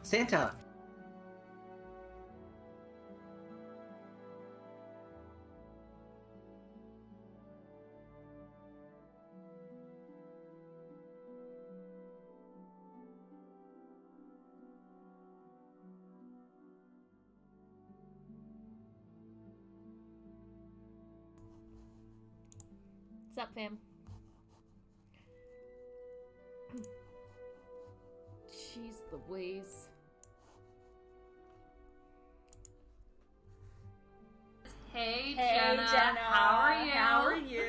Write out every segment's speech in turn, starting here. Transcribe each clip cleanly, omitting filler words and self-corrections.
Santa! What's up, fam? Jeez Louise. Hey, Jenna. How are you? How are you?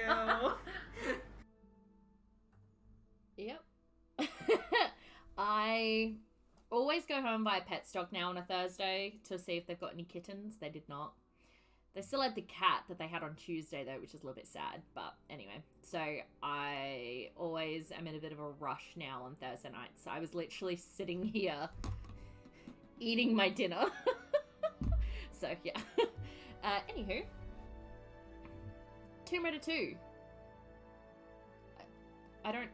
Yep. I always go home and buy pet stock now on a Thursday to see if they've got any kittens. They did not. They still had the cat that they had on Tuesday, though, which is a little bit sad. But anyway, so I always am in a bit of a rush now on Thursday nights. So I was literally sitting here eating my dinner. So, yeah. Anywho. Tomb Raider 2. I don't...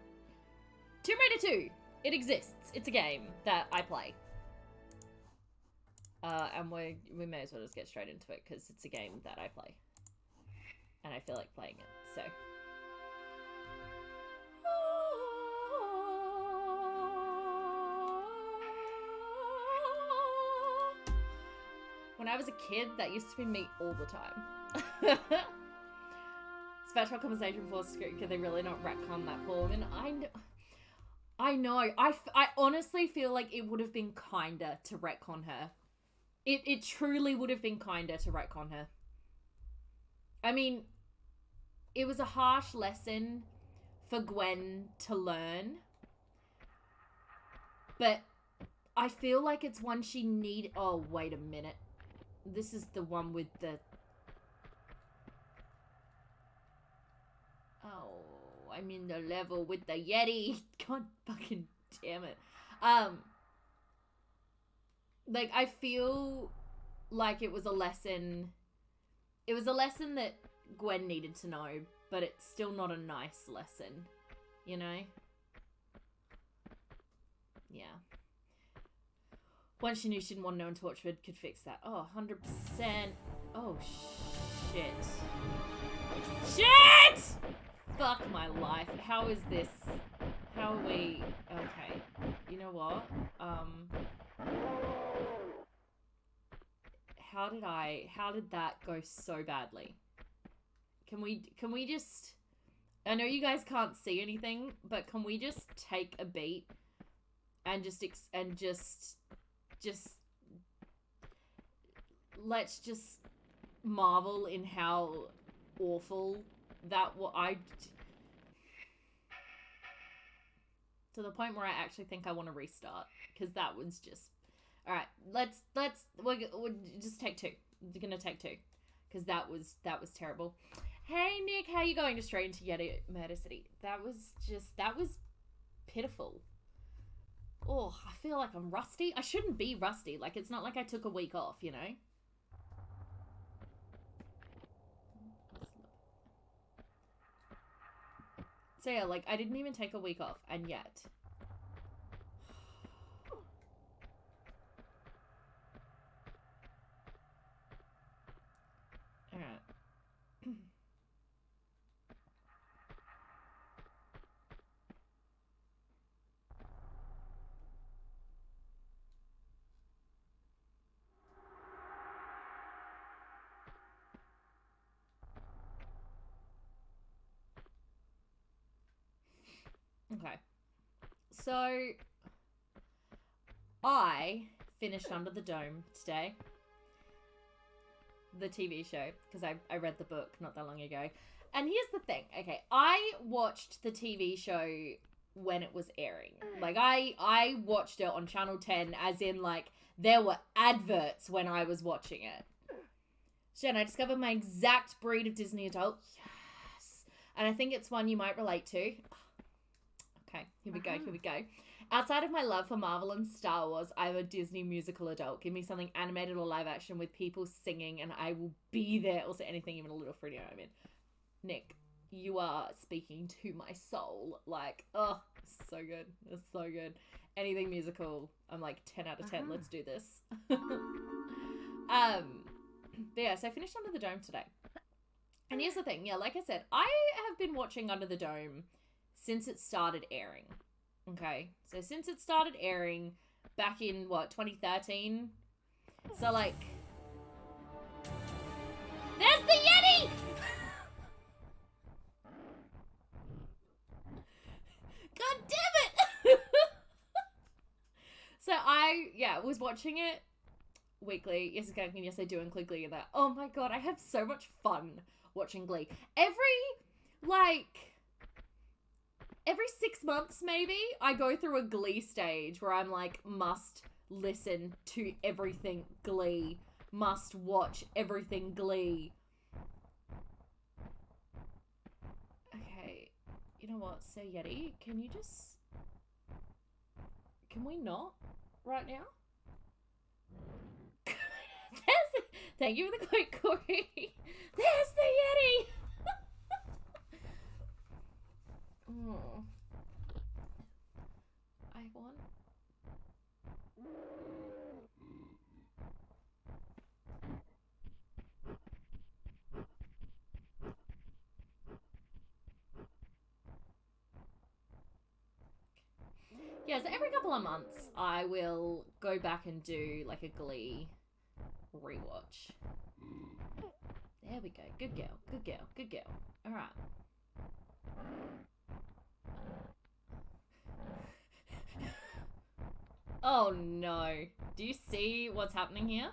Tomb Raider 2. It exists. It's a game that I play. And we may as well just get straight into it because it's a game that I play. And I feel like playing it, so. When I was a kid, that used to be me all the time. Special conversation for Scoot, could they really not retcon that poor woman? I know. I honestly feel like it would have been kinder to retcon her. It truly would have been kinder to retcon her. I mean, it was a harsh lesson for Gwen to learn. But I feel like it's one she need... Oh, wait a minute. This is the one with the... Oh, I'm in the level with the Yeti. God fucking damn it. Like, I feel like it was a lesson. It was a lesson that Gwen needed to know, but it's still not a nice lesson, you know? Yeah. Once she knew she didn't want to know and Torchwood could fix that. Oh, 100%. Oh, shit. Shit! Fuck my life. How is this? How are we... Okay. You know what? How did that go so badly? Can we just... I know you guys can't see anything, but can we just take a beat and just let's just marvel in how awful that to the point where I actually think I want to restart, because that was just... All right, we'll just take two. We're gonna take two, because that was terrible. Hey Nick, how you going? Just straight into Yeti Murder City. That was pitiful. Oh, I feel like I'm rusty. I shouldn't be rusty. Like, it's not like I took a week off, you know? So yeah, like, I didn't even take a week off, and yet... Alright. Okay. So, I finished Under the Dome today. The TV show, because I read the book not that long ago. And here's the thing, okay, I watched the TV show when it was airing. Like, I watched it on Channel 10, as in, like, there were adverts when I was watching it. So, and I discovered my exact breed of Disney adult. Yes. And I think it's one you might relate to. Okay, here we go. Outside of my love for Marvel and Star Wars, I'm a Disney musical adult. Give me something animated or live action with people singing and I will be there. Also anything even a little fruity. I mean, Nick, you are speaking to my soul. Like, oh, so good. It's so good. anything musical, I'm like 10 out of 10. Let's do this. But yeah, so I finished Under the Dome today. And here's the thing, yeah, like I said, I have been watching Under the Dome since it started airing. Okay, so since it started airing back in, 2013? So, like, there's the Yeti! God damn it! So I was watching it weekly. Yes, okay, yes, I do include Glee in that. Oh my god, I have so much fun watching Glee. Every 6 months, maybe, I go through a Glee stage where I'm like, must listen to everything Glee. Must watch everything Glee. Okay, you know what? So, Yeti, can we not right now? Thank you for the quote, Corey. There's the Yeti! Oh. I want... Yeah, so every couple of months, I will go back and do, like, a Glee rewatch. There we go. Good girl. Good girl. Good girl. Alright. Oh no. Do you see what's happening here?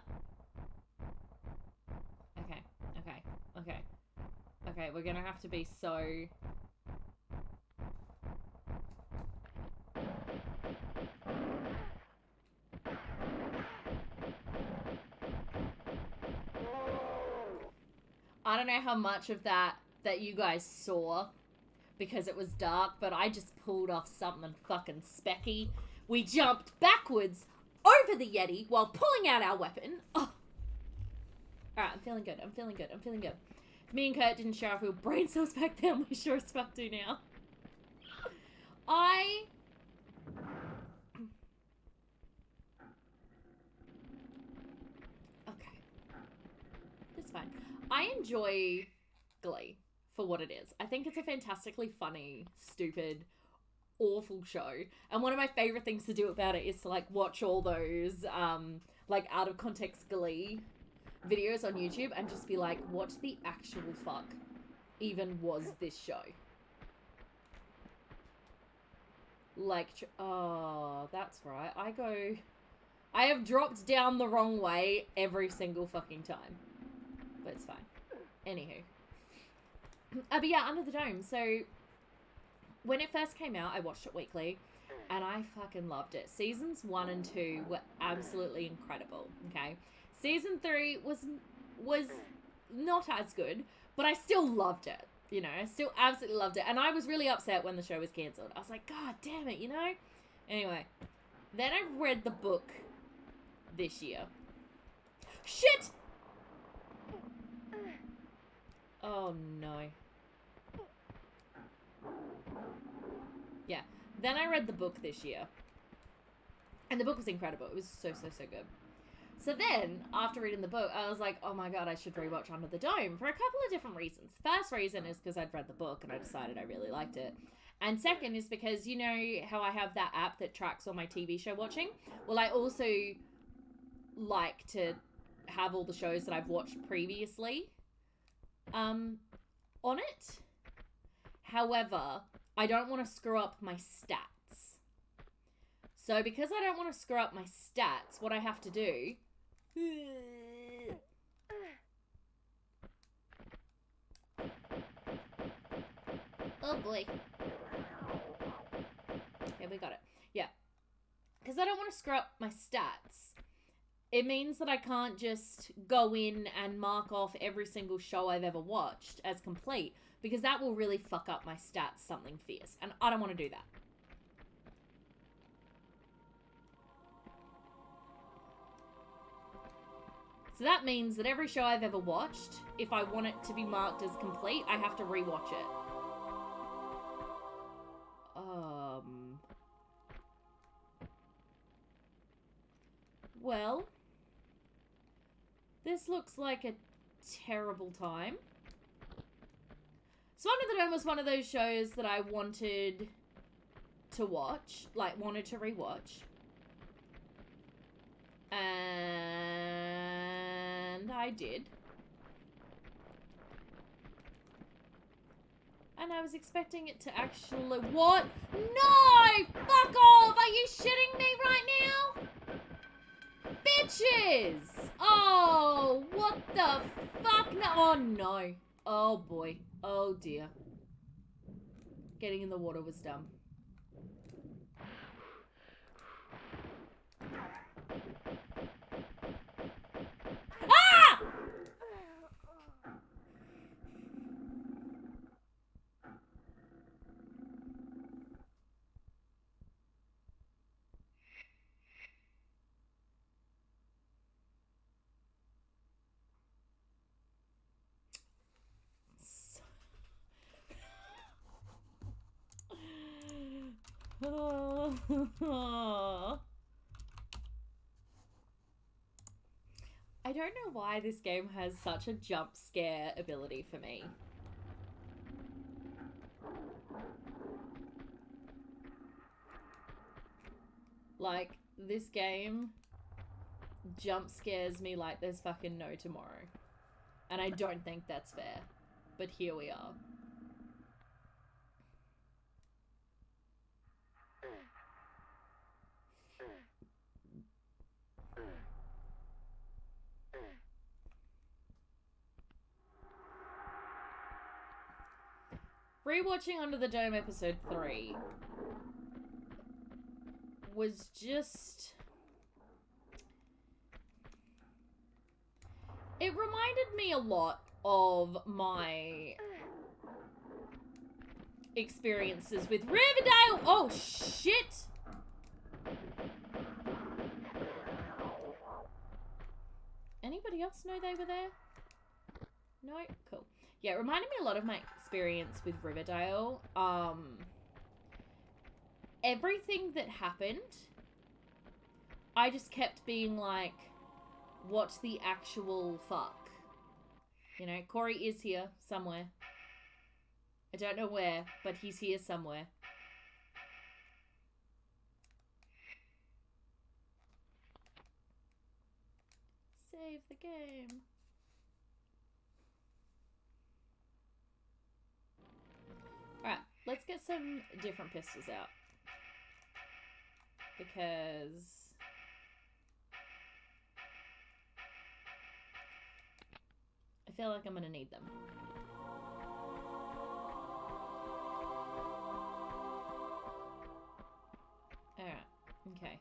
Okay. Okay. Okay. Okay, we're gonna have to be so... I don't know how much of that you guys saw because it was dark, but I just pulled off something fucking specky. We jumped backwards over the Yeti while pulling out our weapon. Oh. Alright, I'm feeling good. I'm feeling good. I'm feeling good. If me and Kurt didn't share our real brain cells back then, we sure as fuck do now. Okay. That's fine. I enjoy Glee for what it is. I think it's a fantastically funny, stupid, awful show. And one of my favorite things to do about it is to, like, watch all those, like, out of context Glee videos on YouTube and just be like, what the actual fuck even was this show? Like, oh, that's right. I have dropped down the wrong way every single fucking time. But it's fine. Anywho. But yeah, Under the Dome. So, when it first came out, I watched it weekly. And I fucking loved it. Seasons 1 and 2 were absolutely incredible. Okay? Season 3 was not as good. But I still loved it. You know? I still absolutely loved it. And I was really upset when the show was cancelled. I was like, God damn it, you know? Anyway. Then I read the book this year. Shit! Oh, no. Yeah. Then I read the book this year. And the book was incredible. It was so, so, so good. So then, after reading the book, I was like, oh my god, I should rewatch Under the Dome for a couple of different reasons. First reason is because I'd read the book and I decided I really liked it. And second is because, you know how I have that app that tracks all my TV show watching? Well, I also like to have all the shows that I've watched previously on it. However, I don't want to screw up my stats. So because I don't want to screw up my stats, what I have to do... Oh boy. Okay, we got it. Yeah. Because I don't want to screw up my stats. It means that I can't just go in and mark off every single show I've ever watched as complete, because that will really fuck up my stats something fierce, and I don't want to do that. So that means that every show I've ever watched, if I want it to be marked as complete, I have to rewatch it. Well, this looks like a terrible time. So Under the Dome was one of those shows that I wanted to watch, like wanted to rewatch. And I did. And I was expecting it to actually... What? No! Fuck off! Are you shitting me right now? Bitches! Oh, what the fuck? No. Oh, no. Oh, boy. Oh, dear. Getting in the water was dumb. Ah! I don't know why this game has such a jump scare ability for me. Like, this game jump scares me like there's fucking no tomorrow. And I don't think that's fair. But here we are. Rewatching Under the Dome episode 3 was just... It reminded me a lot of my experiences with Riverdale. Oh, shit! Anybody else know they were there? No? Cool. Yeah, it reminded me a lot of my experience with Riverdale. Everything that happened, I just kept being like, what the actual fuck? You know, Corey is here somewhere. I don't know where, but he's here somewhere. Save the game. Alright, let's get some different pistols out. Because... I feel like I'm gonna need them. Alright, okay.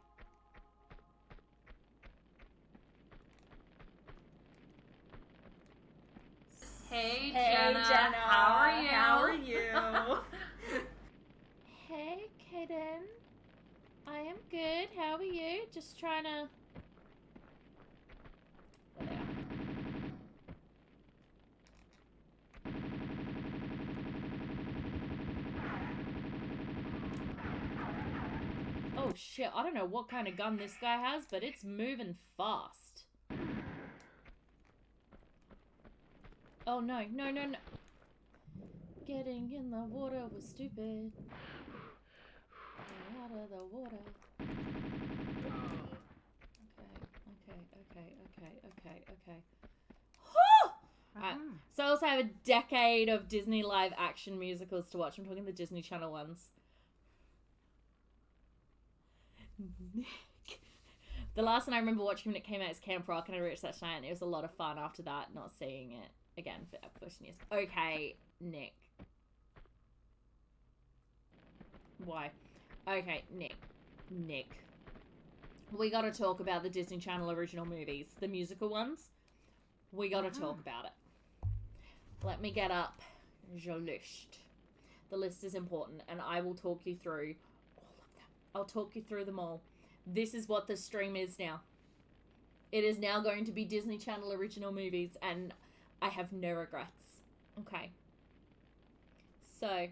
Hey, Hey, Jenna. How are you? How are you? Hey, Kaden. I am good. How are you? Just trying to... There. Oh shit, I don't know what kind of gun this guy has, but it's moving fast. Oh no, no, no, no. Getting in the water was stupid. Get out of the water. Okay. Alright, so I also have a decade of Disney live action musicals to watch. I'm talking the Disney Channel ones. Nick. The last one I remember watching when it came out is Camp Rock, and I reached that night, and it was a lot of fun after that, not seeing it again for 14 years. Okay, Nick. Why? Okay, Nick. We gotta talk about the Disney Channel original movies, the musical ones. We gotta talk about it. Let me get up your list. The list is important, and I will talk you through all of them. I'll talk you through them all. This is what the stream is now. It is now going to be Disney Channel original movies, and I have no regrets. Okay. So,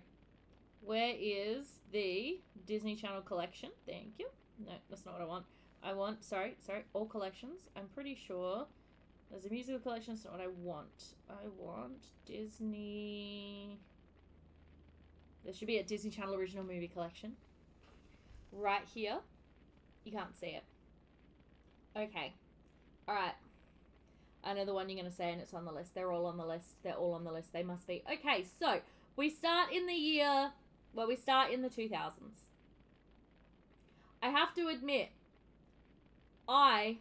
where is the Disney Channel collection? Thank you. No, that's not what I want. all collections. I'm pretty sure there's a musical collection. It's not what I want. I want Disney. There should be a Disney Channel original movie collection. Right here. You can't see it. Okay. Alright. I know the one you're going to say, and it's on the list. They're all on the list. They're all on the list. They must be. Okay, so we start in the year... Well, we start in the 2000s. I have to admit, I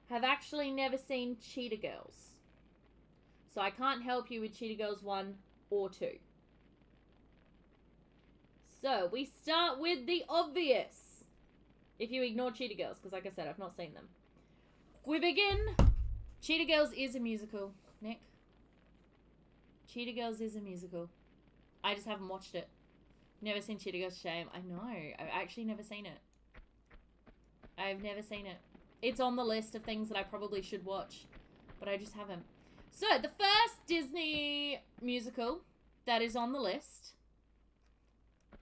have actually never seen Cheetah Girls. So I can't help you with Cheetah Girls 1 or 2. So, we start with the obvious. If you ignore Cheetah Girls, because like I said, I've not seen them. We begin... Cheetah Girls is a musical, Nick. Cheetah Girls is a musical. I just haven't watched it. Never seen Cheetah Girls. Shame. I know. I've actually never seen it. I've never seen it. It's on the list of things that I probably should watch, but I just haven't. So, the first Disney musical that is on the list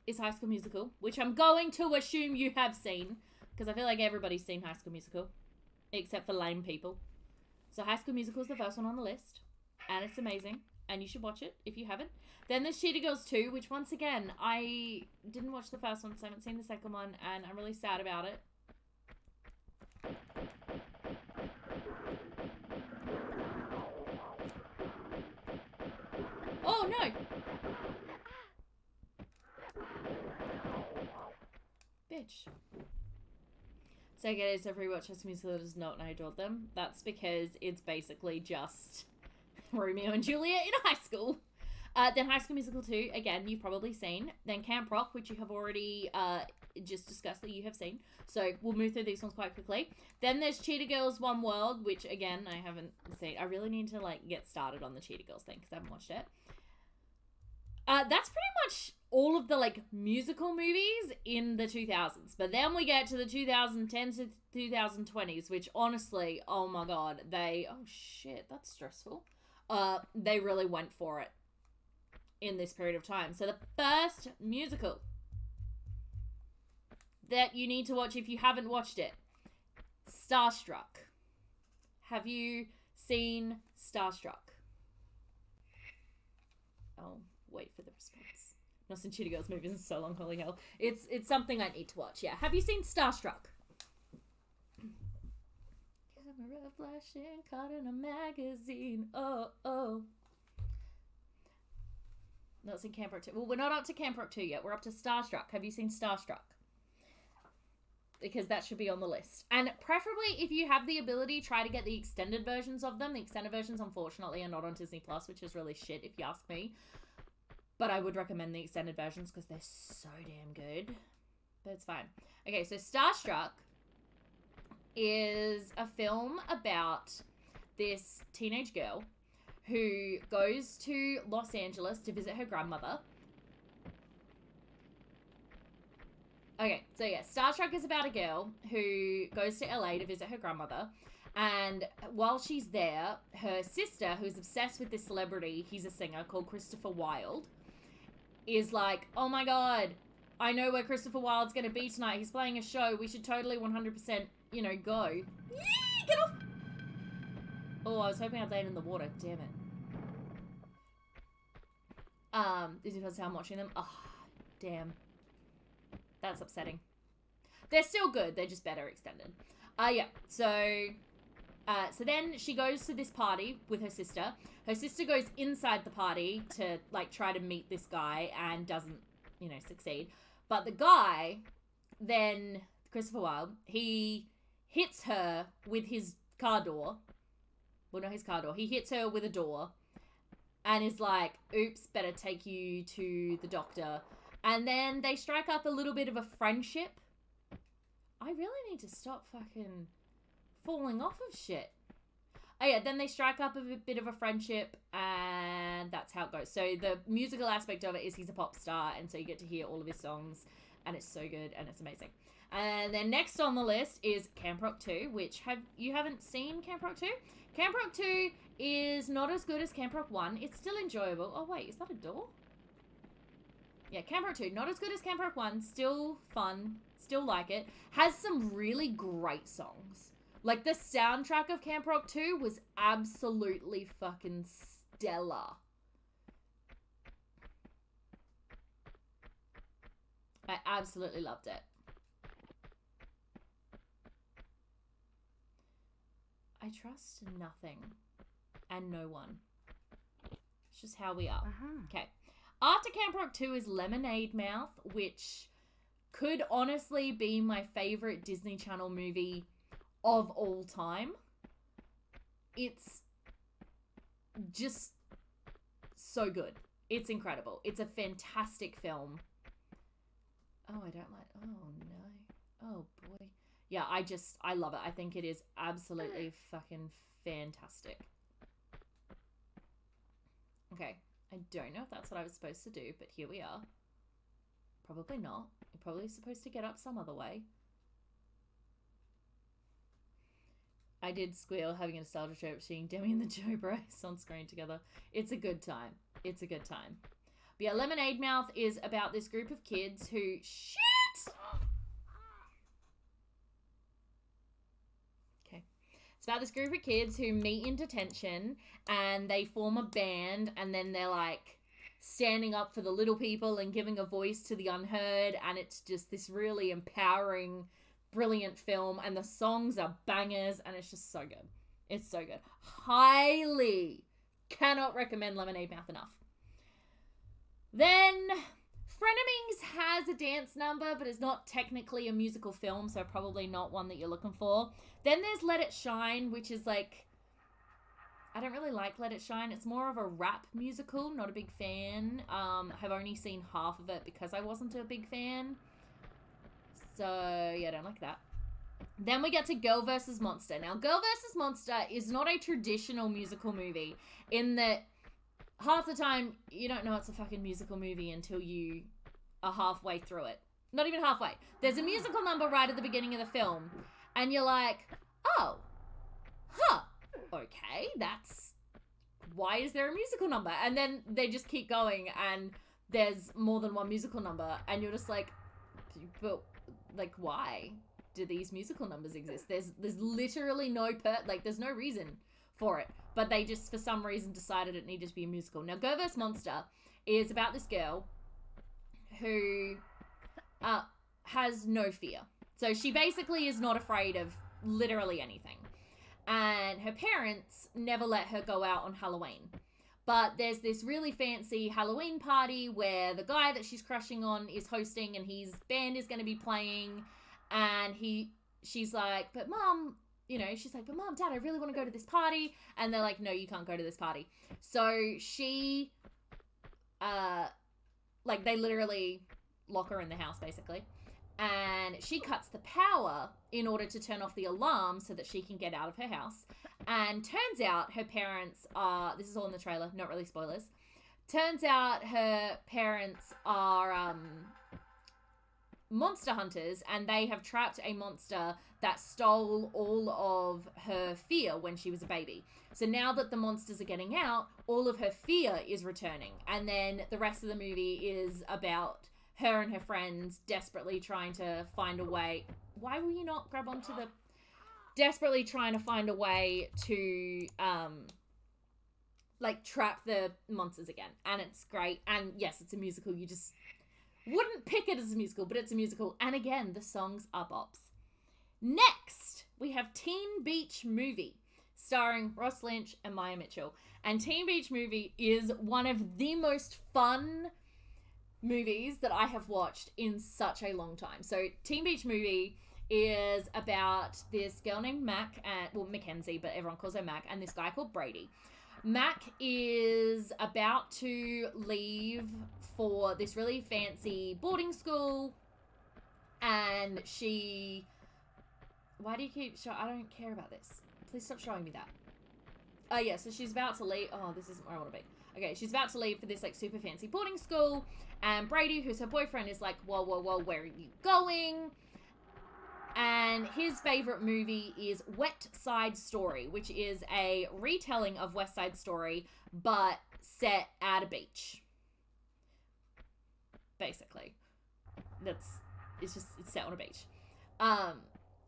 is High School Musical, which I'm going to assume you have seen, because I feel like everybody's seen High School Musical, except for lame people. So High School Musical is the first one on the list, and it's amazing, and you should watch it if you haven't. Then there's Cheetah Girls 2, which once again, I didn't watch the first one, so I haven't seen the second one, and I'm really sad about it. Oh, no! Bitch. So I get every rewatch High School Musical that does not know I adored them. That's because it's basically just Romeo and Juliet in high school. Then High School Musical 2, again, you've probably seen. Then Camp Rock, which you have already just discussed that you have seen. So we'll move through these ones quite quickly. Then there's Cheetah Girls One World, which again, I haven't seen. I really need to get started on the Cheetah Girls thing because I haven't watched it. That's pretty much all of the musical movies in the 2000s. But then we get to the 2010s to 2020s, which honestly, oh my god, oh shit, that's stressful. They really went for it in this period of time. So the first musical that you need to watch if you haven't watched it, Starstruck. Have you seen Starstruck? Oh, wait for the response. Not seen Cheetah Girls movies in so long, holy hell. It's something I need to watch, yeah. Have you seen Starstruck? Camera flashing, caught in a magazine, oh. Not seen Camp Rock 2. Well, we're not up to Camp Rock 2 yet. We're up to Starstruck. Have you seen Starstruck? Because that should be on the list. And preferably, if you have the ability, try to get the extended versions of them. The extended versions, unfortunately, are not on Disney+, which is really shit, if you ask me. But I would recommend the extended versions because they're so damn good. But it's fine. Okay, so Starstruck is a film about this teenage girl who goes to Los Angeles to visit her grandmother. Okay, so yeah, Starstruck is about a girl who goes to LA to visit her grandmother. And while she's there, her sister, who's obsessed with this celebrity, he's a singer called Christopher Wilde, is like, oh my god, I know where Christopher Wilde's going to be tonight. He's playing a show. We should totally 100%, go. Yee, get off! Oh, I was hoping I'd land in the water. Damn it. Is it because I'm watching them? Oh, damn. That's upsetting. They're still good. They're just better extended. Yeah. So then she goes to this party with her sister. Her sister goes inside the party to, try to meet this guy and doesn't, succeed. But the guy, then, Christopher Wilde, he hits her with his car door. Well, not his car door. He hits her with a door and is like, oops, better take you to the doctor. And then they strike up a little bit of a friendship. I really need to stop fucking falling off of shit. Oh yeah, then they strike up a bit of a friendship and that's how it goes. So the musical aspect of it is he's a pop star and so you get to hear all of his songs and it's so good and it's amazing. And then next on the list is Camp Rock 2, which you haven't seen Camp Rock 2? Camp Rock 2 is not as good as Camp Rock 1. It's still enjoyable. Oh wait, is that a door? Yeah, Camp Rock 2, not as good as Camp Rock 1, still fun, still like it. Has some really great songs. Like, the soundtrack of Camp Rock 2 was absolutely fucking stellar. I absolutely loved it. I trust nothing and no one. It's just how we are. Okay. After Camp Rock 2 is Lemonade Mouth, which could honestly be my favorite Disney Channel movie of all time. It's just so good. It's incredible. It's a fantastic film. Oh, I don't like... Oh, no. Oh, boy. Yeah, I love it. I think it is absolutely fucking fantastic. Okay. I don't know if that's what I was supposed to do, but here we are. Probably not. You're probably supposed to get up some other way. I did squeal having a nostalgia trip seeing Demi and the Joe Bros on screen together. It's a good time. It's a good time. But yeah, Lemonade Mouth is about this group of kids who... Shit! Okay. It's about this group of kids who meet in detention and they form a band and then they're like standing up for the little people and giving a voice to the unheard, and it's just this really empowering, brilliant film, and the songs are bangers and it's just so good. It's so good. Highly cannot recommend Lemonade Mouth enough. Then Frenemies has a dance number, but it's not technically a musical film, so probably not one that you're looking for. Then there's Let It Shine, which is like, I don't really like Let It Shine. It's more of a rap musical, not a big fan. Have only seen half of it because I wasn't a big fan. So, yeah, I don't like that. Then we get to Girl vs. Monster. Now, Girl vs. Monster is not a traditional musical movie in that half the time you don't know it's a fucking musical movie until you are halfway through it. Not even halfway. There's a musical number right at the beginning of the film, and you're like, oh, huh, okay, that's... Why is there a musical number? And then they just keep going, and there's more than one musical number, and you're just like, but, like, why do these musical numbers exist? There's literally no there's no reason for it, but they just for some reason decided it needed to be a musical. Now, Go vs. Monster is about this girl who has no fear. So she basically is not afraid of literally anything, and her parents never let her go out on Halloween. But there's this really fancy Halloween party where the guy that she's crushing on is hosting, and his band is going to be playing, and she's like, but mom, she's like, but mom, dad, I really want to go to this party. And they're like, no, you can't go to this party. So she, they literally lock her in the house, basically. And she cuts the power in order to turn off the alarm so that she can get out of her house. And turns out her parents are, this is all in the trailer, not really spoilers. Turns out her parents are, monster hunters, and they have trapped a monster that stole all of her fear when she was a baby. So now that the monsters are getting out, all of her fear is returning. And then the rest of the movie is about her and her friends desperately trying to find a way. Why will you not grab onto the... Desperately trying to find a way to, trap the monsters again. And it's great. And yes, it's a musical. You just wouldn't pick it as a musical, but it's a musical. And again, the songs are bops. Next, we have Teen Beach Movie, starring Ross Lynch and Maya Mitchell. And Teen Beach Movie is one of the most fun movies that I have watched in such a long time. So Teen Beach Movie is about this girl named Mac, Mackenzie, but everyone calls her Mac, and this guy called Brady. Mac is about to leave for this really fancy boarding school, and she... Why do you keep I don't care about this. Please stop showing me that. Oh, yeah, so she's about to leave. Oh, this isn't where I want to be. Okay, she's about to leave for this, super fancy boarding school, and Brady, who's her boyfriend, is like, whoa, where are you going? And his favorite movie is Wet Side Story, which is a retelling of West Side Story, but set at a beach. basically. It's set on a beach.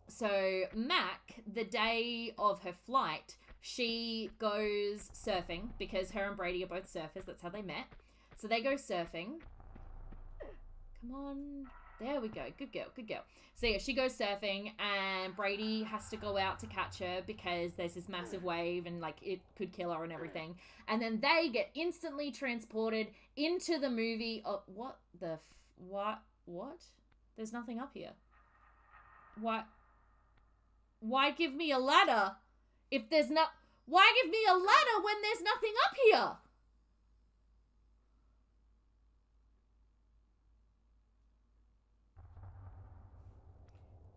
So Mac, the day of her flight, she goes surfing because her and Brady are both surfers. That's how they met. So they go surfing. Come on. There we go. Good girl. Good girl. So yeah, she goes surfing and Brady has to go out to catch her because there's this massive wave and like it could kill her and everything. And then they get instantly transported into the movie. Oh, what? There's nothing up here. What? Why give me a ladder if there's no... Why give me a ladder when there's nothing up here?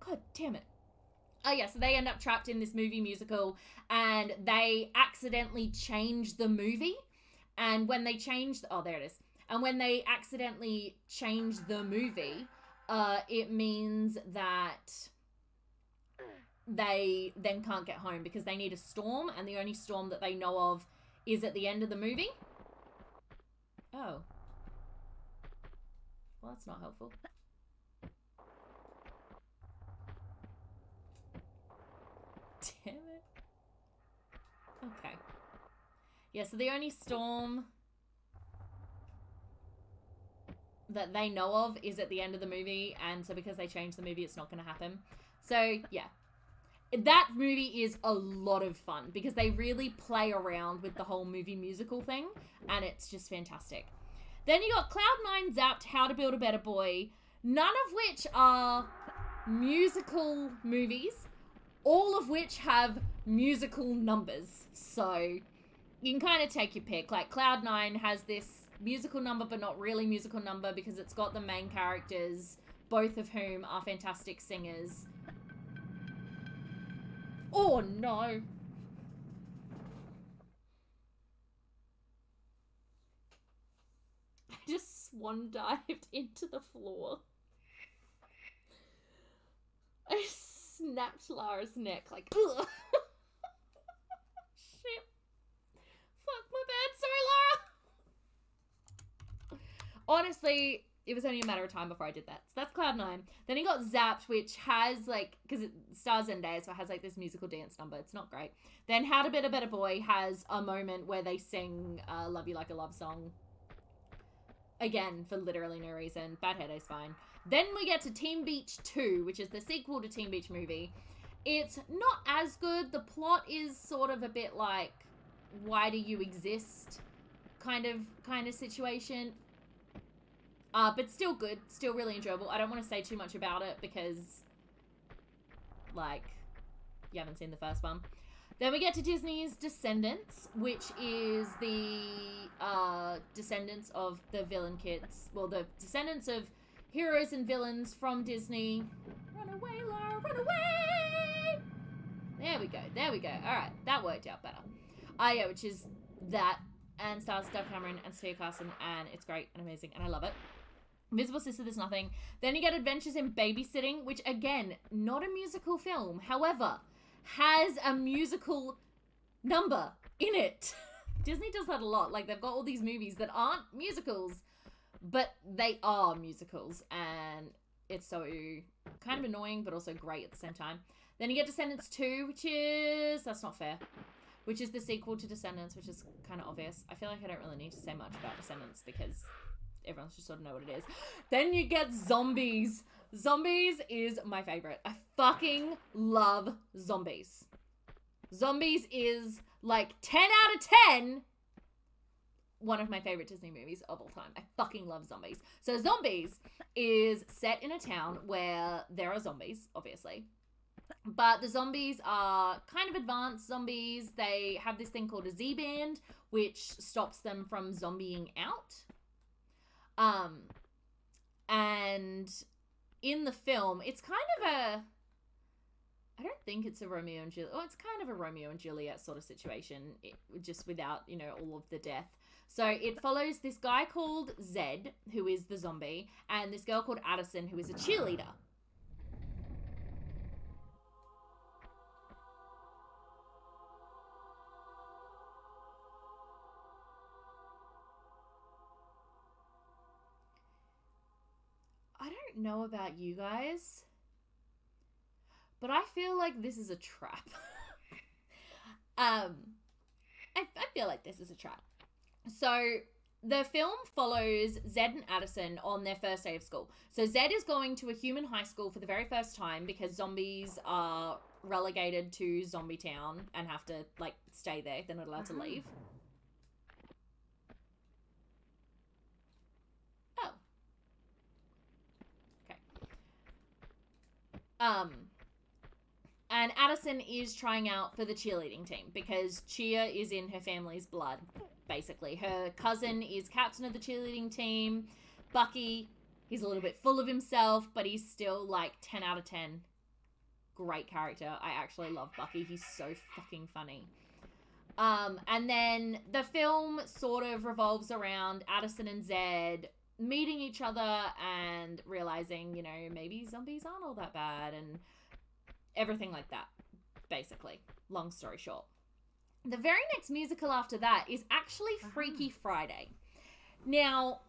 God damn it. Oh yeah, so they end up trapped in this movie musical and they accidentally change the movie. And when they change... Oh, there it is. And when they accidentally change the movie, it means that they then can't get home because they need a storm, and the only storm that they know of is at the end of the movie. Oh. Well, that's not helpful. Damn it. Okay. Yeah, so the only storm that they know of is at the end of the movie, and so because they changed the movie, it's not going to happen. So, yeah. That movie is a lot of fun because they really play around with the whole movie musical thing, and it's just fantastic. Then you got Cloud9 Zapped, How to Build a Better Boy, none of which are musical movies, all of which have musical numbers. So you can kind of take your pick. Like Cloud9 has this musical number, but not really musical number because it's got the main characters, both of whom are fantastic singers. Oh no. I just swan dived into the floor. I snapped Lara's neck like, ugh. Shit. Fuck, my bad. Sorry, Lara. Honestly, it was only a matter of time before I did that. So that's Cloud9. Then he got Zapped, which has, like, because it stars Zendaya, so it has, like, this musical dance number. It's not great. Then How to Build a Better Boy has a moment where they sing Love You Like a Love Song. Again, for literally no reason. Bad Hair Day's fine. Then we get to Teen Beach 2, which is the sequel to Teen Beach Movie. It's not as good. The plot is sort of a bit like, why do you exist kind of situation. But still good, still really enjoyable. I don't want to say too much about it because, like, you haven't seen the first one. Then we get to Disney's Descendants, which is the descendants of the villain kids. Well, the descendants of heroes and villains from Disney. Run away, Lara, run away! There we go, there we go. All right, that worked out better. Yeah, which is that, and stars Dove Cameron and Sophia Carson, and it's great and amazing, and I love it. Invisible Sister, There's Nothing. Then you get Adventures in Babysitting, which, again, not a musical film. However, has a musical number in it. Disney does that a lot. Like, they've got all these movies that aren't musicals, but they are musicals. And it's so kind of annoying, but also great at the same time. Then you get Descendants 2, which is... That's not fair. Which is the sequel to Descendants, which is kind of obvious. I feel like I don't really need to say much about Descendants because... everyone should sort of know what it is. Then you get Zombies. Zombies is my favorite. I fucking love Zombies. Zombies is like 10 out of 10. One of my favorite Disney movies of all time. I fucking love Zombies. So Zombies is set in a town where there are zombies, obviously. But the zombies are kind of advanced zombies. They have this thing called a Z-band, which stops them from zombieing out. And in the film, it's kind of a, I don't think it's a Romeo and Juliet, it's kind of a Romeo and Juliet sort of situation, just without, you know, all of the death. So it follows this guy called Zed, who is the zombie, and this girl called Addison, who is a cheerleader. don't know about you guys, but I feel like this is a trap. I feel like this is a trap. So the film follows Zed and Addison on their first day of school. So Zed is going to a human high school for the very first time because zombies are relegated to Zombie Town and have to, like, stay there. They're not allowed to leave. Oh. Okay. And Addison is trying out for the cheerleading team because cheer is in her family's blood, basically. Her cousin is captain of the cheerleading team. Bucky, he's a little bit full of himself, but he's still like 10 out of 10. Great character. I actually love Bucky. He's so fucking funny. And then the film sort of revolves around Addison and Zed meeting each other and realizing, you know, maybe zombies aren't all that bad and everything like that, basically. Long story short. The very next musical after that is actually Freaky Friday. Now,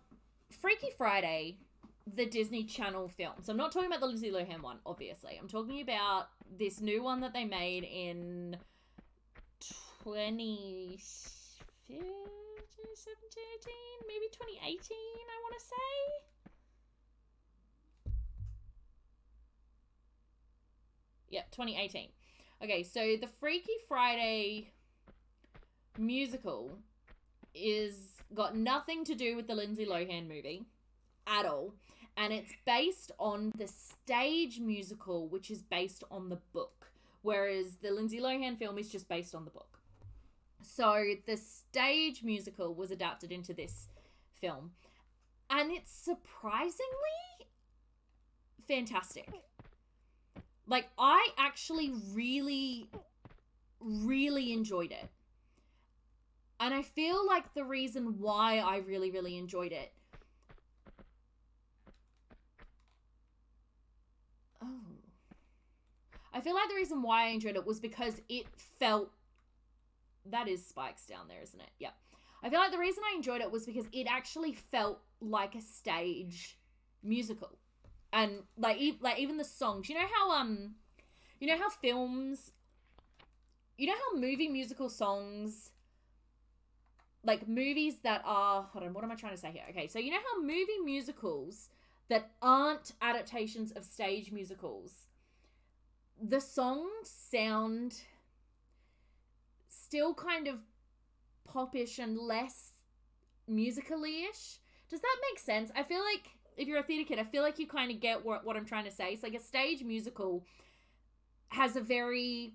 Freaky Friday, the Disney Channel film. So I'm not talking about the Lindsay Lohan one, obviously. I'm talking about this new one that they made in 2017, maybe 2018, I want to say. Yep, 2018. Okay, so the Freaky Friday musical is got nothing to do with the Lindsay Lohan movie at all. And it's based on the stage musical, which is based on the book. Whereas the Lindsay Lohan film is just based on the book. So the stage musical was adapted into this film. And it's surprisingly fantastic. Like, I actually really, really enjoyed it. And I feel like the reason why I really, really enjoyed it. I feel like the reason why I enjoyed it was because it felt... That is Spikes down there, isn't it? Yeah. I feel like the reason I enjoyed it was because it actually felt like a stage musical. And like even the songs, you know how films, you know how movie musical songs, like movies that are, hold on, what am I trying to say here? Okay, so you know how movie musicals that aren't adaptations of stage musicals, the songs sound still kind of popish and less musical-ish. Does that make sense? I feel like if you're a theatre kid, I feel like you kind of get what I'm trying to say. It's like a stage musical has a very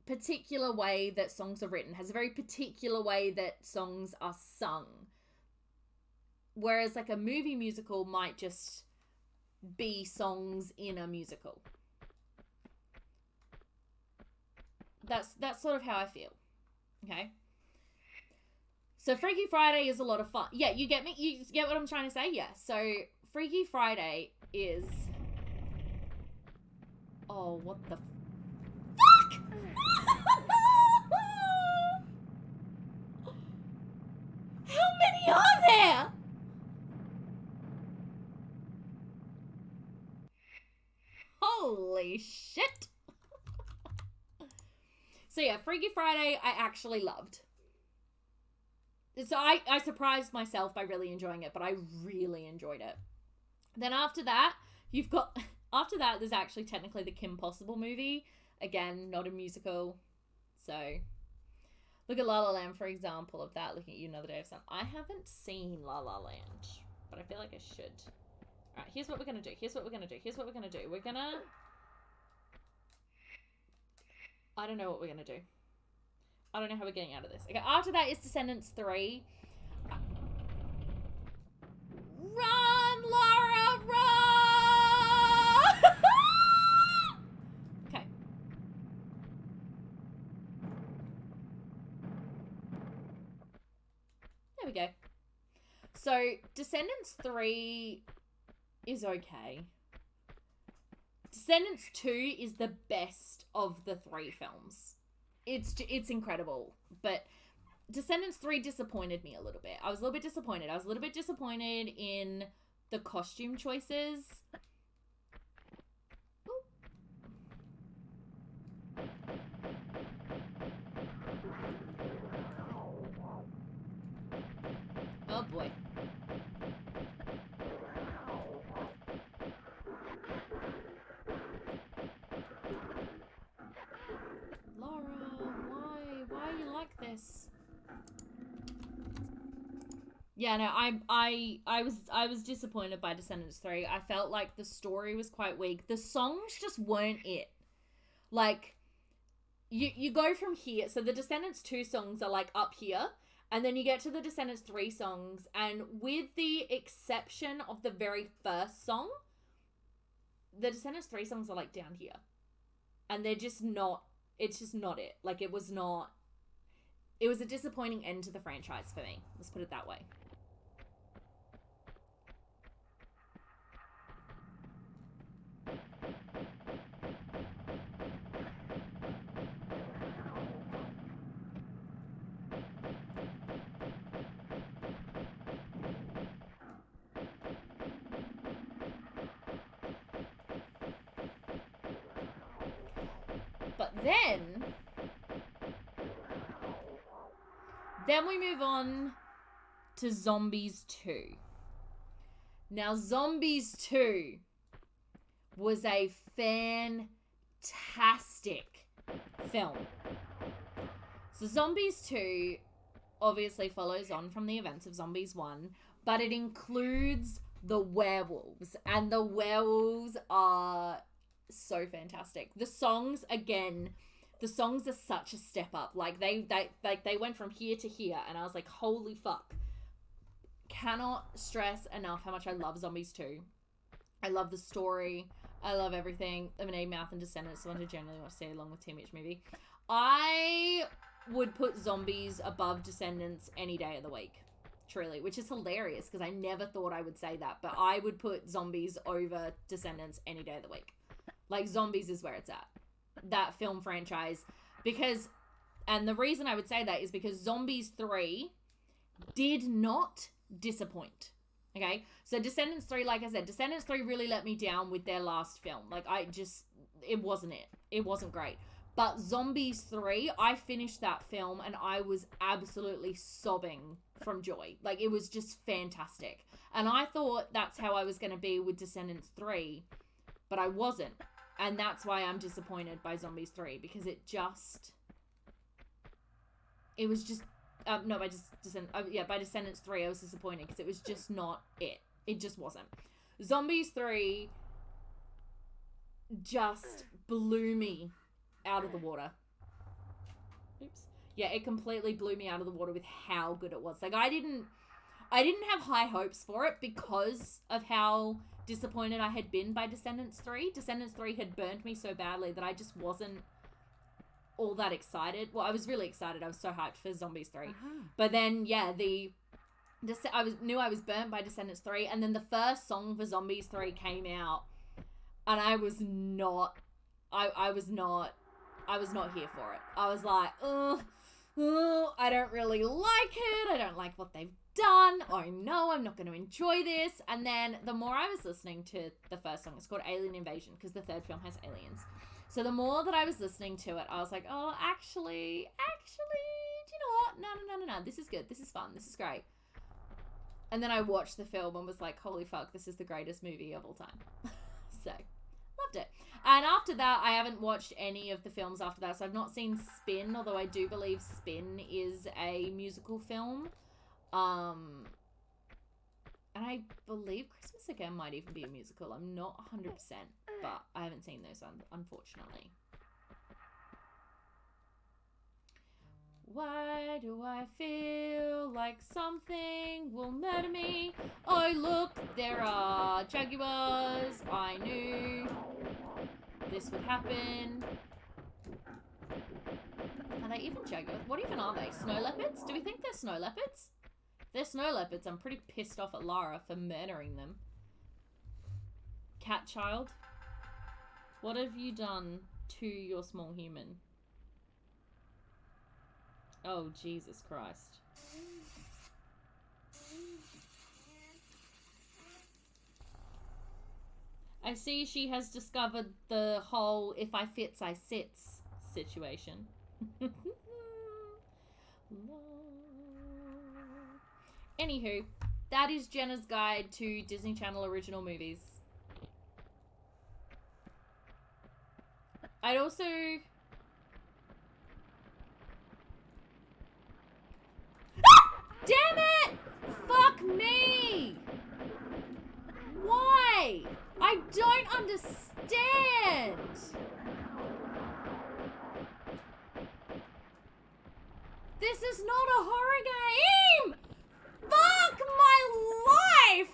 particular way that songs are written, has a very particular way that songs are sung. Whereas like a movie musical might just be songs in a musical. That's sort of how I feel. Okay? So Freaky Friday is a lot of fun. Yeah, you get me? You get what I'm trying to say? Yeah. So Freaky Friday is... Oh, what the fuck? How many are there? Holy shit. So yeah, Freaky Friday I actually loved. So I surprised myself by really enjoying it, but I really enjoyed it. Then after that, there's actually technically the Kim Possible movie. Again, not a musical. So, look at La La Land for example of that. Looking at You Another Day of Sun. I haven't seen La La Land, but I feel like I should. Alright, here's what we're going to do. I don't know what we're going to do. I don't know how we're getting out of this. Okay, after that is Descendants 3. Run, Laura, run! Okay. There we go. So, Descendants 3 is okay. Descendants 2 is the best of the 3 films. It's incredible, but Descendants 3 disappointed me a little bit. I was a little bit disappointed in the costume choices. Oh boy. Laura, why are you like this? Yeah, no, I was disappointed by Descendants 3. I felt like the story was quite weak. The songs just weren't it. Like, you go from here. So the Descendants 2 songs are like up here, and then you get to the Descendants 3 songs, and with the exception of the very first song, the Descendants 3 songs are like down here. And they're just not, it's just not it. Like, it was a disappointing end to the franchise for me. Let's put it that way. But then we move on to Zombies 2. Now, Zombies 2 was a fantastic film. So Zombies 2 obviously follows on from the events of Zombies 1, but it includes the werewolves, and the werewolves are so fantastic. The songs, again, the songs are such a step up. Like, they went from here to here, and I was like, holy fuck. Cannot stress enough how much I love Zombies 2. I love the story. I love everything. Lemonade Mouth and Descendants, the one who genuinely want to see along with Teenage Movie. I would put Zombies above Descendants any day of the week. Truly, which is hilarious because I never thought I would say that, but I would put Zombies over Descendants any day of the week. Like, Zombies is where it's at. That film franchise. Because, and the reason I would say that is because Zombies 3 did not disappoint. Okay? So Descendants 3, like I said, Descendants 3 really let me down with their last film. Like, it wasn't it. It wasn't great. But Zombies 3, I finished that film and I was absolutely sobbing from joy. Like, it was just fantastic. And I thought that's how I was going to be with Descendants 3, but I wasn't. And that's why I'm disappointed by Zombies 3, because by Descendants 3, I was disappointed because it was just not it. It just wasn't. Zombies 3 just blew me out of the water. Oops. Yeah, it completely blew me out of the water with how good it was. Like, I didn't have high hopes for it because of how disappointed I had been by Descendants 3. Descendants 3 had burnt me so badly that I just wasn't all that excited. Well, I was really excited. I was so hyped for Zombies 3. But then, yeah, I knew I was burnt by Descendants 3, and then the first song for Zombies 3 came out, and I was not here for it. I was like, I don't really like it. I don't like what they've done. Oh no, I'm not going to enjoy this. And then the more I was listening to the first song, it's called Alien Invasion because the third film has aliens. So the more that I was listening to it, I was like, oh, actually, do you know what? No. This is good. This is fun. This is great. And then I watched the film and was like, holy fuck, this is the greatest movie of all time. So, loved it. And after that, I haven't watched any of the films after that. So I've not seen Spin, although I do believe Spin is a musical film. And I believe Christmas Again might even be a musical. I'm not 100%, but I haven't seen those, unfortunately. Why do I feel like something will murder me? Oh, look, there are jaguars. I knew this would happen. Are they even jaguars? What even are they? Snow leopards? Do we think they're snow leopards? If they're snow leopards, I'm pretty pissed off at Lara for murdering them. Cat child, what have you done to your small human? Oh, Jesus Christ. I see she has discovered the whole if I fits, I sits situation. Anywho, that is Jenna's guide to Disney Channel original movies. I'd also... Damn it! Fuck me! Why? I don't understand! This is not a horror game! Fuck my life!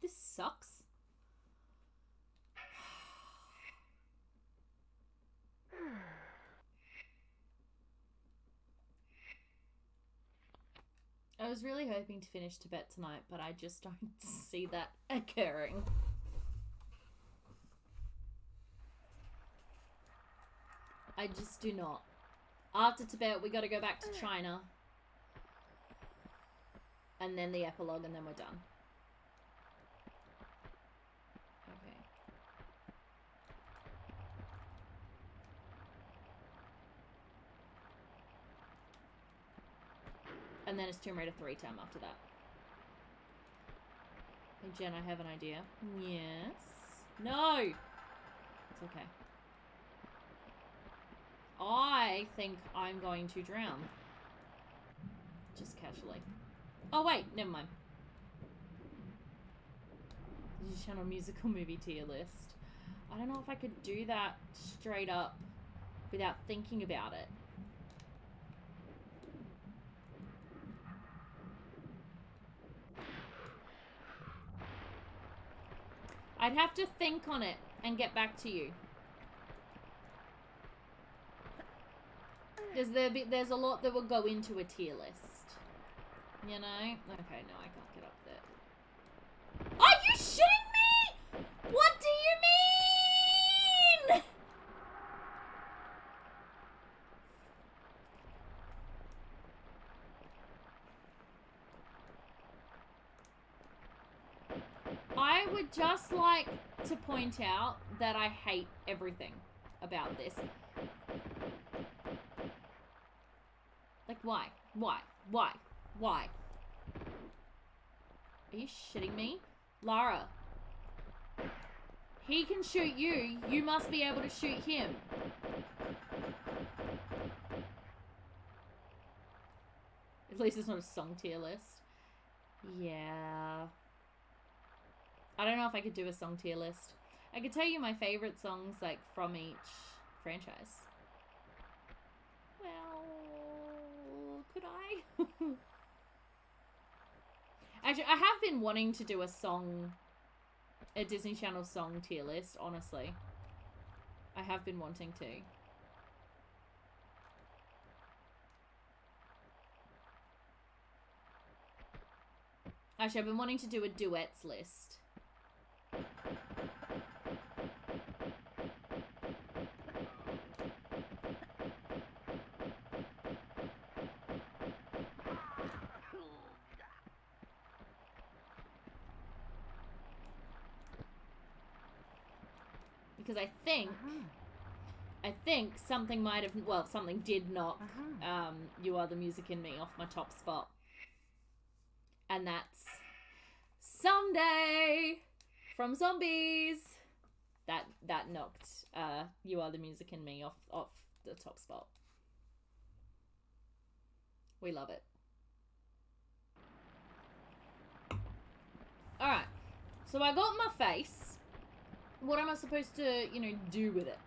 This sucks. I was really hoping to finish Tibet tonight, but I just don't see that occurring. I just do not. After Tibet, we gotta go back to China. And then the epilogue, and then we're done. Okay. And then it's Tomb Raider 3 time after that. Hey Jen, I have an idea. Yes. No! It's okay. I think I'm going to drown. Just casually. Oh wait, never mind. Disney Channel musical movie tier list. I don't know if I could do that straight up without thinking about it. I'd have to think on it and get back to you. There's a lot that will go into a tier list. You know? Okay, no, I can't get up there. Are you shitting me? What do you mean? I would just like to point out that I hate everything about this. Like, why? Why? Why? Why? Are you shitting me? Lara. He can shoot you. You must be able to shoot him. At least it's not a song tier list. Yeah. I don't know if I could do a song tier list. I could tell you my favorite songs, like, from each franchise. Well, could I? Actually, I have been wanting to do a Disney Channel song tier list, honestly. I have been wanting to. Actually, I've been wanting to do a duets list. Because I think something might have, well, something did knock You Are the Music in Me off my top spot. And that's Someday from Zombies. That knocked You Are the Music in Me off the top spot. We love it. Alright. So I got my face. What am I supposed to, do with it?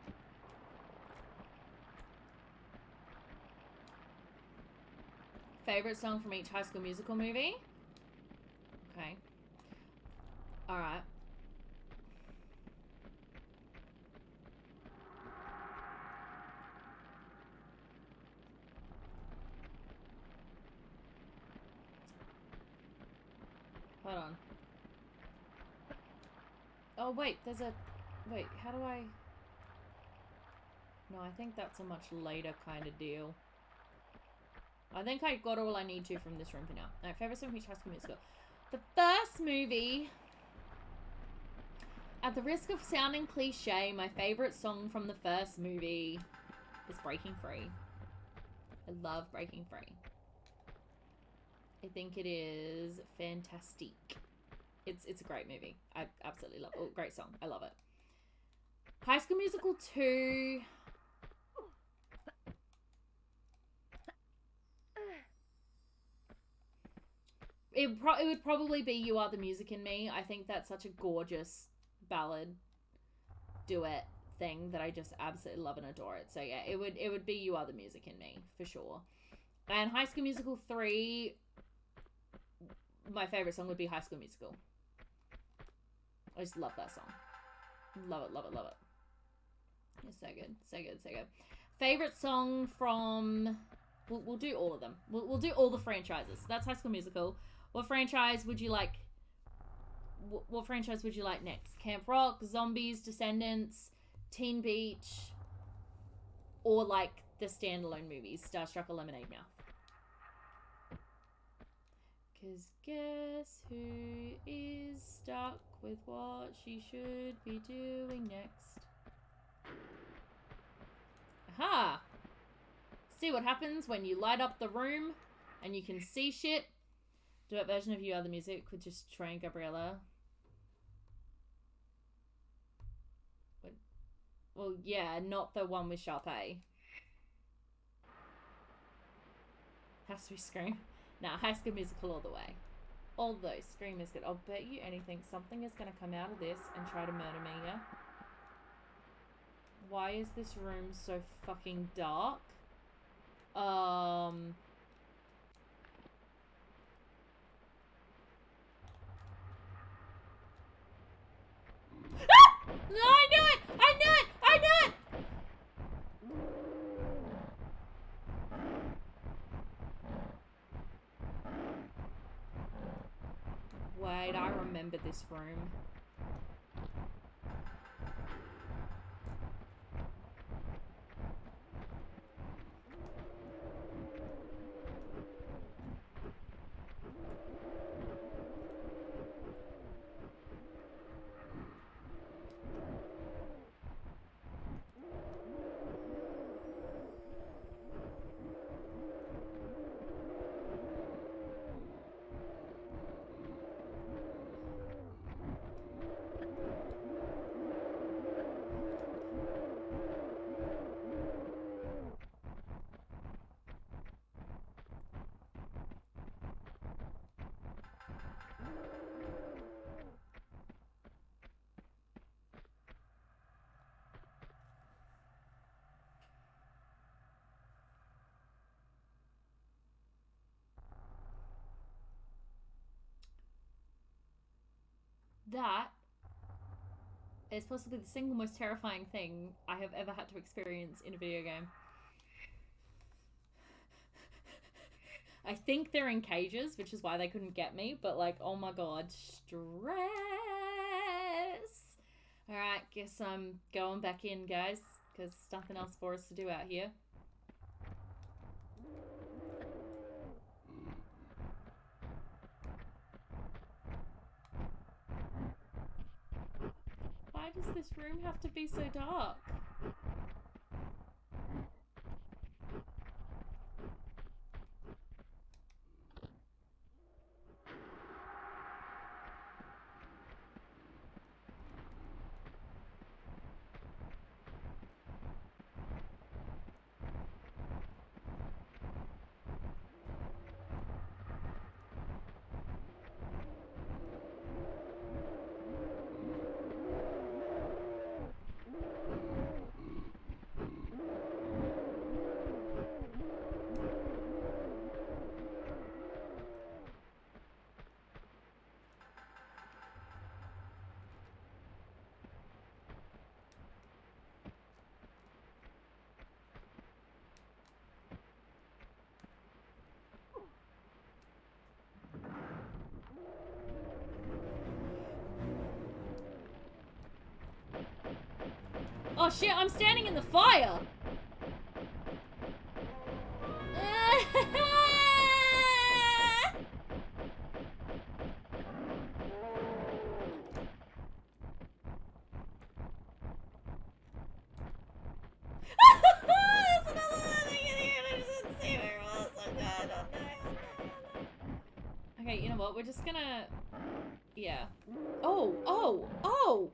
Favorite song from each High School Musical movie? Okay. Alright. Hold on. Oh, wait, there's a... Wait, how do I... No, I think that's a much later kind of deal. I think I got all I need to from this room for now. Alright, favorite song from each High School Musical. The first movie... At the risk of sounding cliche, my favorite song from the first movie is Breaking Free. I love Breaking Free. I think it is fantastic. It's a great movie. I absolutely love it. Oh, great song. I love it. High School Musical 2. It would probably be You Are the Music in Me. I think that's such a gorgeous ballad duet thing that I just absolutely love and adore it. So yeah, it would be You Are the Music in Me for sure. And High School Musical 3, my favorite song would be High School Musical. I just love that song. Love it, love it, love it. It's so good, so good, so good. Favorite song from... We'll do all of them. We'll do all the franchises. That's High School Musical. What franchise would you like? What franchise would you like next? Camp Rock, Zombies, Descendants, Teen Beach, or like the standalone movies, Starstruck or Lemonade Mouth? Cause guess who is stuck with what she should be doing next? Aha! See what happens when you light up the room and you can see shit. Duet version of You Are the Music with just Troy and Gabriella. Well, yeah, not the one with Sharpay. Has to be Scream. Nah, High School Musical all the way. Although Scream is good. I'll bet you anything something is going to come out of this and try to murder me, yeah? Why is this room so fucking dark? No, I knew it! I knew it! I knew it! Wait, I remember this room. That is possibly the single most terrifying thing I have ever had to experience in a video game. I think they're in cages, which is why they couldn't get me, but like, oh my god, stress. Alright, guess I'm going back in, guys, because there's nothing else for us to do out here. Why does this room have to be so dark? Oh shit, I'm standing in the fire! That's another one I didn't see where it was. Oh god, oh no, oh no, oh no. Okay, you know what? We're just gonna... Yeah. Oh, oh, oh!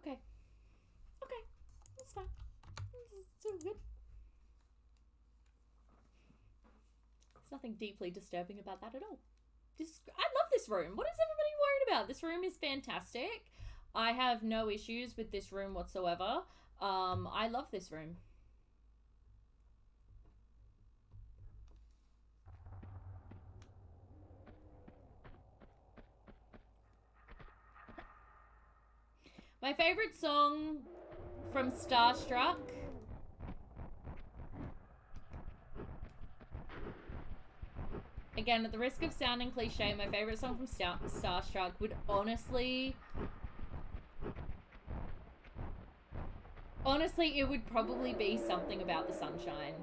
Okay. Okay. That's fine. It's all good. There's nothing deeply disturbing about that at all. I love this room. What is everybody worried about? This room is fantastic. I have no issues with this room whatsoever. I love this room. My favorite song from Starstruck. Again, at the risk of sounding cliche, my favorite song from Starstruck would honestly, it would probably be Something About the Sunshine.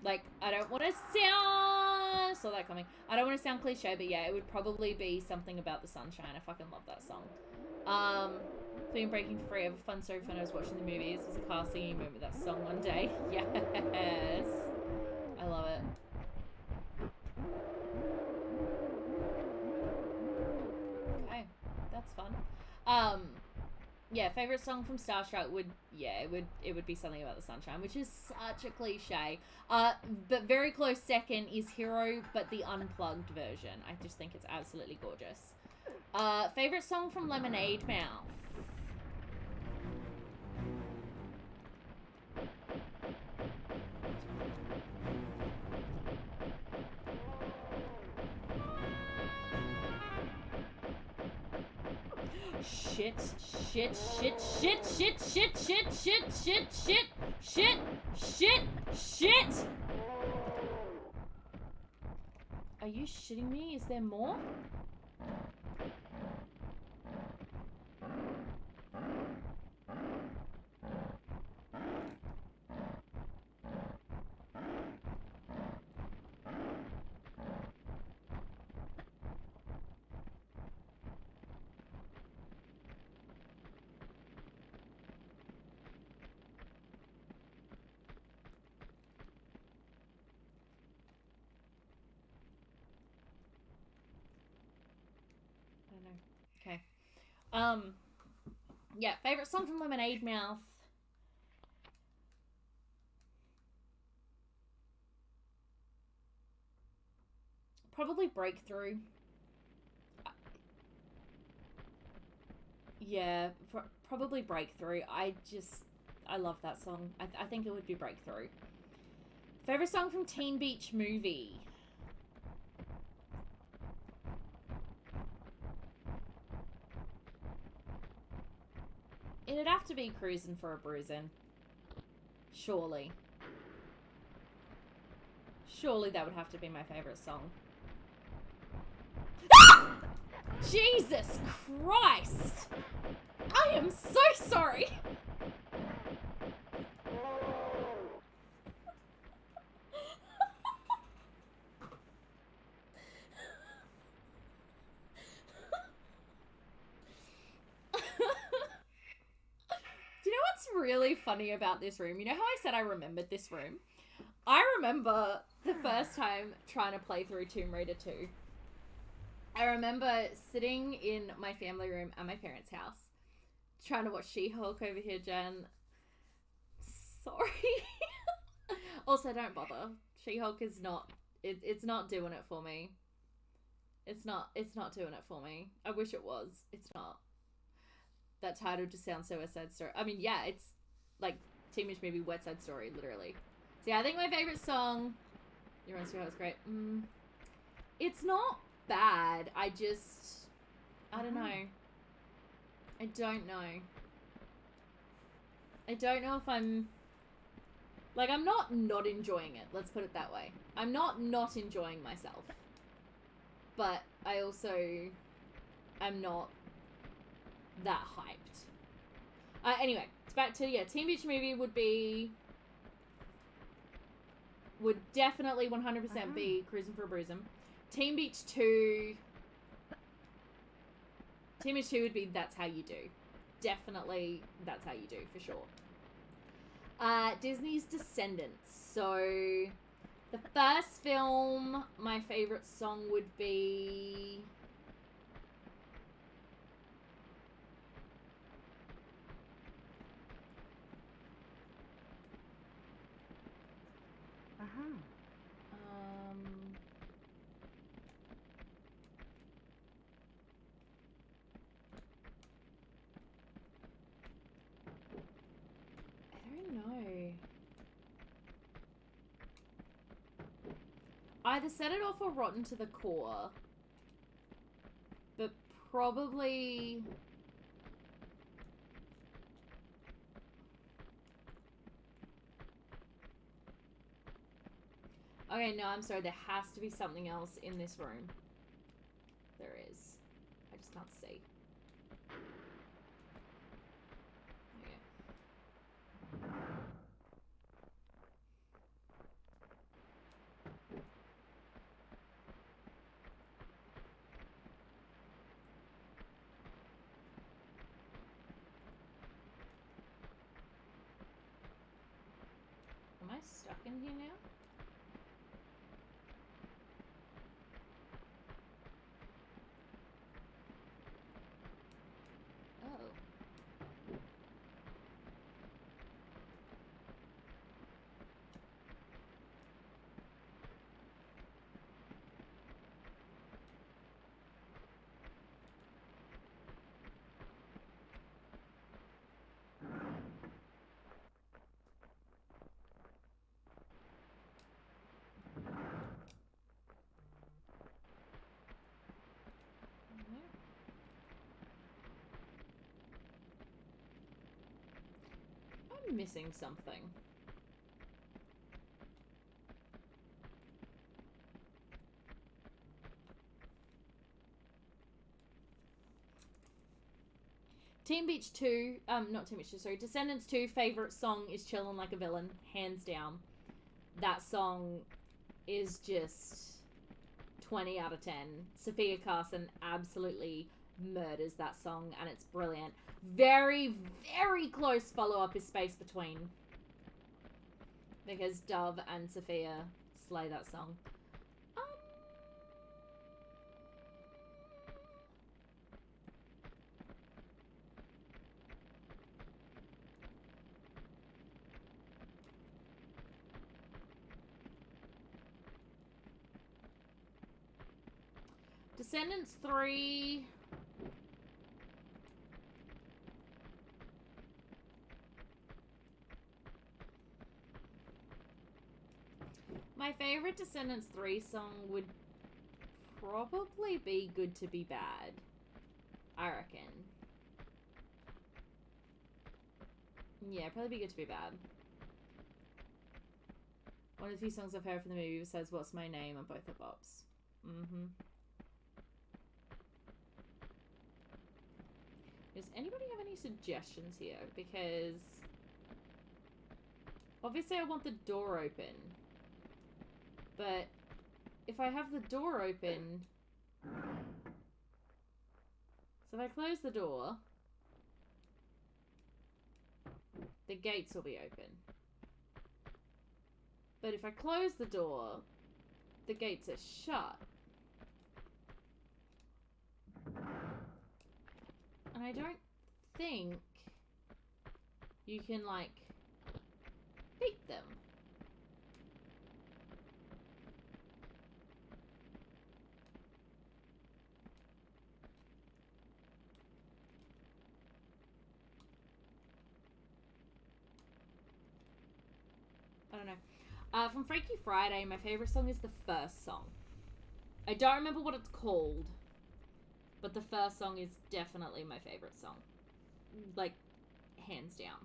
Like, I don't want to sound... Saw that coming. I don't want to sound cliche, but yeah, it would probably be Something About the Sunshine. I fucking love that song. Been breaking free of a fun story when I was watching the movies. It was a car singing movie that song one day. Yes. I love it. Okay. That's fun. Yeah, favorite song from Starstruck would be Something About the Sunshine, which is such a cliche. But very close second is Hero, but the unplugged version. I just think it's absolutely gorgeous. Favorite song from Lemonade Mouth. Shit, shit, shit, shit, shit, shit, shit, shit, shit, shit, shit, shit, shit. Are you shitting me? Is there more? Okay. Yeah, favorite song from Lemonade Mouth. Probably Breakthrough. Yeah, probably Breakthrough. I love that song. I think it would be Breakthrough. Favorite song from Teen Beach Movie. It'd have to be Cruisin' for a Bruisin'. Surely. Surely that would have to be my favorite song. Ah! Jesus Christ! I am so sorry! Really funny about this room. You know how I said I remembered this room? I remember the first time trying to play through Tomb Raider 2. I remember sitting in my family room at my parents' house trying to watch She-Hulk over here, Jen. Sorry. Also, don't bother. She-Hulk is not... It's not doing it for me. It's not doing it for me. I wish it was. It's not. That title just sounds so West Side Story. I mean, yeah, it's like Teen Beach Movie, West Side Story, literally. So yeah, I think my favorite song, You Want to See How It's Great. It's not bad. I don't know. I don't know. I don't know if I'm... Like, I'm not enjoying it. Let's put it that way. I'm not enjoying myself. But I also am not that hyped. Anyway, it's back to, yeah, Teen Beach Movie would definitely 100% be Cruising for a Bruising. Teen Beach 2 would be That's How You Do. Definitely That's How You Do, for sure. Disney's Descendants. So, the first film, my favorite song would be... Either Set It Off or Rotten to the Core. But probably... Okay, no, I'm sorry. There has to be something else in this room. There is. I just can't see. Okay. Am I stuck in here now? Oh. I'm missing something. Teen Beach 2, not Teen Beach 2, sorry, Descendants 2 favorite song is Chillin' Like a Villain, hands down. That song is just 20 out of 10. Sophia Carson absolutely murders that song, and it's brilliant. Very, very close follow-up is Space Between, because Dove and Sophia slay that song. Descendants 3... My favorite Descendants 3 song would probably be Good to Be Bad, I reckon. Yeah, probably be Good to Be Bad. One of the few songs I've heard from the movie besides What's My Name and both are bops. Does anybody have any suggestions here? Because obviously I want the door open. But if I have the door open... So if I close the door, the gates will be open. But if I close the door, the gates are shut. And I don't think you can, like, beat them. I don't know. From Freaky Friday, my favorite song is the first song. I don't remember what it's called, but the first song is definitely my favorite song. like, hands down.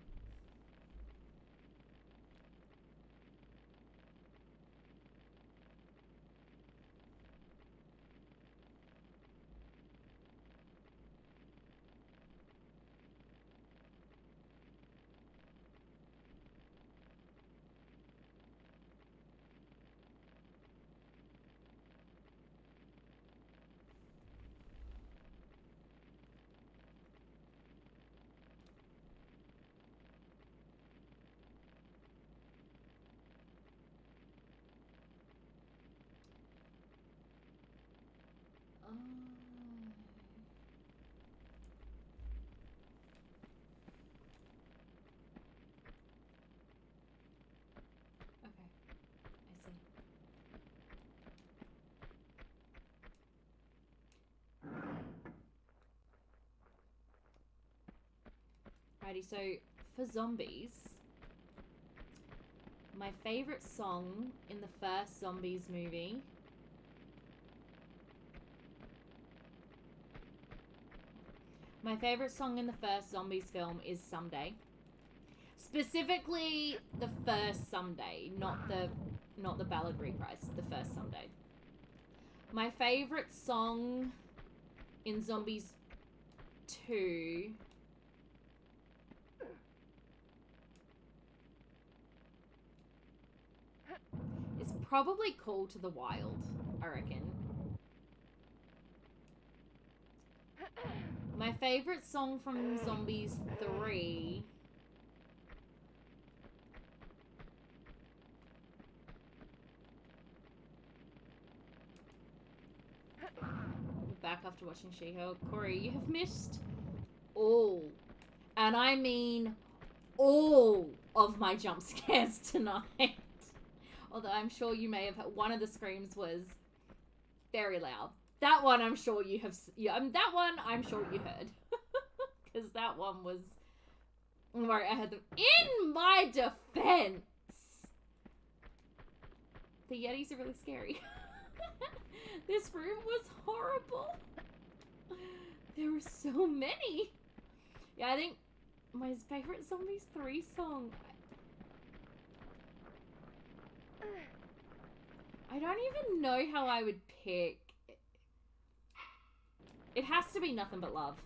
Alrighty, so for zombies, my favourite song in the first Zombies movie film is Someday. Specifically the first Someday, not the ballad reprise, the first Someday. My favourite song in Zombies 2 is probably Call to the Wild, I reckon. My favourite song from Zombies 3 back after watching She-Hulk. Corey, you have missed all, and I mean all, of my jump scares tonight. Although I'm sure you may have heard, one of the screams was very loud. That one I'm sure you have, that one I'm sure you heard. Because that one was, where I had them. In my defense, the Yetis are really scary. This room was horrible. There were so many. Yeah, I think my favorite Zombies 3 song, I don't even know how I would pick. It has to be Nothing But Love.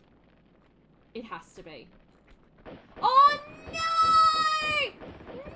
It has to be. Oh no! No!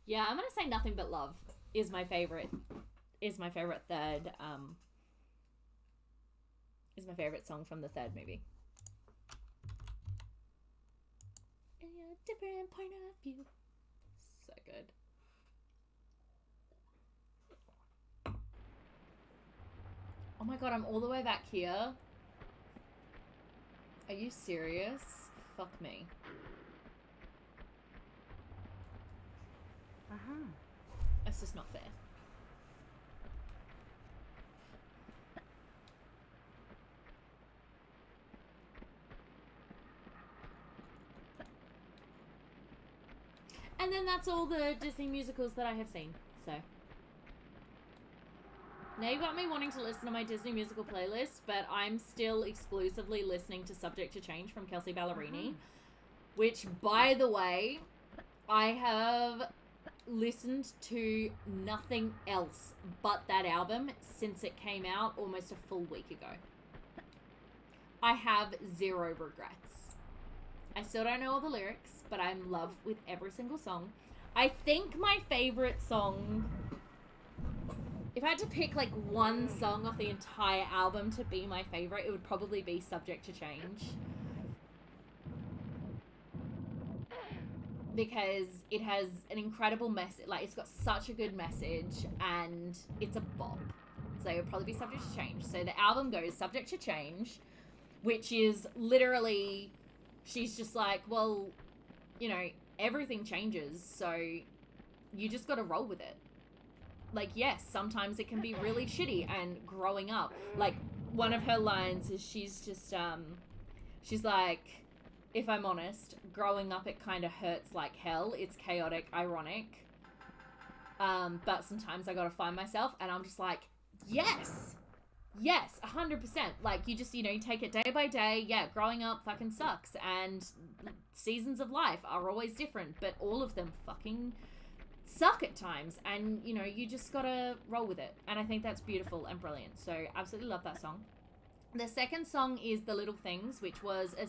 Yeah, I'm gonna say Nothing But Love is my favorite third, is my favorite song from the third movie. In a different point of view. So good. Oh my god, I'm all the way back here. Are you serious? Fuck me. That's just not fair. And then that's all the Disney musicals that I have seen, so. Now you got me wanting to listen to my Disney musical playlist, but I'm still exclusively listening to Subject to Change from Kelsey Ballerini, which, by the way, I have listened to nothing else but that album since it came out almost a full week ago. I have zero regrets. I still don't know all the lyrics, but I'm in love with every single song. I think my favorite song, if I had to pick like one song off the entire album to be my favorite, it would probably be Subject to Change. because it has an incredible message. Like, it's got such a good message, and it's a bop. So it'll probably be Subject to Change. So the album goes Subject to Change, which is literally, she's just like, well, you know, everything changes, so you just got to roll with it. Like, yes, sometimes it can be really shitty, and growing up, like, one of her lines is she's just, she's like, if I'm honest, growing up it kind of hurts like hell. It's chaotic, ironic, but sometimes I gotta find myself, and I'm just like, yes, 100%. Like, you just, you know, you take it day by day. Yeah, growing up fucking sucks, and seasons of life are always different, but all of them fucking suck at times, and, you know, you just gotta roll with it. And I think that's beautiful and brilliant. So absolutely love that song. The second song is The Little Things, which was a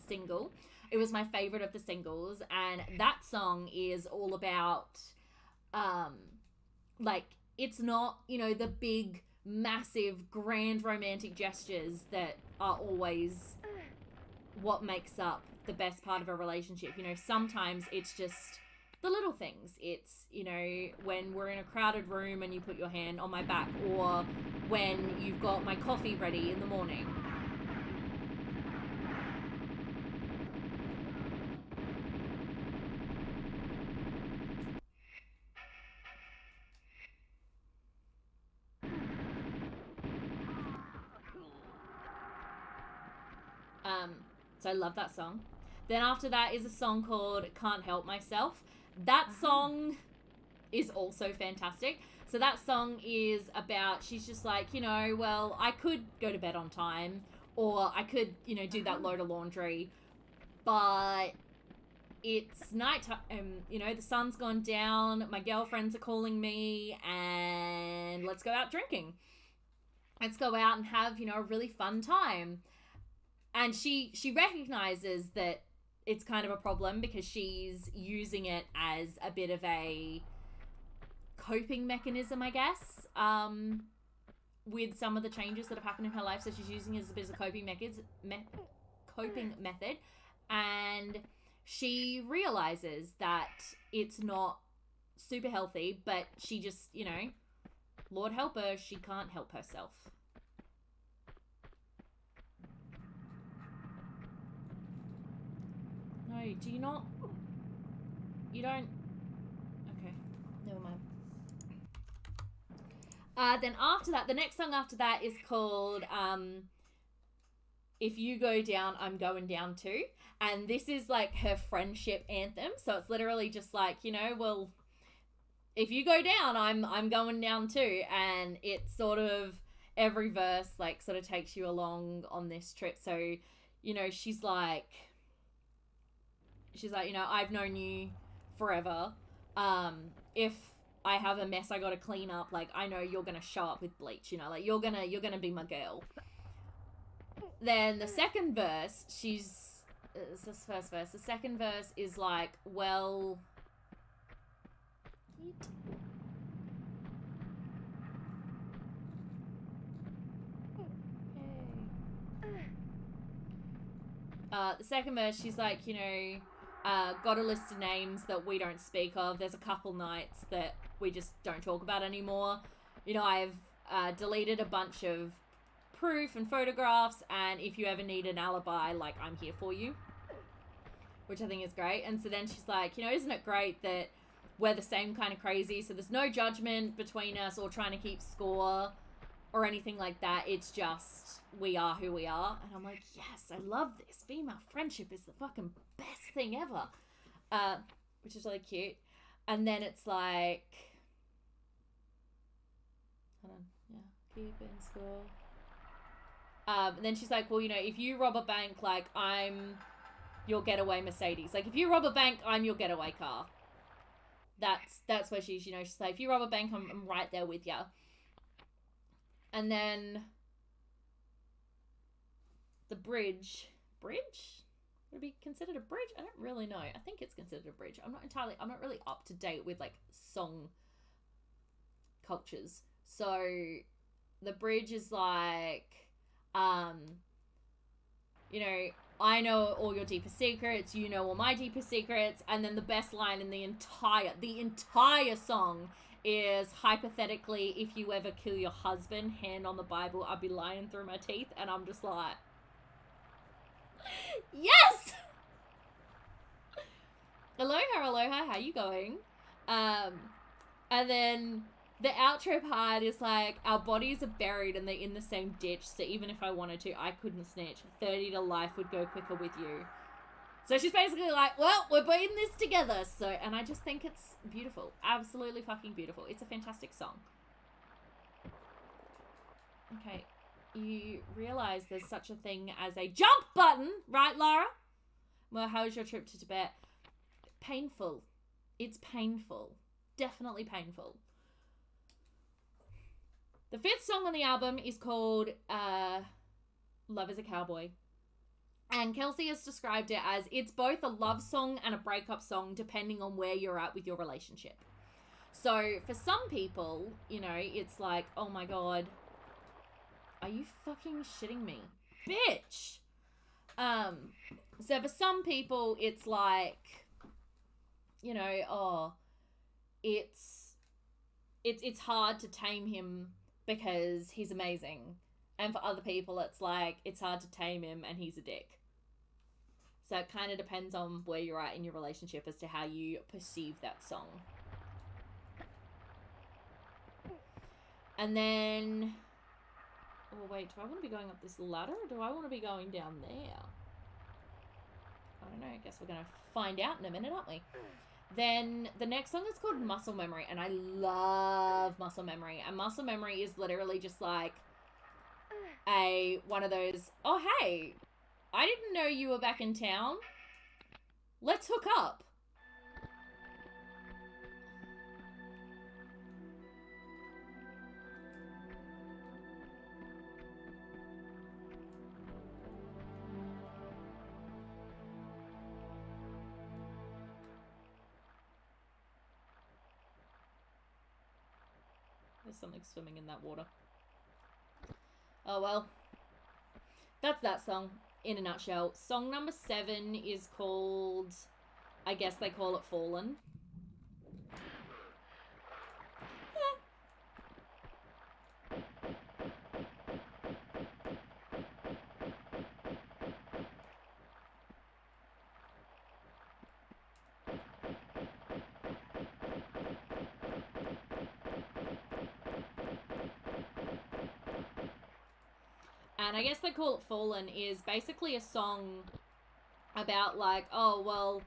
single. It was my favorite of the singles, and that song is all about like, it's not, you know, the big massive grand romantic gestures that are always what makes up the best part of a relationship. You know, sometimes it's just the little things. It's, you know, when we're in a crowded room and you put your hand on my back, or when you've got my coffee ready in the morning. So I love that song. Then after that is a song called Can't Help Myself. That song is also fantastic. So that song is about, she's just like, you know, well, I could go to bed on time, or I could, you know, do that load of laundry, but it's nighttime, you know, the sun's gone down, my girlfriends are calling me, and let's go out drinking. Let's go out and have, you know, a really fun time. And she recognizes that it's kind of a problem, because she's using it as a bit of a coping mechanism, I guess, with some of the changes that have happened in her life. So she's using it as a bit of a coping method. And she realizes that it's not super healthy, but she just, you know, Lord help her, she can't help herself. No, do you not? You don't? Okay, never mind. Then after that, the next song after that is called If You Go Down, I'm Going Down Too. And this is like her friendship anthem. So it's literally just like, you know, well, if you go down, I'm going down too. And it's sort of, every verse like sort of takes you along on this trip. So, you know, she's like, you know, I've known you forever. If I have a mess I gotta clean up, like, I know you're gonna show up with bleach, you know, like, you're gonna be my girl. Then the second verse, it's this first verse. The second verse is like, well, the second verse, she's like, you know, got a list of names that we don't speak of. There's a couple nights that we just don't talk about anymore. You know, I've deleted a bunch of proof and photographs, and if you ever need an alibi, like, I'm here for you. Which I think is great. And so then she's like, you know, isn't it great that we're the same kind of crazy, so there's no judgment between us or trying to keep score or anything like that. It's just, we are who we are. And I'm like, yes, I love this. Female friendship is the fucking best thing ever. Which is really cute. And then it's like, hold on, yeah, keep it in score. And then she's like, well, you know, if you rob a bank, like, I'm your getaway Mercedes. Like, if you rob a bank, I'm your getaway car. That's where she's, you know, she's like, if you rob a bank, I'm right there with you. And then the bridge? Would it be considered a bridge? I don't really know. I think it's considered a bridge. I'm not really up to date with, like, song cultures. So the bridge is like, you know, I know all your deepest secrets, you know all my deepest secrets, and then the best line in the entire song is, hypothetically, if you ever kill your husband, hand on the Bible, I'll be lying through my teeth, and I'm just like, yes! Aloha, how you going? And then the outro part is like, our bodies are buried and they're in the same ditch, so even if I wanted to, I couldn't snitch. 30 to life would go quicker with you. So she's basically like, well, we're putting this together. So, and I just think it's beautiful. Absolutely fucking beautiful. It's a fantastic song. Okay. You realize there's such a thing as a jump button, right, Lara? Well, how was your trip to Tibet? Painful. It's painful. Definitely painful. The 5th song on the album is called Love is a Cowboy. And Kelsey has described it as, it's both a love song and a breakup song depending on where you're at with your relationship. So for some people, you know, it's like, oh my god, are you fucking shitting me? Bitch! So for some people, it's like, you know, oh, it's hard to tame him because he's amazing. And for other people, it's like, it's hard to tame him and he's a dick. So it kind of depends on where you're at in your relationship as to how you perceive that song. And then, oh wait, do I want to be going up this ladder or do I want to be going down there? I don't know, I guess we're going to find out in a minute, aren't we? Then the next song is called Muscle Memory, and I love Muscle Memory. And Muscle Memory is literally just like one of those, oh hey, I didn't know you were back in town. Let's hook up. There's something swimming in that water. Oh well. That's that song in a nutshell. Song number 7 is called, I guess they call it Fallen. And I guess they call it Fallen is basically a song about like, oh, well,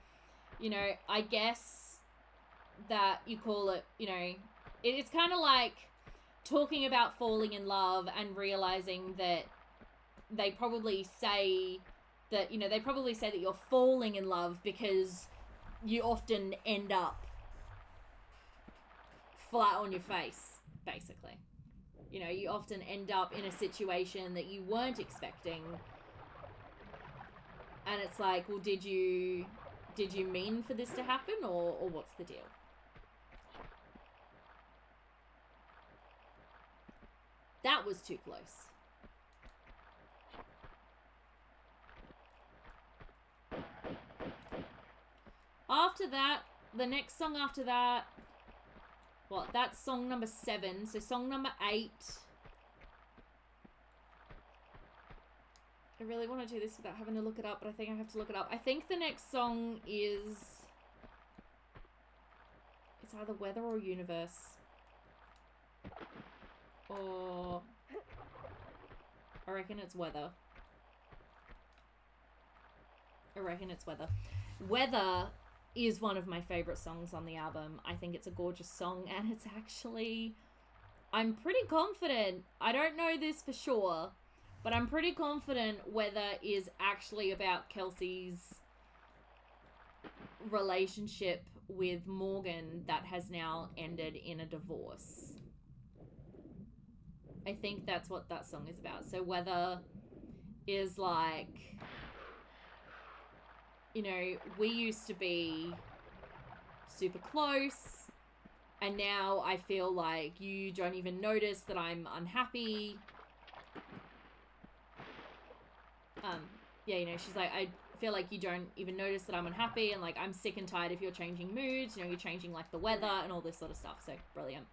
you know, I guess that you call it, you know, it's kind of like talking about falling in love and realizing that they probably say that, you know, they probably say that you're falling in love because you often end up flat on your face, basically. You know, you often end up in a situation that you weren't expecting. And it's like, well, did you mean for this to happen or what's the deal? That was too close. After that, the next song after that, well, that's song number 7. So song number 8. I really want to do this without having to look it up, but I think I have to look it up. I think the next song is, it's either Weather or Universe. Or I reckon it's Weather. Weather is one of my favorite songs on the album. I think it's a gorgeous song, and it's actually, I'm pretty confident, I don't know this for sure, but I'm pretty confident Weather is actually about Kelsey's relationship with Morgan that has now ended in a divorce. I think that's what that song is about. So Weather is like, you know, we used to be super close, and now I feel like you don't even notice that I'm unhappy. yeah, you know, she's like, I feel like you don't even notice that I'm unhappy, and like I'm sick and tired of your changing moods, you know, you're changing like the weather and all this sort of stuff. So brilliant.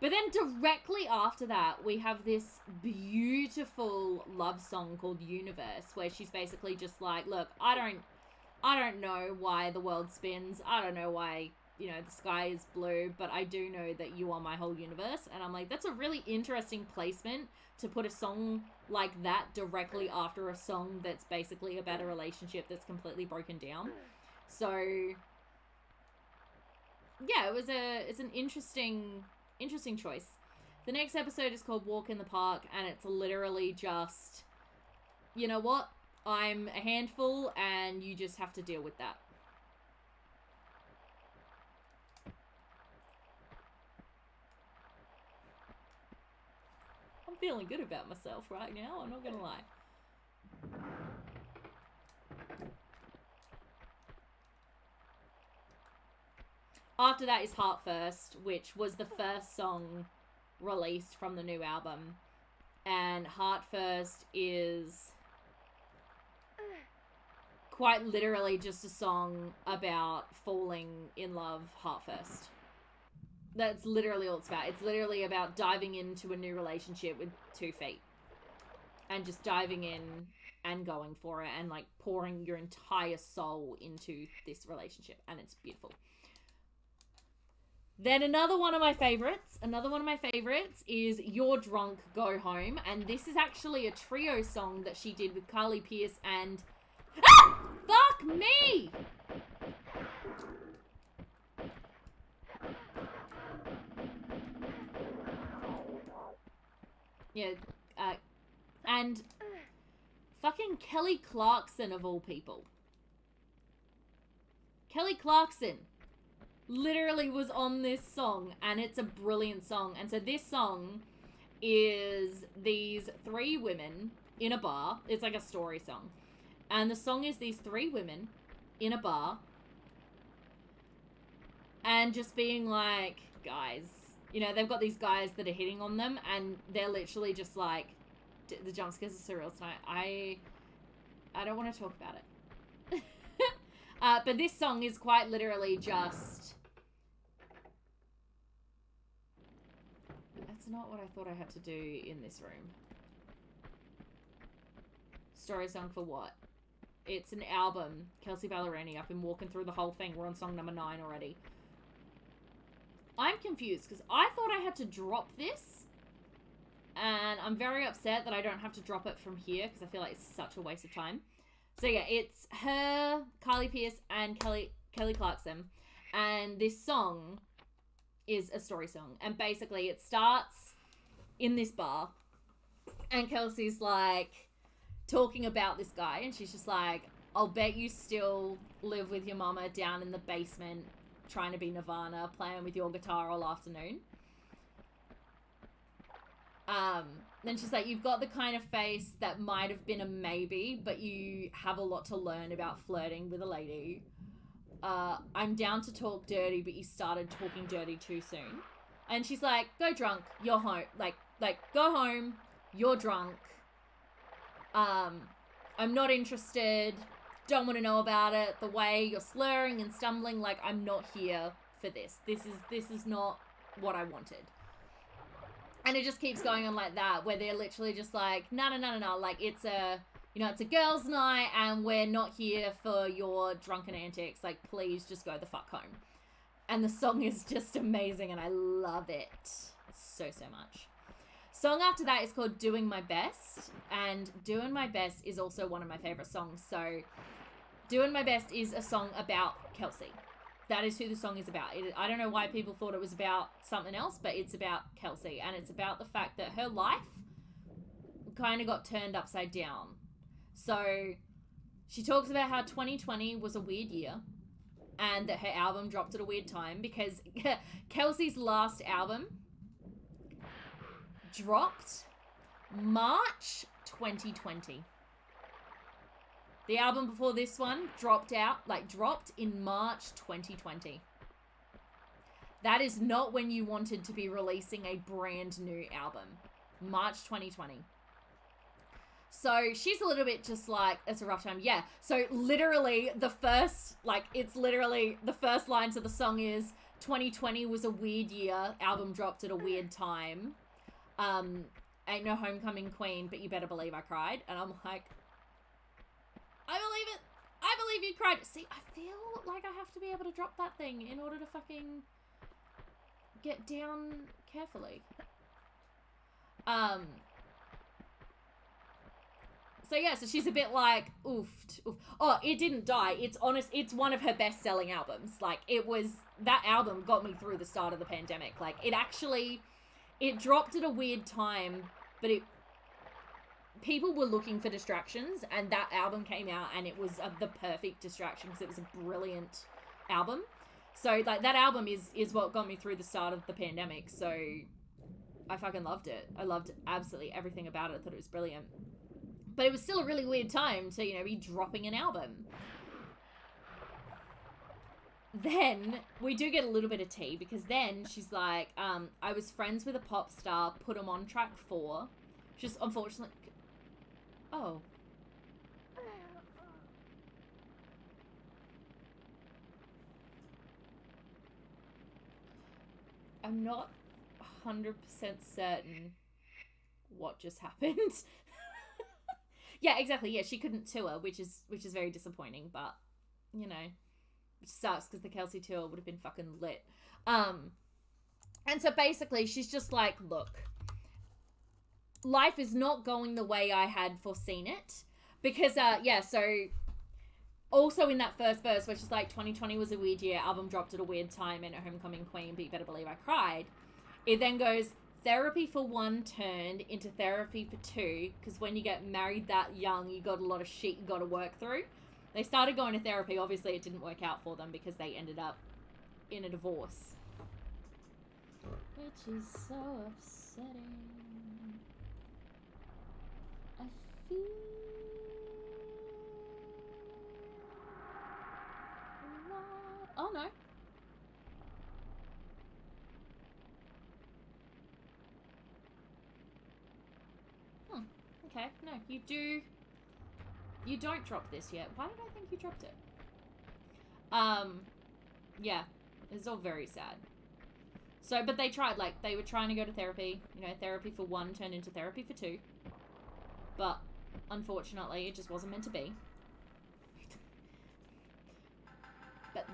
But then directly after that, we have this beautiful love song called Universe, where she's basically just like, look, I don't know why the world spins. I don't know why, you know, the sky is blue, but I do know that you are my whole universe. And I'm like, that's a really interesting placement to put a song like that directly after a song that's basically about a relationship that's completely broken down. So yeah, it's an interesting choice. The next episode is called Walk in the Park, and it's literally just, you know what? I'm a handful, and you just have to deal with that. I'm feeling good about myself right now, I'm not gonna lie. After that is Heart First, which was the first song released from the new album. And Heart First is quite literally just a song about falling in love heart first. That's literally all it's about. It's literally about diving into a new relationship with 2 feet. And just diving in and going for it and like pouring your entire soul into this relationship. And it's beautiful. Then another one of my favorites is You're Drunk, Go Home. And this is actually a trio song that she did with Carly Pearce and... Ah! Fuck me! Yeah, and fucking Kelly Clarkson of all people. Kelly Clarkson literally was on this song, and it's a brilliant song. And so this song is these 3 women in a bar. It's like a story song. And the song is these 3 women in a bar and just being like, guys, you know, they've got these guys that are hitting on them, and they're literally just like, the jump scares are surreal tonight. I don't want to talk about it. But this song is quite literally just... That's not what I thought I had to do in this room. Story song for what? It's an album. Kelsey Ballerini. I've been walking through the whole thing. We're on song number 9 already. I'm confused because I thought I had to drop this. And I'm very upset that I don't have to drop it from here because I feel like it's such a waste of time. So yeah, it's her, Carly Pearce, and Kelly Clarkson. And this song is a story song. And basically it starts in this bar. And Kelsey's like talking about this guy. And she's just like, I'll bet you still live with your mama down in the basement trying to be Nirvana, playing with your guitar all afternoon. Then she's like, you've got the kind of face that might have been a maybe, but you have a lot to learn about flirting with a lady. I'm down to talk dirty, but you started talking dirty too soon. And she's like, go drunk, you're home. Like, go home, you're drunk. I'm not interested, don't want to know about it. The way you're slurring and stumbling, like, I'm not here for this. This is not what I wanted. And it just keeps going on like that, where they're literally just like, no, like, it's a, you know, it's a girls' night, and we're not here for your drunken antics. Like, please just go the fuck home. And the song is just amazing, and I love it so much. Song after that is called Doing My Best, and Doing My Best is also one of my favorite songs. So, Doing My Best is a song about Kelsey. That is who the song is about. I don't know why people thought it was about something else, but it's about Kelsey. And it's about the fact that her life kind of got turned upside down. So she talks about how 2020 was a weird year and that her album dropped at a weird time because Kelsey's last album dropped March 2020. The album before this one dropped in March 2020. That is not when you wanted to be releasing a brand new album. March 2020. So she's a little bit just like, it's a rough time. Yeah. So literally the first lines of the song is 2020 was a weird year. Album dropped at a weird time. Ain't no homecoming queen, but you better believe I cried. And I'm like, I believe it. I believe you cried. See, I feel like I have to be able to drop that thing in order to fucking get down carefully. So yeah, so she's a bit like, oof. Oh, it didn't die. It's honest. It's one of her best-selling albums. Like, that album got me through the start of the pandemic. Like, it dropped at a weird time, but people were looking for distractions, and that album came out, and it was the perfect distraction because it was a brilliant album. So, like, that album is what got me through the start of the pandemic. So, I fucking loved it. I loved absolutely everything about it. I thought it was brilliant. But it was still a really weird time to, be dropping an album. Then we do get a little bit of tea, because then she's like, I was friends with a pop star, put him on track 4. Just unfortunately... Oh. I'm not 100% certain what just happened. Yeah, exactly. Yeah, she couldn't tour, which is very disappointing, but, which sucks because the Kelsey tour would have been fucking lit. And so basically she's just like, look, life is not going the way I had foreseen it. Because, so also in that first verse where she's like, 2020 was a weird year, album dropped at a weird time, and a homecoming queen, but you better believe I cried. It then goes, therapy for 1 turned into therapy for 2, because when you get married that young, you got a lot of shit you got to work through. They started going to therapy. Obviously, it didn't work out for them because they ended up in a divorce. Which is so upsetting. I feel... Oh, no. Okay, no, you don't drop this yet. Why did I think you dropped it? Yeah, it's all very sad. So, but they tried, like, they were trying to go to therapy, therapy for 1 turned into therapy for 2, but unfortunately it just wasn't meant to be. But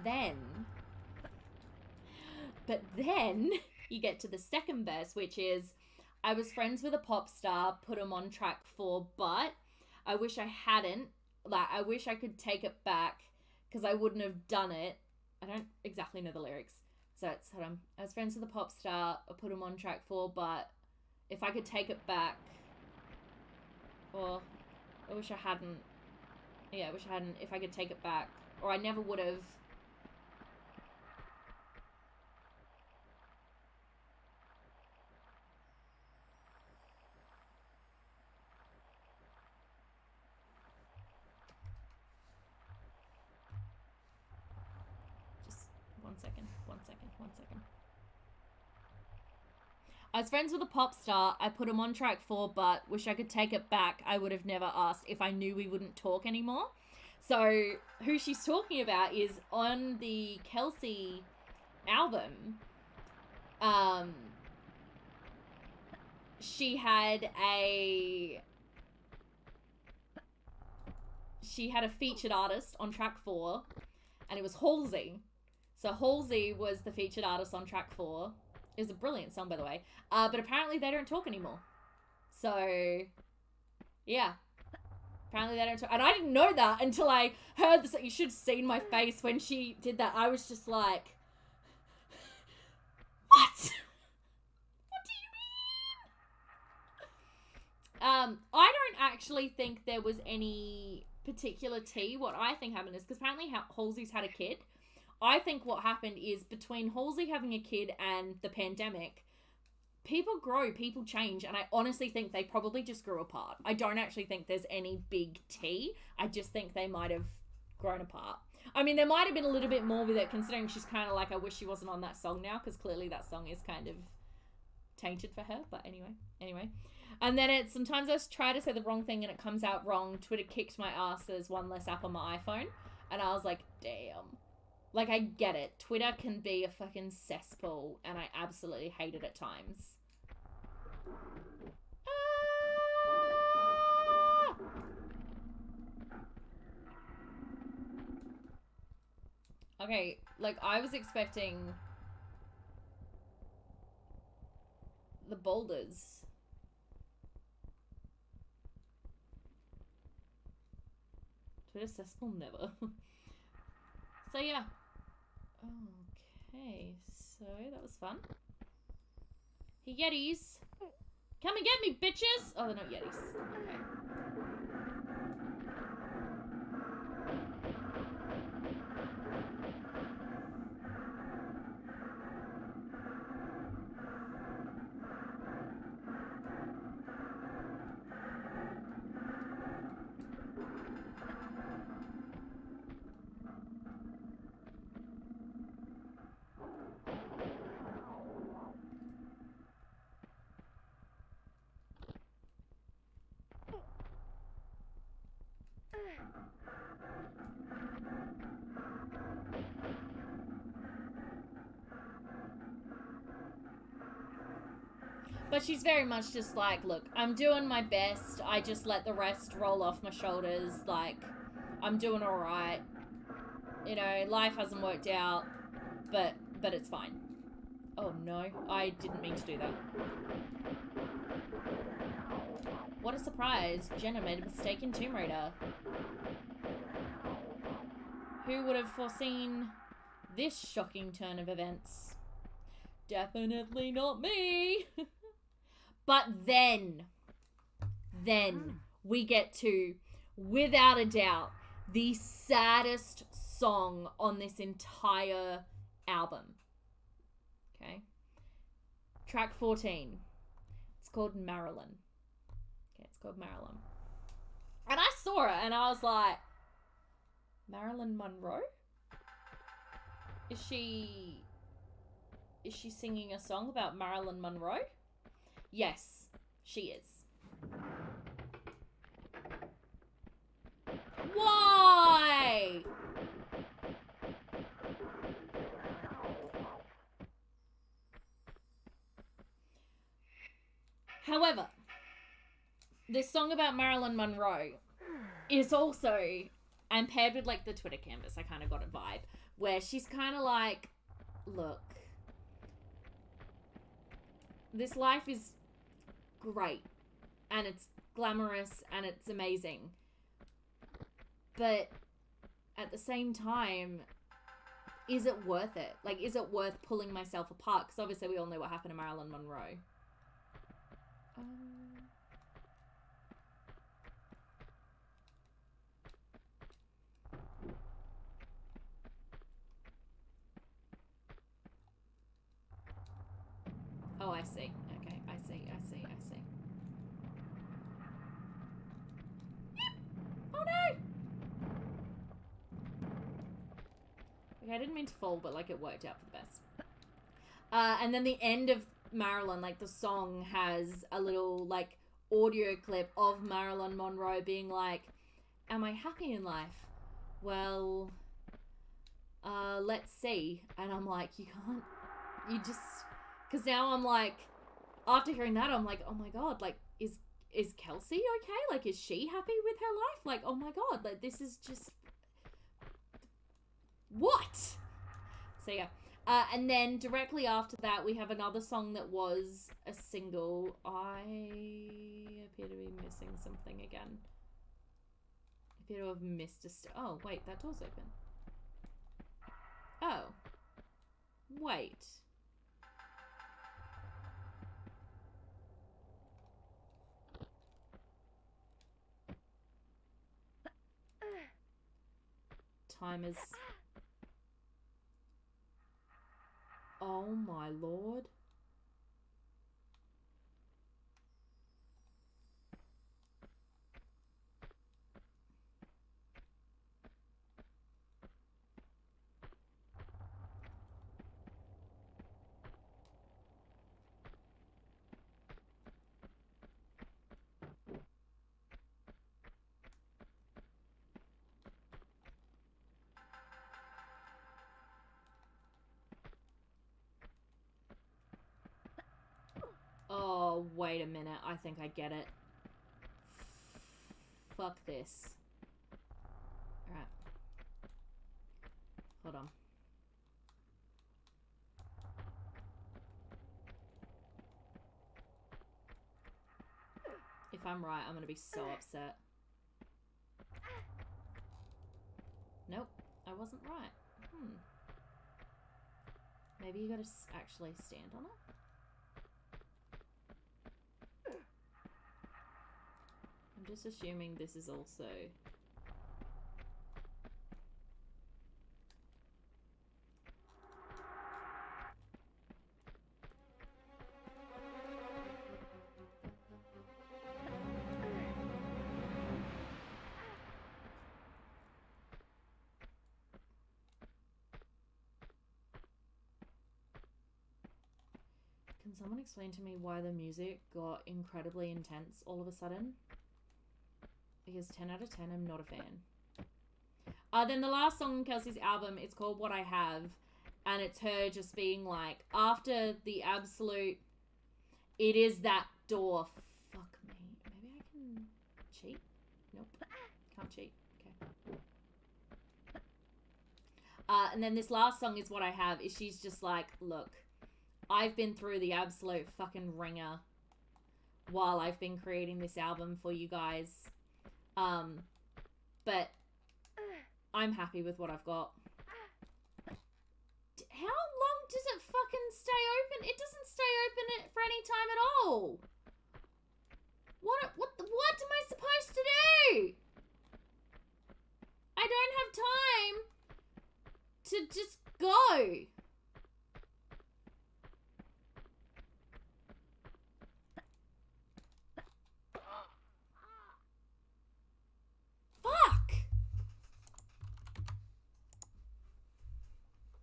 then you get to the second verse, which is, I was friends with a pop star, put him on track 4, but I wish I hadn't. Like, I wish I could take it back because I wouldn't have done it. I don't exactly know the lyrics. So it's, hold on. I was friends with a pop star, I put him on track 4, but if I could take it back, or I wish I hadn't. Yeah, I wish I hadn't. If I could take it back, or I never would have. One second. I was friends with a pop star. I put him on track 4, but wish I could take it back. I would have never asked if I knew we wouldn't talk anymore. So who she's talking about is on the Kelsey album. She had a featured artist on track 4, and it was Halsey. So Halsey was the featured artist on track 4. It was a brilliant song, by the way. But apparently they don't talk anymore. So, yeah. Apparently they don't talk. And I didn't know that until I heard this. You should have seen my face when she did that. I was just like, what? What do you mean? I don't actually think there was any particular tea. What I think happened is, because apparently Halsey's had a kid. I think what happened is, between Halsey having a kid and the pandemic, people grow, people change, and I honestly think they probably just grew apart. I don't actually think there's any big tea. I just think they might have grown apart. I mean, there might have been a little bit more with it, considering she's kind of like, I wish she wasn't on that song now, because clearly that song is kind of tainted for her. But anyway. And then sometimes I try to say the wrong thing and it comes out wrong. Twitter kicked my ass. There's one less app on my iPhone. And I was like, damn. Like, I get it. Twitter can be a fucking cesspool, and I absolutely hate it at times. Okay, like, I was expecting the boulders. Twitter cesspool never. So, yeah. Okay, so that was fun. Hey, Yetis. Come and get me, bitches! Oh, they're not Yetis. Okay. But she's very much just like, look, I'm doing my best. I just let the rest roll off my shoulders. Like, I'm doing all right. You know, life hasn't worked out, but it's fine. Oh no, I didn't mean to do that. What a surprise. Jenna made a mistake in Tomb Raider. Who would have foreseen this shocking turn of events? Definitely not me. But then we get to, without a doubt, the saddest song on this entire album. Okay. Track 14. It's called Marilyn. Okay, it's called Marilyn. And I saw it and I was like, Marilyn Monroe? Is she singing a song about Marilyn Monroe? Yes, she is. Why? However, this song about Marilyn Monroe is also, and paired with like the Twitter canvas, I kind of got a vibe where she's kind of like, look, this life is great and it's glamorous and it's amazing, but at the same time, is it worth it? Like, is it worth pulling myself apart? Because obviously we all know what happened to Marilyn Monroe. Oh, I see. Okay, I see. Oh no! Okay, I didn't mean to fall, but like it worked out for the best. And then the end of Marilyn, like the song has a little like audio clip of Marilyn Monroe being like, am I happy in life? Well, let's see. And I'm like, you can't, you just, because now I'm like, after hearing that, I'm like, oh my God, like, is Kelsey okay? Like, is she happy with her life? Like, oh my God, like, this is just, what? So yeah. And then directly after that, we have another song that was a single. I appear to be missing something again. I appear to have missed oh, wait, that door's open. Oh. Wait. Time is... Oh my lord. wait a minute, I think I get it. Fuck this. Alright. Hold on. If I'm right, I'm gonna be so upset. Nope, I wasn't right. Maybe you gotta actually stand on it? I'm just assuming this is also... Can someone explain to me why the music got incredibly intense all of a sudden? Because 10 out of 10, I'm not a fan. Then the last song on Kelsey's album, it's called What I Have. And it's her just being like, after the absolute, it is that door. Fuck me. Maybe I can cheat? Nope. Can't cheat. Okay. And then this last song is What I Have. Is she's just like, look, I've been through the absolute fucking ringer while I've been creating this album for you guys. But I'm happy with what I've got. How long does it fucking stay open? It doesn't stay open for any time at all. What am I supposed to do? I don't have time to just go.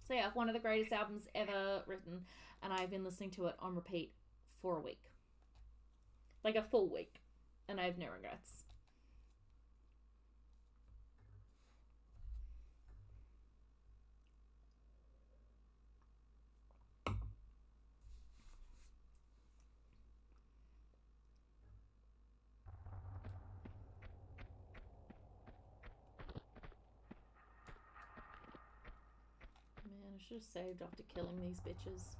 So yeah, one of the greatest albums ever written, and I've been listening to it on repeat for a week. Like a full week, and I have no regrets. Man, I should have saved after killing these bitches.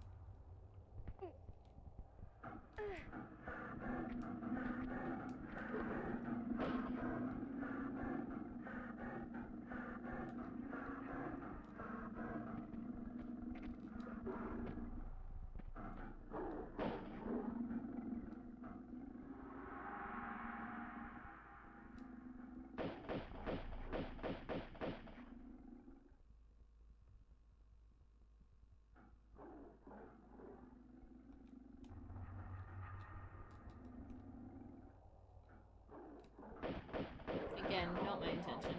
Again, not my intention.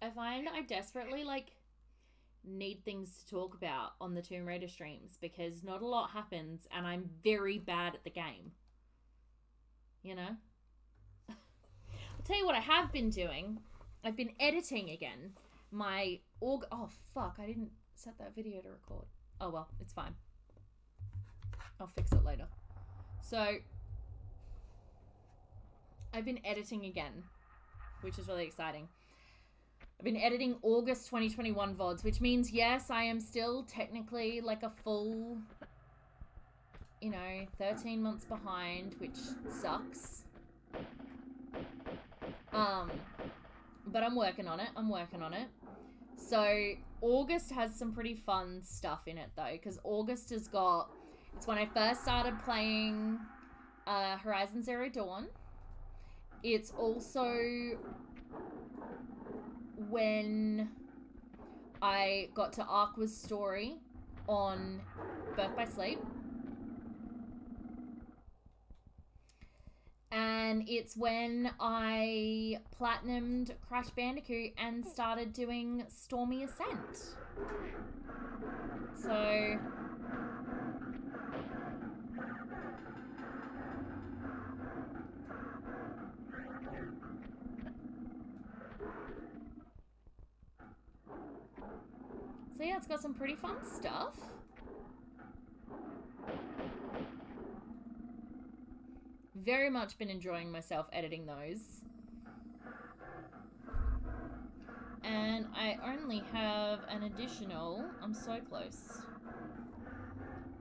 I find I desperately, need things to talk about on the Tomb Raider streams because not a lot happens and I'm very bad at the game. You know? I'll tell you what I have been doing. I've been editing again. Oh, fuck. I didn't set that video to record. Oh, well. It's fine. I'll fix it later. So, I've been editing again, which is really exciting. I've been editing August 2021 VODs, which means, yes, I am still technically a full, 13 months behind, which sucks. But I'm working on it. So August has some pretty fun stuff in it though, because August has got, it's when I first started playing Horizon Zero Dawn. It's also when I got to Aqua's story on Birth by Sleep. And it's when I platinumed Crash Bandicoot and started doing Stormy Ascent. So So yeah, it's got some pretty fun stuff. Very much been enjoying myself editing those. And I only have an additional, I'm so close.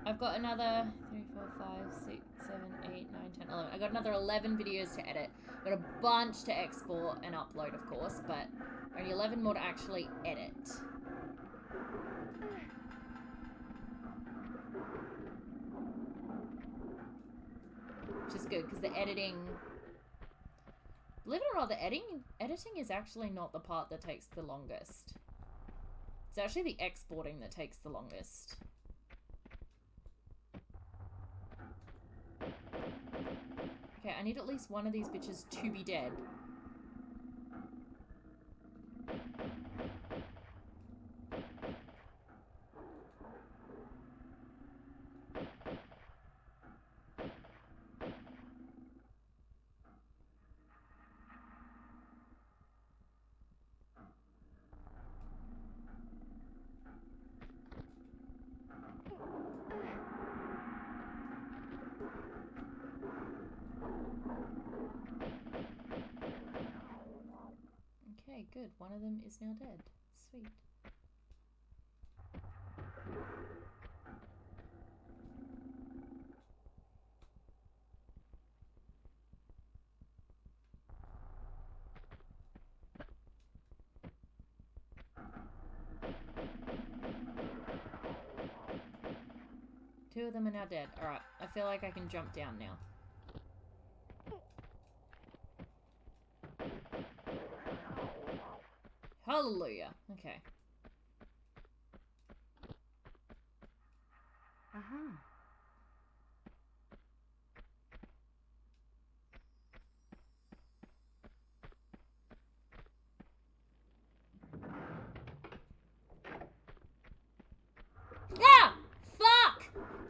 I've got another 3, 4, 5, 6, 7, 8, 9, 10, 11. I got another 11 videos to edit. Got a bunch to export and upload, of course, but only 11 more to actually edit. Which is good, because the editing... Believe it or not, the editing is actually not the part that takes the longest. It's actually the exporting that takes the longest. Okay, I need at least one of these bitches to be dead. Okay, good. One of them is now dead. Sweet. Two of them are now dead. Alright, I feel like I can jump down now. Hallelujah. Okay. Ah! Fuck!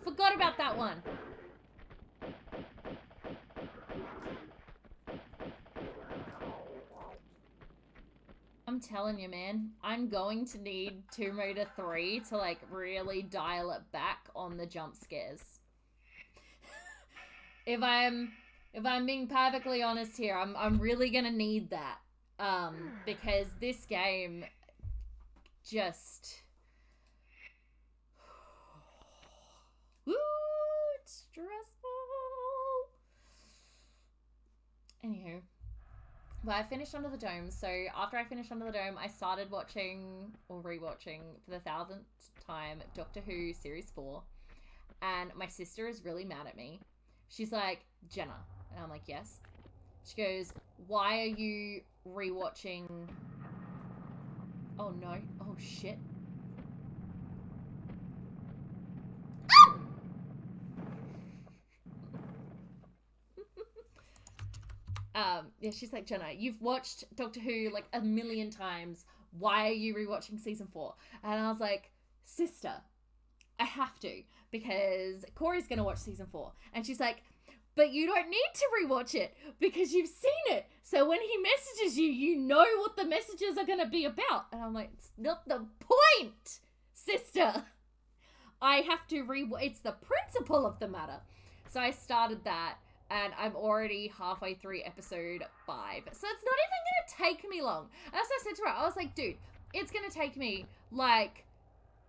Forgot about that one. I'm telling you, man, I'm going to need Tomb Raider 3 to, like, really dial it back on the jump scares. If I'm being perfectly honest here, I'm really gonna need that. Because this game just... Woo, it's stressful. Anywho. But I finished Under the Dome, so after I finished Under the Dome, I started watching, or rewatching, for the 1000th time, Doctor Who Series 4. And my sister is really mad at me. She's like, Jenna. And I'm like, yes. She goes, why are you rewatching... Oh no. Oh shit. Yeah, she's like, Jenna, you've watched Doctor Who like a million times. Why are you rewatching season 4? And I was like, sister, I have to, because Corey's gonna watch season 4. And she's like, but you don't need to rewatch it because you've seen it. So when he messages you, you know what the messages are gonna be about. And I'm like, it's not the point, sister. I have to it's the principle of the matter. So I started that. And I'm already halfway through episode 5. So it's not even going to take me long. As I said to her, I was like, dude, it's going to take me like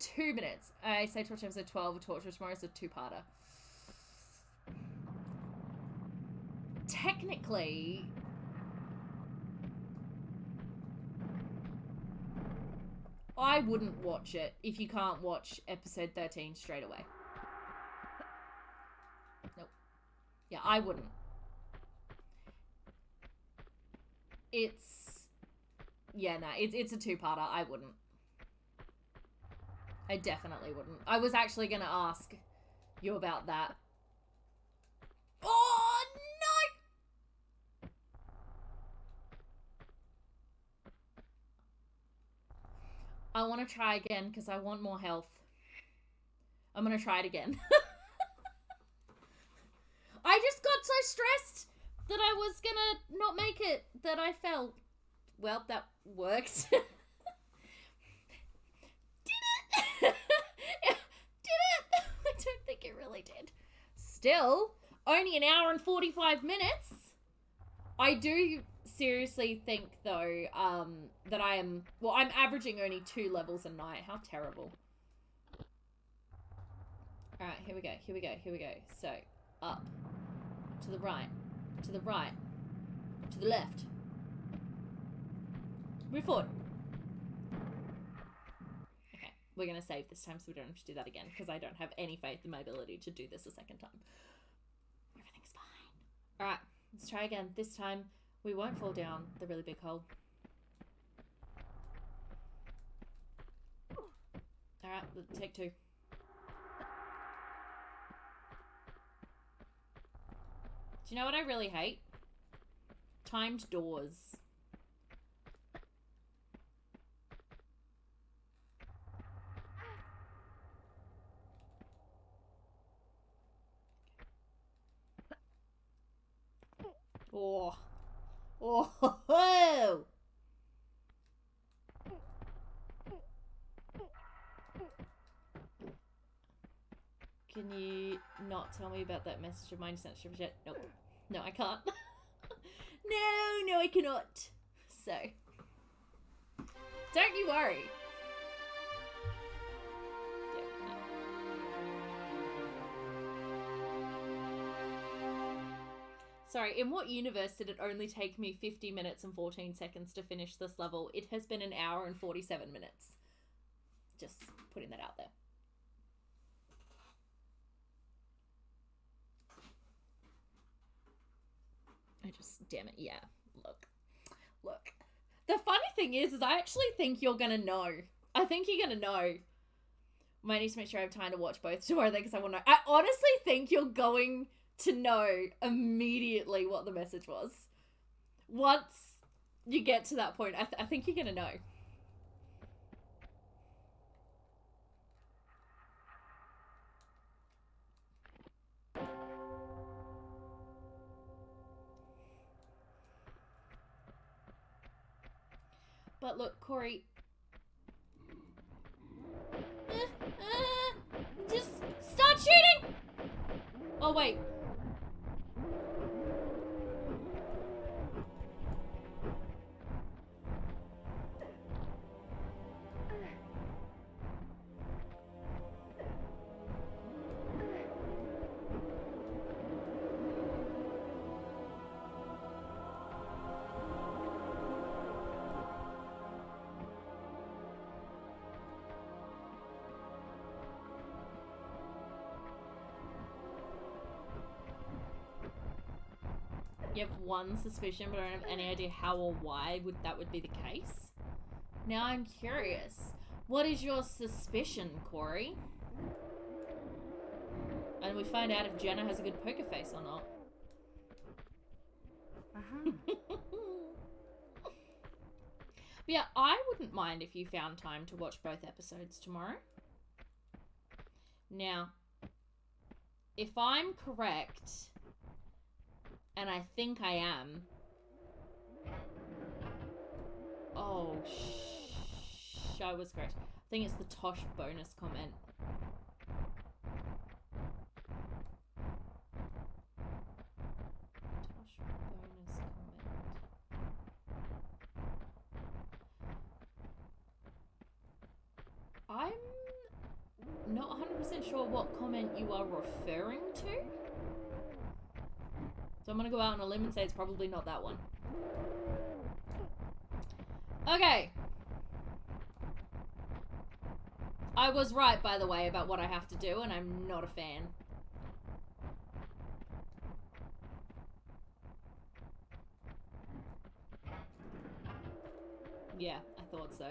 2 minutes. I say to watch episode 12 of Torture Tomorrow is a 2-parter. Technically, I wouldn't watch it if you can't watch episode 13 straight away. Yeah, I wouldn't. It's a 2-parter. I wouldn't. I definitely wouldn't. I was actually going to ask you about that. Oh, no! I want to try again because I want more health. I'm going to try it again. I just got so stressed that I was gonna not make it that I fell. Well, that worked. Did it? still, only an hour and 45 minutes. I do seriously think, though, that I'm averaging only 2 levels a night. How terrible. Alright, here we go. So, up, to the right, to the right, to the left. Move forward. Okay, we're going to save this time so we don't have to do that again, because I don't have any faith in my ability to do this a second time. Everything's fine. Alright, let's try again. This time, we won't fall down the really big hole. Alright, take 2. Do you know what I really hate? Timed doors. Oh. Oh. Can you not tell me about that message of mine you sent yet? Nope. No, I can't. No, I cannot. So, don't you worry. Yeah, no. Sorry, in what universe did it only take me 50 minutes and 14 seconds to finish this level? It has been an hour and 47 minutes. Just putting that out there. Damn it, yeah. Look. The funny thing is I actually think you're gonna know. I think you're gonna know. Might need to make sure I have time to watch both tomorrow then, because I want to know. I honestly think you're going to know immediately what the message was. Once you get to that point, I think you're gonna know. But look, Corey. Just start shooting! Oh, wait. You have one suspicion, but I don't have any idea how or why that would be the case. Now I'm curious. What is your suspicion, Corey? And we find out if Jenna has a good poker face or not. But yeah, I wouldn't mind if you found time to watch both episodes tomorrow. Now, if I'm correct, and I think I am. Oh, I was correct. I think it's the Tosh bonus comment. Tosh bonus comment. I'm not 100% sure what comment you are referring to. So I'm going to go out on a limb and say it's probably not that one. Okay. I was right, by the way, about what I have to do, and I'm not a fan. Yeah, I thought so.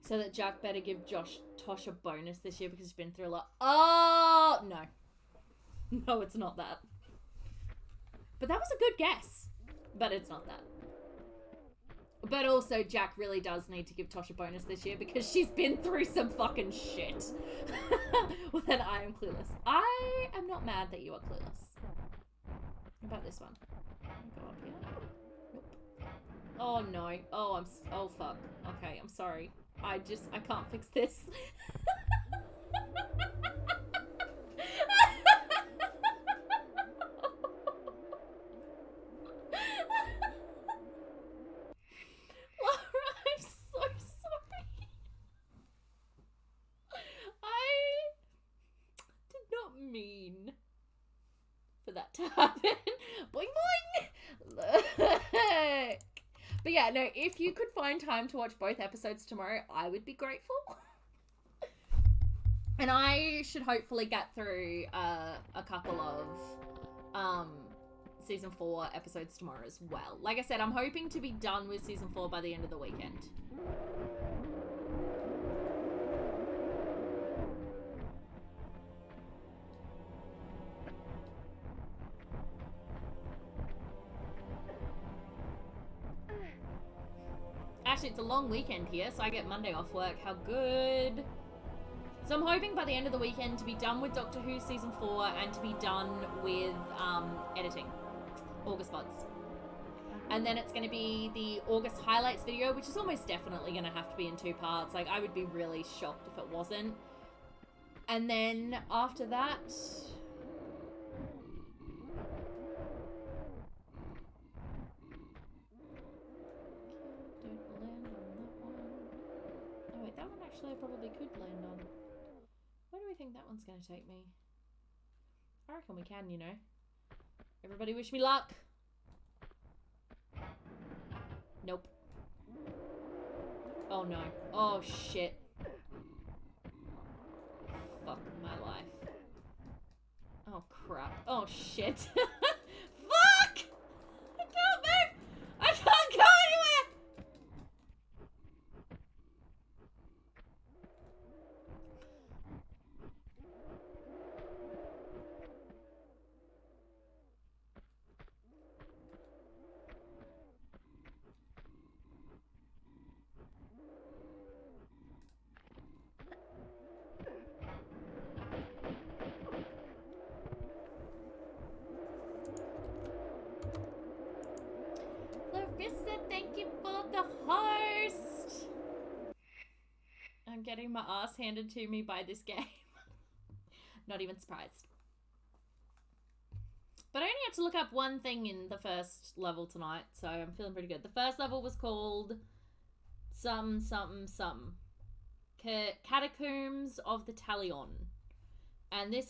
So that Jack better give Tosh a bonus this year because he's been through a lot. Oh, no. No, it's not that. But that was a good guess. But it's not that. But also, Jack really does need to give Tosh a bonus this year because she's been through some fucking shit. Well, then I am clueless. I am not mad that you are clueless. What about this one? Go up here. Nope. Oh, no. Oh, fuck. Okay, I'm sorry. I can't fix this. for that to happen. Boing boing! But yeah, no, if you could find time to watch both episodes tomorrow, I would be grateful. And I should hopefully get through a couple of season 4 episodes tomorrow as well. Like I said, I'm hoping to be done with season 4 by the end of the weekend. Actually, it's a long weekend here, so I get Monday off work. How good. So I'm hoping by the end of the weekend to be done with Doctor Who season 4 and to be done with editing August VODs. And then it's going to be the August highlights video, which is almost definitely going to have to be in 2 parts. Like, I would be really shocked if it wasn't. And then after that... Don't land on that one. Oh wait, that one actually I probably could land on. Where do we think that one's going to take me? I reckon we can, you know. Everybody wish me luck. Nope. Oh no. Oh shit. Fuck my life. Oh crap. Oh shit. Fuck! I can't move! I can't go anywhere! Larissa, thank you for the host. I'm getting my ass handed to me by this game. Not even surprised. But I only had to look up one thing in the first level tonight, so I'm feeling pretty good. The first level was called Catacombs of the Talion. And this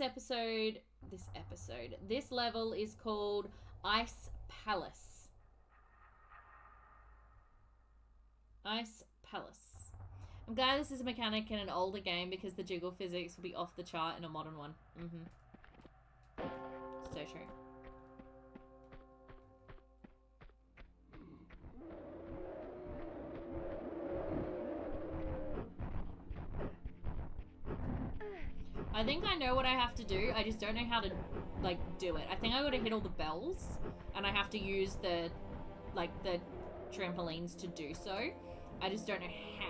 level is called Ice Palace. Ice Palace. I'm glad this is a mechanic in an older game because the jiggle physics will be off the chart in a modern one. So true. I think I know what I have to do. I just don't know how to, like, do it. I think I gotta hit all the bells, and I have to use the trampolines to do so. I just don't know how.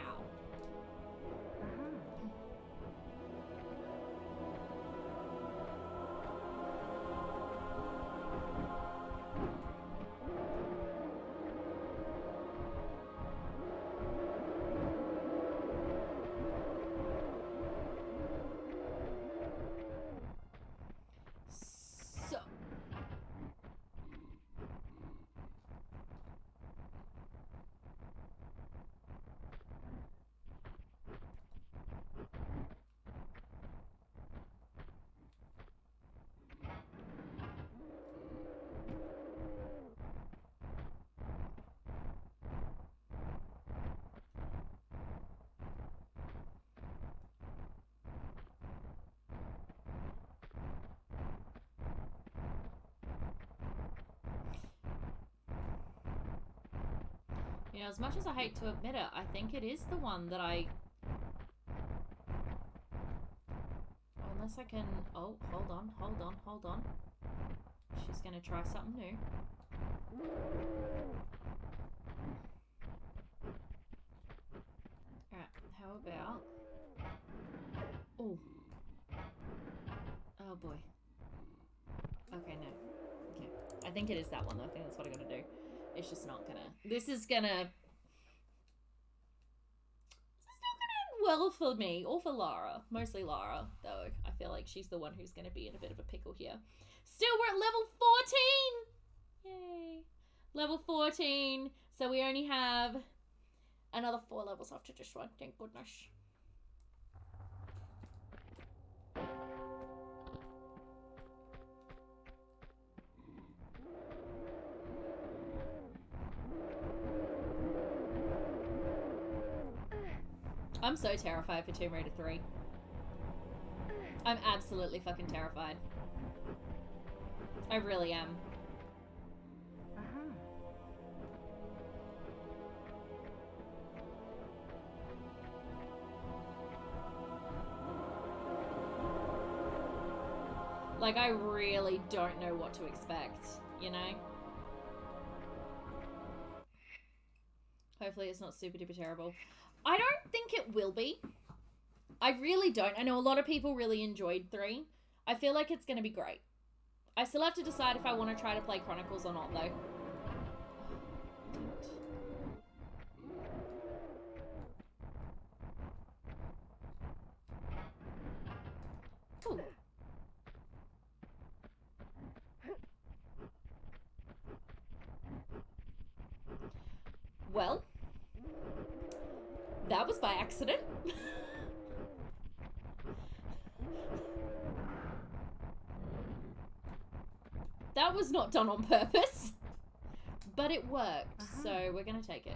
You know, as much as I hate to admit it, I think it is the one that I... Unless I can... Oh, hold on. She's gonna try something new. Alright, how about... Oh. Oh boy. Okay, no. Okay. I think it is that one though. I think that's what I'm gonna do. It's just not gonna... This is not gonna end well for me, or for Lara. Mostly Lara, though. I feel like she's the one who's gonna be in a bit of a pickle here. Still, we're at level 14! Yay. Level 14. So we only have another 4 levels after this one. Thank goodness. I'm so terrified for Tomb Raider 3. I'm absolutely fucking terrified. I really am. Like, I really don't know what to expect, you know? Hopefully it's not super duper terrible. I don't think it will be. I really don't. I know a lot of people really enjoyed 3. I feel like it's going to be great. I still have to decide if I want to try to play Chronicles or not, though. Ooh. Well, that was by accident. That was not done on purpose, but it worked, so we're gonna take it.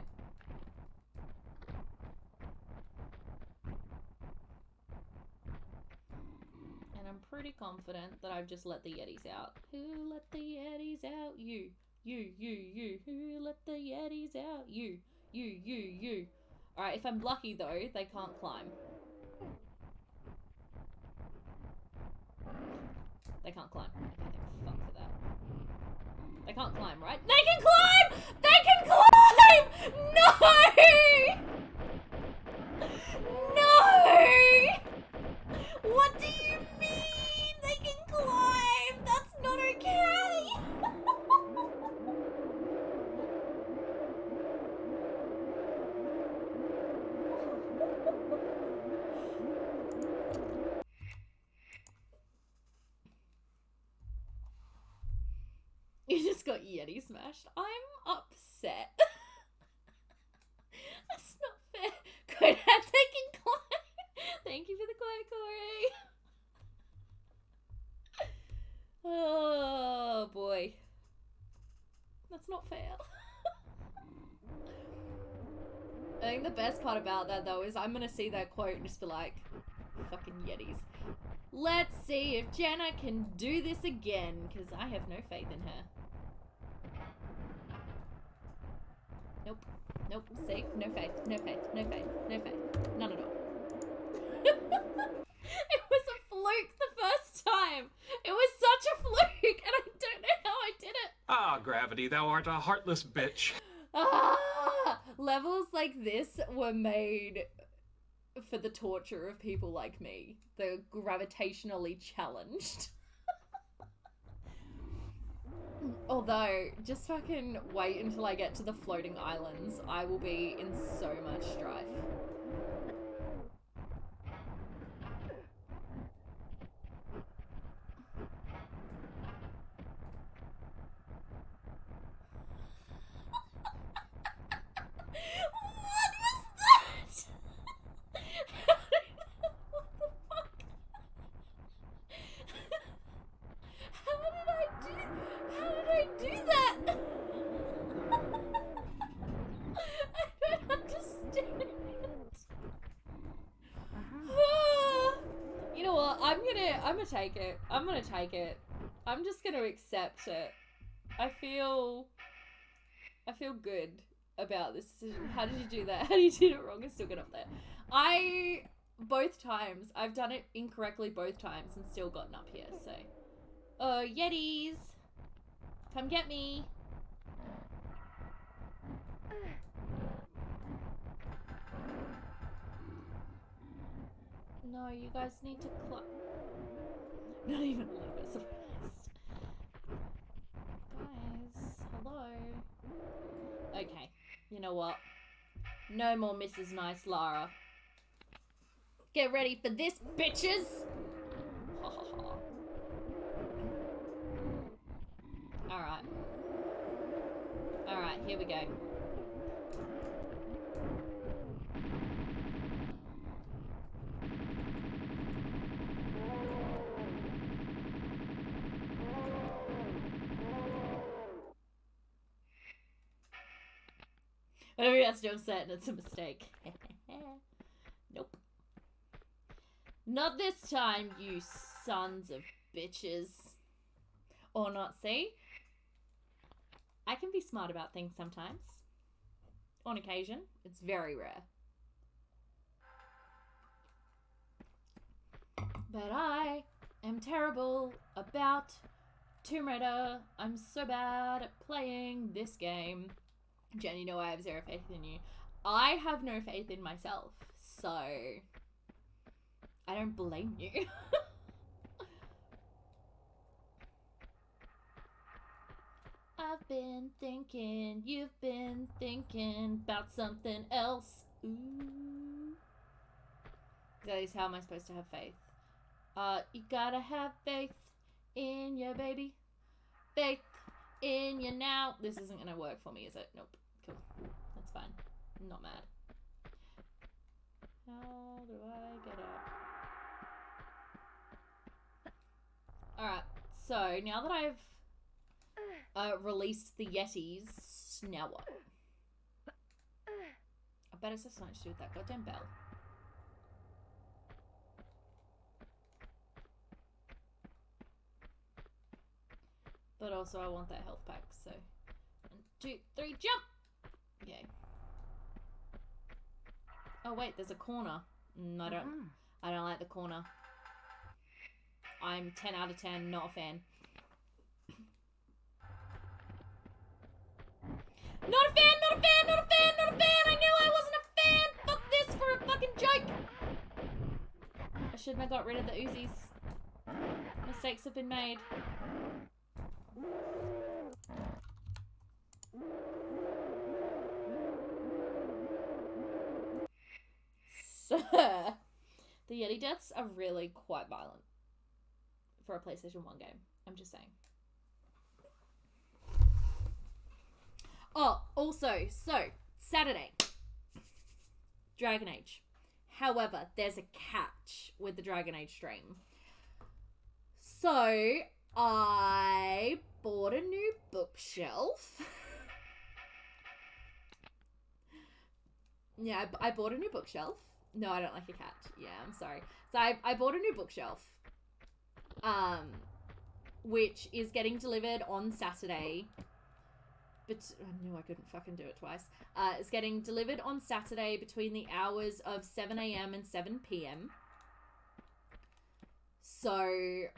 And I'm pretty confident that I've just let the Yetis out. Who let the Yetis out? You. You. Who let the Yetis out? You. Alright, if I'm lucky though, they can't climb. They can't climb. Okay, thank fuck for that. They can't climb, right? They can climb! They can climb! No! No! What do you mean they can climb? That's not okay! You just got Yeti smashed. I'm upset. That's not fair. Good, they can climb. Thank you for the quote, Corey. Oh boy. That's not fair. I think the best part about that though is I'm gonna see that quote and just be like, fucking Yetis. Let's see if Jenna can do this again, because I have no faith in her. Nope, see? No faith. None at all. It was a fluke the first time. It was such a fluke, and I don't know how I did it. Ah, Gravity, thou art a heartless bitch. Levels like this were made for the torture of people like me. They're gravitationally challenged. Although, just fucking wait until I get to the floating islands. I will be in so much strife. I'm gonna take it. I'm just gonna accept it. I feel good about this decision. How did you do that? How did you do it wrong and still get up there? Both times, I've done it incorrectly both times and still gotten up here, so. Oh, Yetis! Come get me! No, you guys need to climb. Not even a little bit surprised. Guys, hello. Okay, you know what? No more Mrs. Nice Lara. Get ready for this, bitches! Ha ha ha. Alright. Alright, here we go. Whenever you have to jump set and it's a mistake. Nope. Not this time, you sons of bitches. Or not, see? I can be smart about things sometimes. On occasion. It's very rare. But I am terrible about Tomb Raider. I'm so bad at playing this game. Jen, you know I have zero faith in you. I have no faith in myself, so I don't blame you. I've been thinking, you've been thinking about something else. Ooh. That is, how am I supposed to have faith? You gotta have faith in your baby. Faith in you now. This isn't gonna work for me, is it? Nope. Cool. That's fine. I'm not mad. How do I get up? Alright, so now that I've released the Yetis, now what? I bet it's just something to do with that goddamn bell. But also I want that health pack, so 1, 2, 3, jump! Yay. Oh wait, there's a corner. I don't like the corner. I'm 10 out of 10, not a fan. Not a fan, not a fan, not a fan, not a fan! I knew I wasn't a fan! Fuck this for a fucking joke! I shouldn't have got rid of the Uzis. Mistakes have been made. Sir, the Yeti deaths are really quite violent for a PlayStation 1 game. I'm just saying. Oh, also, so, Saturday, Dragon Age. However, there's a catch with the Dragon Age stream. So, I bought a new bookshelf. Yeah, I bought a new bookshelf. No, I don't like a cat. Yeah, I'm sorry. So I bought a new bookshelf, which is getting delivered on Saturday. But I knew I couldn't fucking do it twice. It's getting delivered on Saturday between the hours of 7 a.m. and 7 p.m. So,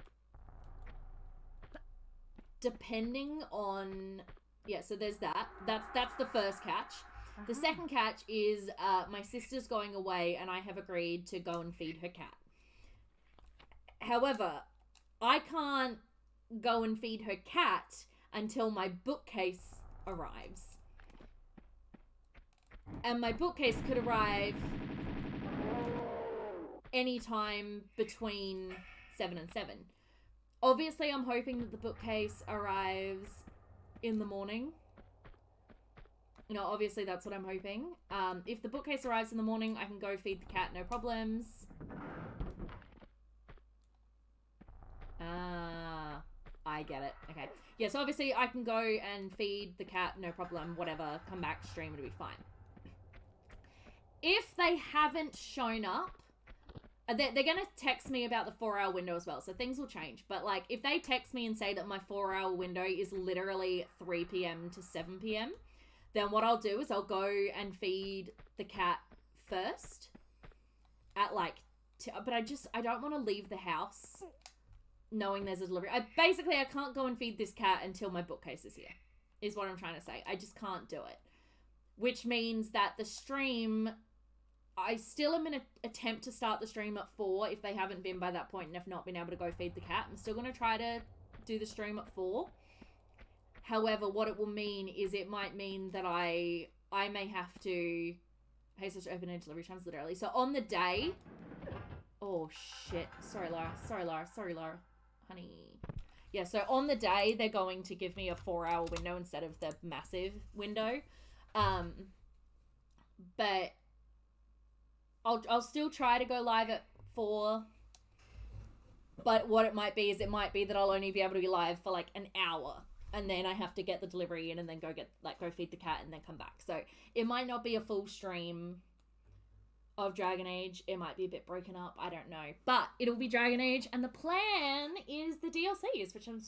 depending on... Yeah, so there's that. That's the first catch. The second catch is my sister's going away and I have agreed to go and feed her cat. However, I can't go and feed her cat until my bookcase arrives. And my bookcase could arrive anytime between 7 and 7. Obviously, I'm hoping that the bookcase arrives in the morning. You know, obviously that's what I'm hoping. If the bookcase arrives in the morning, I can go feed the cat, no problems. I get it. Okay. Yeah, so obviously I can go and feed the cat, no problem, whatever, come back, stream, it'll be fine. If they haven't shown up, they're going to text me about the 4-hour window as well, so things will change. But, like, if they text me and say that my 4-hour window is literally 3 p.m. to 7 p.m., then what I'll do is I'll go and feed the cat first at, like, but I don't want to leave the house knowing there's a delivery. I can't go and feed this cat until my bookcase is here, is what I'm trying to say. I just can't do it. Which means that the stream, I still am going to attempt to start the stream at 4 if they haven't been by that point and have not been able to go feed the cat. I'm still going to try to do the stream at 4. However, what it will mean is it might mean that I may have to... Hey, such open and delivery times literally. So on the day... Oh, shit. Sorry, Laura. Honey. Yeah, so on the day, they're going to give me a 4-hour window instead of the massive window. But I'll still try to go live at 4. But what it might be is that I'll only be able to be live for like an hour. And then I have to get the delivery in and then go feed the cat and then come back. So it might not be a full stream of Dragon Age. It might be a bit broken up. I don't know. But it'll be Dragon Age. And the plan is the DLCs, which I'm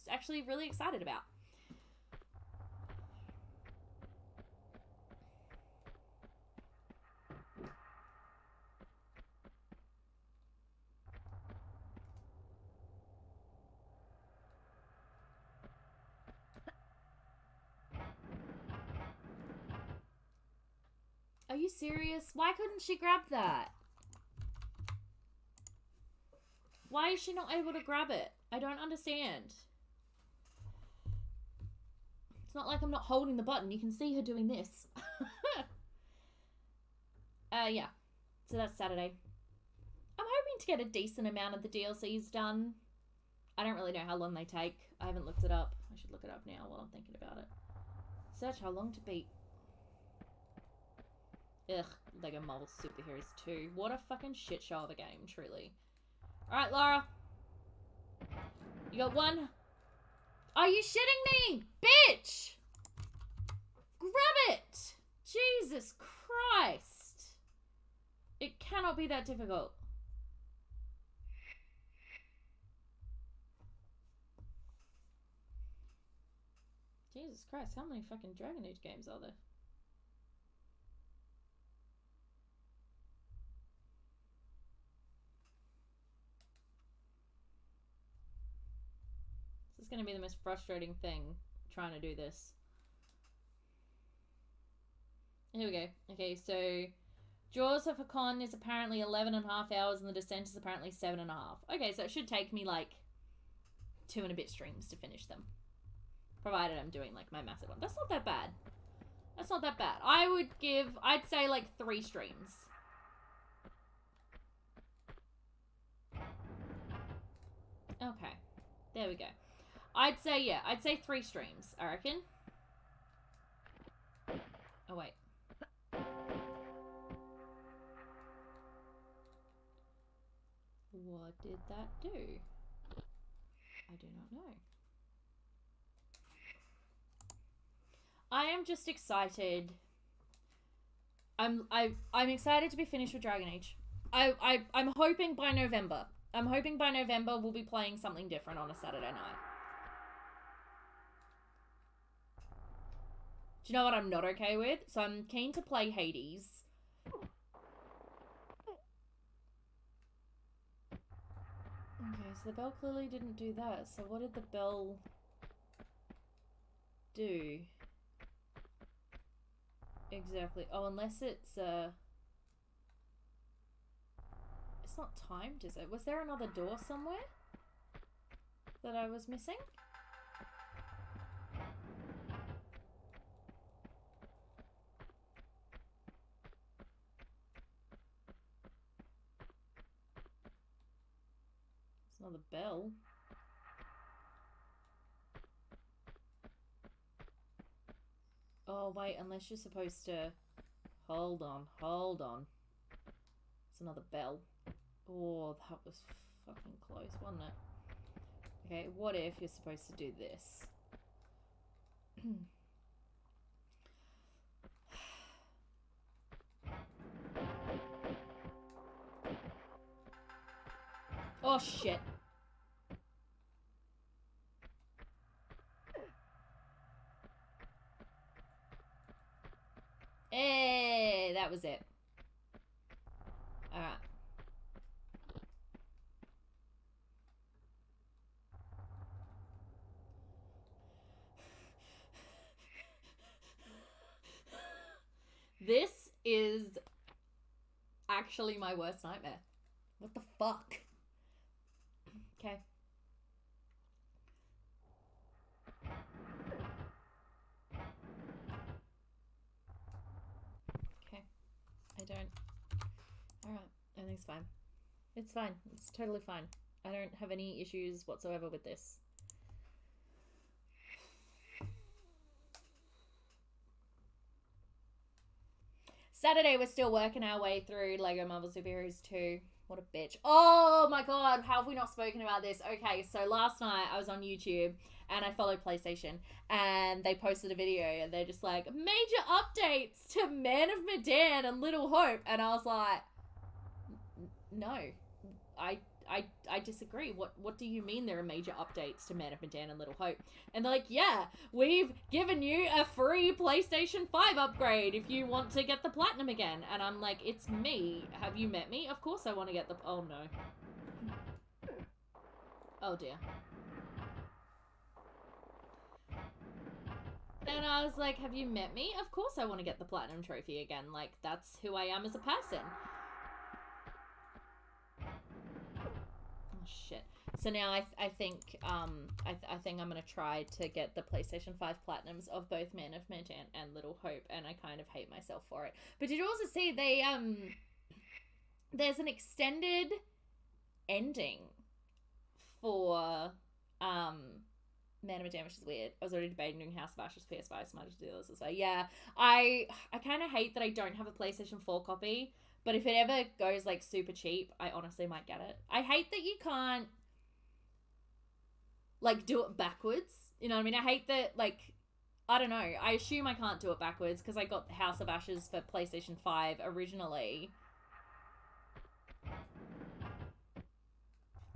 actually really excited about. Are you serious? Why couldn't she grab that? Why is she not able to grab it? I don't understand. It's not like I'm not holding the button. You can see her doing this. Yeah. So that's Saturday. I'm hoping to get a decent amount of the DLCs done. I don't really know how long they take. I haven't looked it up. I should look it up now while I'm thinking about it. Search how long to beat. Ugh, Lego Marvel Superheroes 2. What a fucking shit show of a game, truly. Alright, Laura. You got one. Are you shitting me? Bitch! Grab it! Jesus Christ. It cannot be that difficult. Jesus Christ, how many fucking Dragon Age games are there? This is going to be the most frustrating thing, trying to do this. Here we go. Okay, so Jaws of Hakkon is apparently 11.5 hours and The Descent is apparently 7.5. Okay, so it should take me like 2 and a bit streams to finish them. Provided I'm doing like my massive one. That's not that bad. That's not that bad. I'd say like 3 streams. Okay, there we go. I'd say 3 streams, I reckon. Oh, wait. What did that do? I do not know. I am just excited. I'm excited to be finished with Dragon Age. I'm hoping by November. I'm hoping by November we'll be playing something different on a Saturday night. Do you know what I'm not okay with? So I'm keen to play Hades. Okay, so the bell clearly didn't do that. So what did the bell do? Exactly. Oh, unless it's not timed, is it? Was there another door somewhere that I was missing? It's another bell. Oh, wait, unless you're supposed to... Hold on. It's another bell. Oh, that was fucking close, wasn't it? Okay, what if you're supposed to do this? Oh, shit. Hey, that was it. Alright. This is actually my worst nightmare. What the fuck? Okay. Okay. I don't... Alright. Everything's fine. It's fine. It's totally fine. I don't have any issues whatsoever with this. Saturday, we're still working our way through Lego Marvel Superheroes 2. What a bitch. Oh my god, how have we not spoken about this? Okay, so last night I was on YouTube and I followed PlayStation and they posted a video and they're just like, major updates to Man of Medan and Little Hope. And I was like, no, I disagree. What do you mean there are major updates to Man of Medan and Little Hope? And they're like, yeah, we've given you a free PlayStation 5 upgrade if you want to get the platinum again. And I'm like, it's me. Have you met me? Of course I want to get the... Oh, no. Oh, dear. And I was like, have you met me? Of course I want to get the platinum trophy again. Like, that's who I am as a person. Shit. So now I think I think I'm gonna try to get the PlayStation 5 platinums of both Man of Medan and Little Hope, and I kind of hate myself for it. But did you also see they there's an extended ending for Man of Medan, which is weird. I was already debating doing House of Ashes PS5, so I might just do this as well. Yeah, I kind of hate that I don't have a PlayStation 4 copy. But if it ever goes, like, super cheap, I honestly might get it. I hate that you can't, like, do it backwards. You know what I mean? I hate that, like, I don't know. I assume I can't do it backwards because I got House of Ashes for PlayStation 5 originally.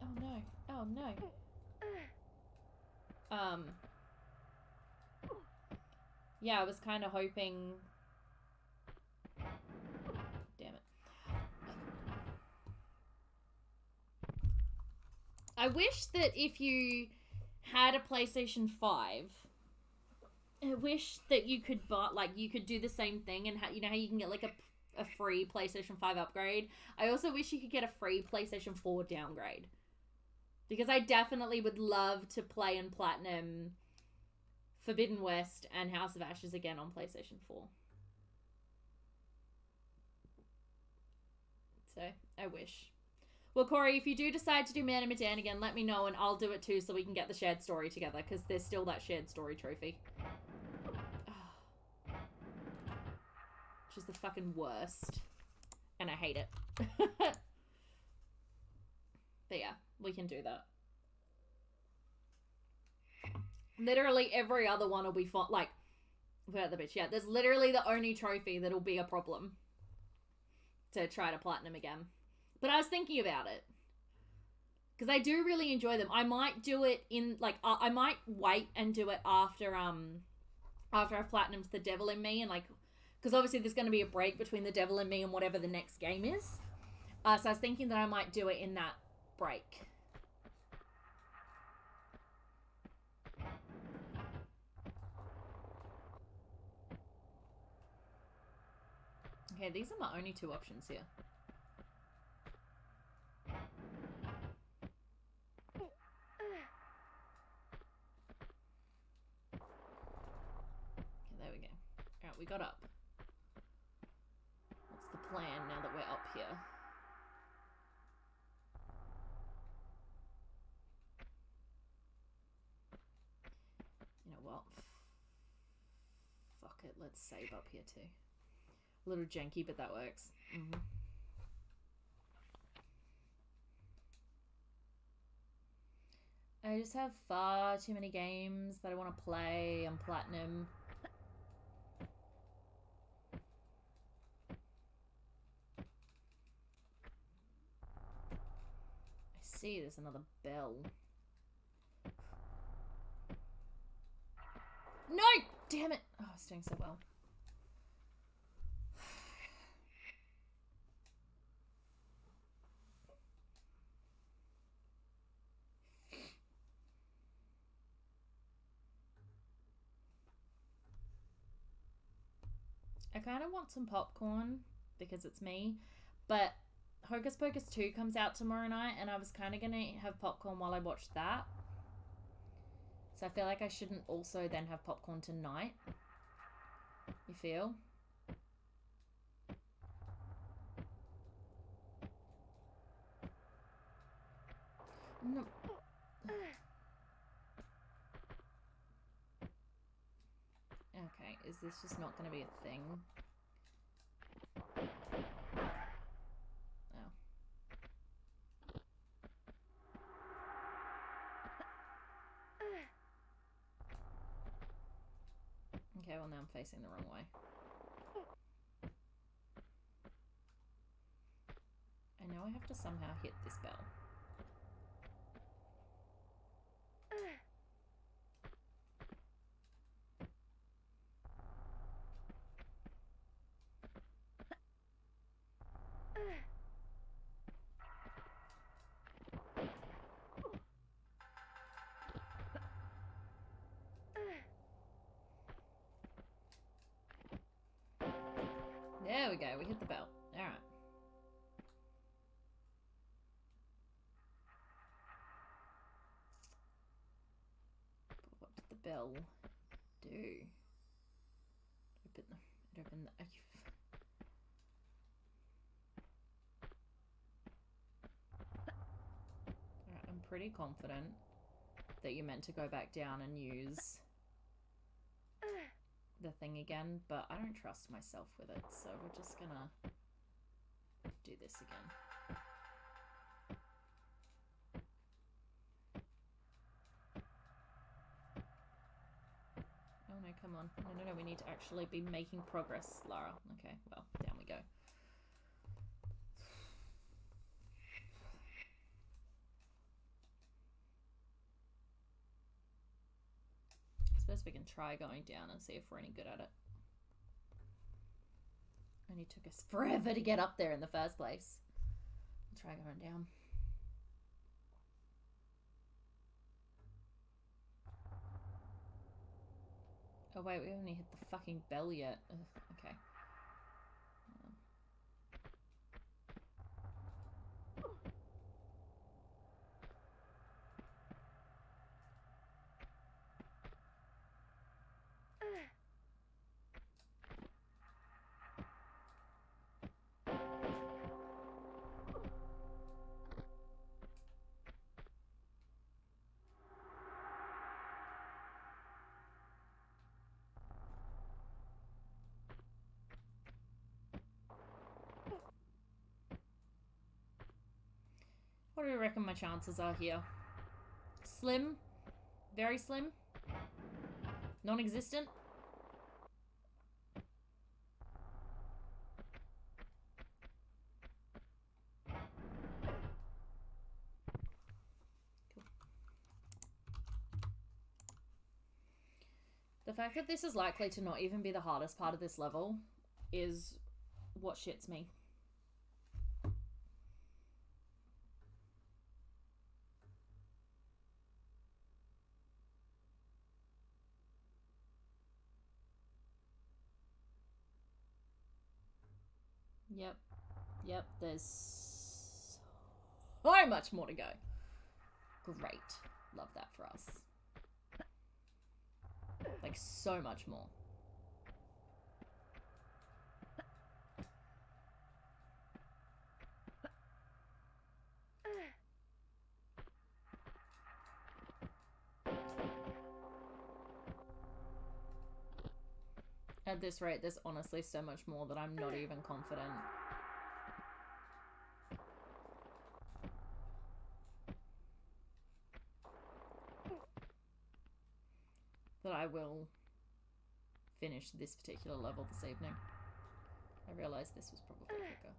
Oh, no. Oh, no. Yeah, I was kind of hoping... Damn it. I wish that if you had a PlayStation 5, I wish that you could buy, like, you could do the same thing and you know how you can get, like, a free PlayStation 5 upgrade? I also wish you could get a free PlayStation 4 downgrade. Because I definitely would love to play in Platinum Forbidden West and House of Ashes again on PlayStation 4. So, I wish. Well, Corey, if you do decide to do Man of Medan again, let me know and I'll do it too so we can get the shared story together, because there's still that shared story trophy. Which is the fucking worst. And I hate it. But yeah, we can do that. Literally every other one will be fun. Like, without the bitch, yeah, there's literally the only trophy that'll be a problem to try to platinum again. But I was thinking about it. Because I do really enjoy them. I might do it in, like, I might wait and do it after I've platinumed The Devil in Me. And, like, because obviously there's going to be a break between The Devil in Me and whatever the next game is. So I was thinking that I might do it in that break. Okay, these are my only two options here. There we go. Alright, we got up. What's the plan now that we're up here? You know what? Fuck it, let's save up here too. A little janky, but that works. Mm-hmm. I just have far too many games that I want to play on Platinum. I see there's another bell. No! Damn it! Oh, I was doing so well. I kind of want some popcorn because it's me, but Hocus Pocus 2 comes out tomorrow night and I was kind of going to have popcorn while I watched that. So I feel like I shouldn't also then have popcorn tonight. You feel? No. Okay, is this just not going to be a thing? Oh. Okay, well now I'm facing the wrong way. I know I have to somehow hit this bell. There we go, we hit the bell. Alright. What did the bell do? Open the... Alright, I'm pretty confident that you're meant to go back down and use the thing again, but I don't trust myself with it, so we're just gonna do this again. Oh no, come on. No, we need to actually be making progress, Lara. Okay, well, down we go. I suppose we can try going down and see if we're any good at it. Only took us forever to get up there in the first place. We'll try going down. Oh wait, we haven't hit the fucking bell yet. Ugh, okay. What do you reckon my chances are here? Slim? Very slim? Non-existent? Cool. The fact that this is likely to not even be the hardest part of this level is what shits me. Yep, there's so much more to go. Great. Love that for us. Like, so much more. At this rate, there's honestly so much more that I'm not even confident. That I will finish this particular level this evening. I realised this was probably quicker. There we go.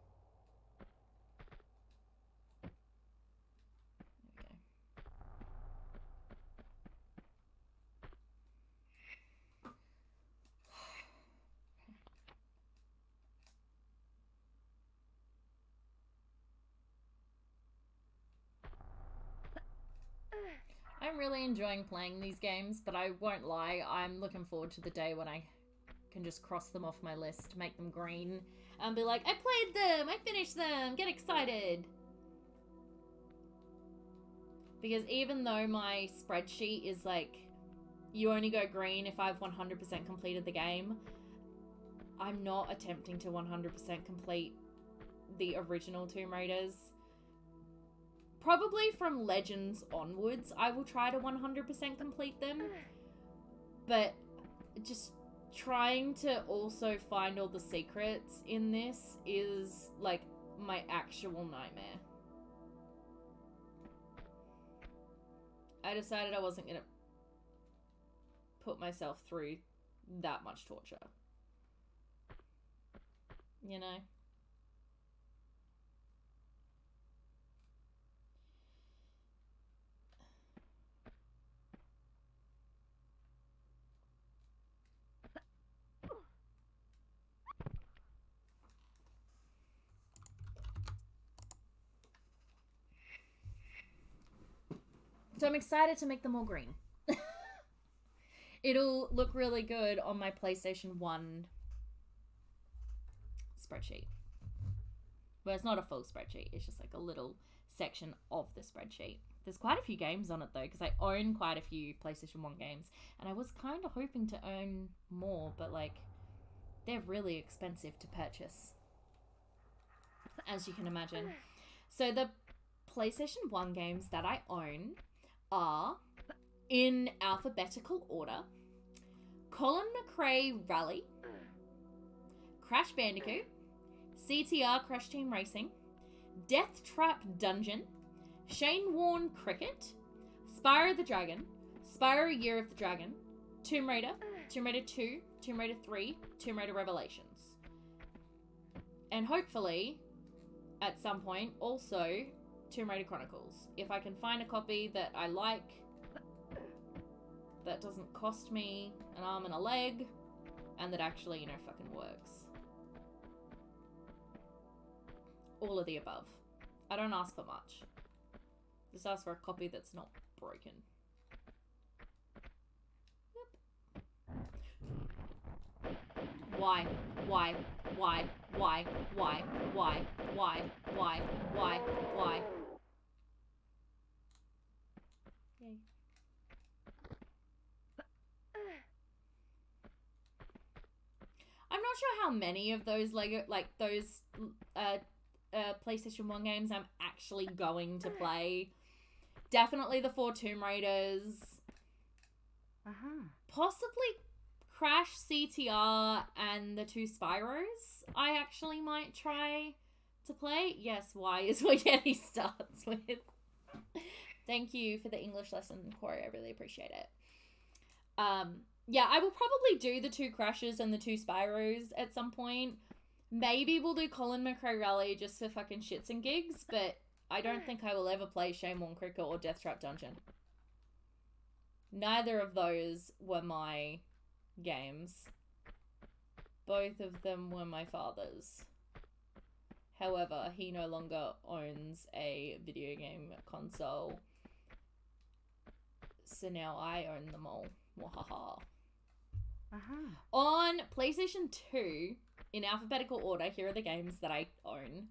I'm really enjoying playing these games, but I won't lie, I'm looking forward to the day when I can just cross them off my list, make them green, and be like, I played them, I finished them, get excited. Because even though my spreadsheet is like, you only go green if I've 100% completed the game, I'm not attempting to 100% complete the original Tomb Raiders. Probably from Legends onwards, I will try to 100% complete them. But just trying to also find all the secrets in this is, like, my actual nightmare. I decided I wasn't going to put myself through that much torture. You know? So I'm excited to make them all green. It'll look really good on my PlayStation 1 spreadsheet. Well, it's not a full spreadsheet. It's just like a little section of the spreadsheet. There's quite a few games on it, though, because I own quite a few PlayStation 1 games. And I was kind of hoping to own more, but, like, they're really expensive to purchase, as you can imagine. So the PlayStation 1 games that I own are, in alphabetical order, Colin McRae Rally, Crash Bandicoot, CTR Crash Team Racing, Death Trap Dungeon, Shane Warne Cricket, Spyro the Dragon, Spyro Year of the Dragon, Tomb Raider, Tomb Raider 2, Tomb Raider 3, Tomb Raider Revelations. And hopefully, at some point, also Tomb Raider Chronicles. If I can find a copy that I like, that doesn't cost me an arm and a leg, and that actually, you know, fucking works. All of the above. I don't ask for much. Just ask for a copy that's not broken. Yep. Why? Why? Why? Why? Why? Why? Why? Why? Why? Why? Yay. I'm not sure how many of those PlayStation 1 games I'm actually going to play. Definitely the 4 Tomb Raiders. Possibly Crash, CTR, and the 2 Spyros I actually might try to play. Yes, why is what Jenny starts with. Thank you for the English lesson, Corey. I really appreciate it. Yeah, I will probably do the 2 Crashes and the 2 Spyros at some point. Maybe we'll do Colin McRae Rally just for fucking shits and gigs, but I don't think I will ever play Shane Warne Cricket or Death Trap Dungeon. Neither of those were my games. Both of them were my father's. However, he no longer owns a video game console, so now I own them all. Wahaha. On PlayStation 2, in alphabetical order, here are the games that I own.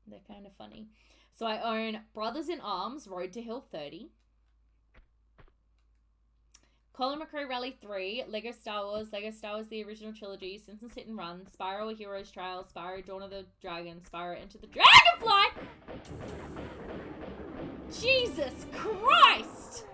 They're kind of funny. So I own Brothers in Arms, Road to Hill 30. Colin McRae Rally 3, Lego Star Wars The Original Trilogy, Simpsons Hit and Run, Spyro A Hero's Trail, Spyro Dawn of the Dragon, Spyro Enter the Dragonfly! Jesus Christ!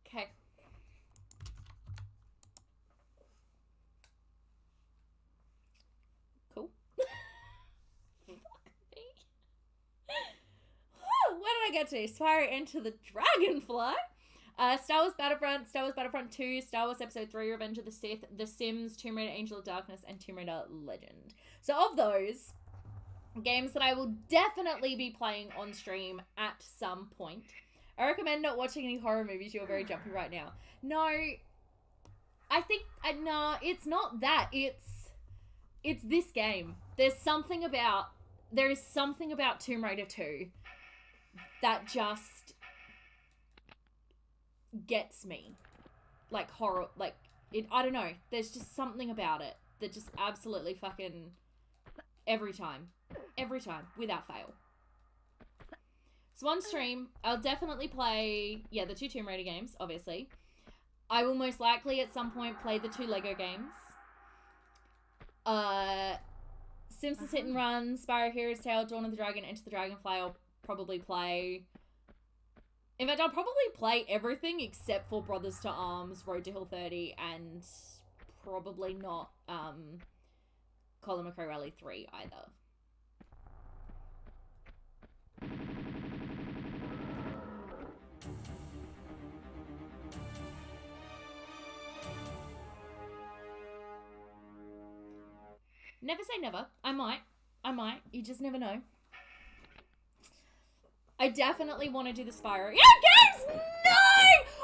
Okay. Cool. Fuck me. Where did I get to? Spyro Enter the Dragonfly. Star Wars Battlefront, Star Wars Battlefront 2, Star Wars Episode 3, Revenge of the Sith, The Sims, Tomb Raider Angel of Darkness, and Tomb Raider Legend. So of those, games that I will definitely be playing on stream at some point. I recommend not watching any horror movies. You're very jumpy right now. No, I think, no, it's not that. It's this game. There is something about Tomb Raider 2 that just gets me. Like horror, like, it, I don't know. There's just something about it that just absolutely fucking, every time, without fail. So on stream, I'll definitely play, the 2 Tomb Raider games, obviously. I will most likely at some point play the 2 Lego games. Simpsons Hit and Run, Spyro Hero's Tale, Dawn of the Dragon, Enter the Dragonfly, I'll probably play. In fact, I'll probably play everything except for Brothers to Arms, Road to Hill 30, and probably not Colin McRae Rally 3 either. Never say never. I might. You just never know. I definitely want to do the Spyro. Yeah, games! No!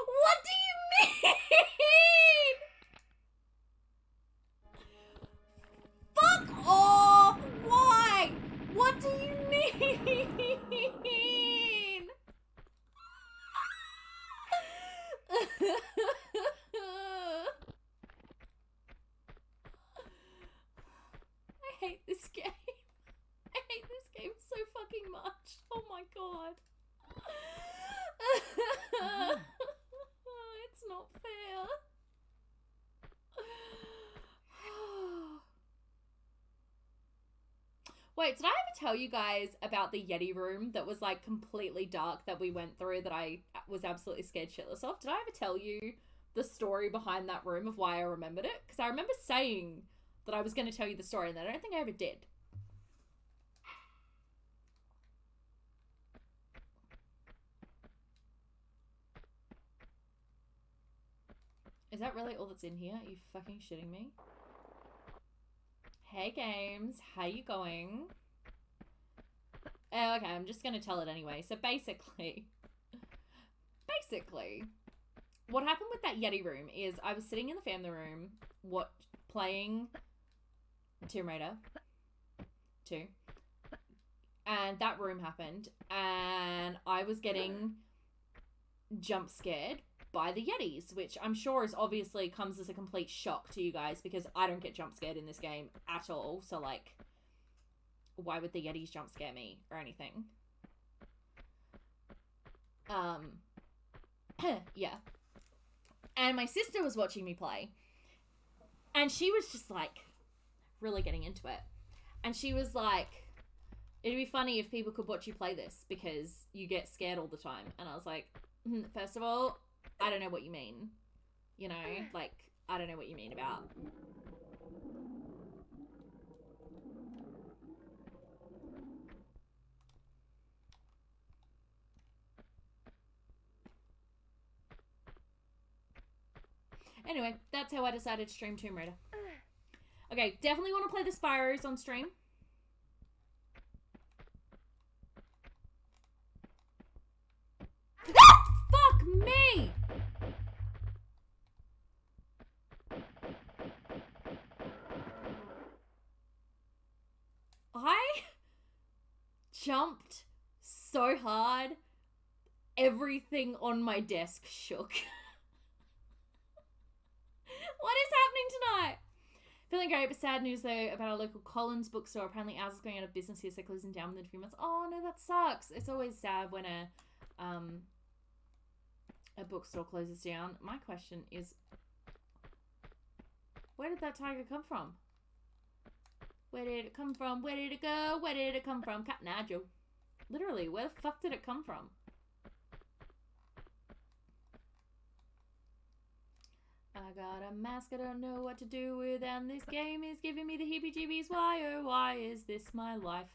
What do you mean? Fuck off! Why? What do you mean? I hate this game. I hate this game so fucking much. Oh my god. It's not fair. Wait, did I ever tell you guys about the Yeti room that was like completely dark that we went through that I was absolutely scared shitless of? Did I ever tell you the story behind that room of why I remembered it? Because I remember saying that I was going to tell you the story and I don't think I ever did. Is that really all that's in here? Are you fucking shitting me? Hey games, how you going? Oh, okay, I'm just gonna tell it anyway. So basically, what happened with that Yeti room is I was sitting in the family room, playing Tomb Raider 2, and that room happened, and I was getting jump scared by the Yetis, which I'm sure is obviously comes as a complete shock to you guys because I don't get jump scared in this game at all. So like, why would the Yetis jump scare me or anything? Yeah. And my sister was watching me play and she was just like really getting into it. And she was like, it'd be funny if people could watch you play this because you get scared all the time. And I was like, first of all, I don't know what you mean. You know, like, I don't know what you mean about. Anyway, that's how I decided to stream Tomb Raider. Okay, definitely want to play the Spyros on stream. Fuck me! I jumped so hard, everything on my desk shook. What is happening tonight? Feeling great, but sad news though about our local Collins bookstore. Apparently ours is going out of business here, so closing down within a few months. Oh no, that sucks. It's always sad when a bookstore closes down. My question is, where did that tiger come from? Where did it come from? Where did it go? Where did it come from? Cat Nigel. Literally, where the fuck did it come from? I got a mask I don't know what to do with, and this game is giving me the heebie-jeebies. Why, oh why is this my life?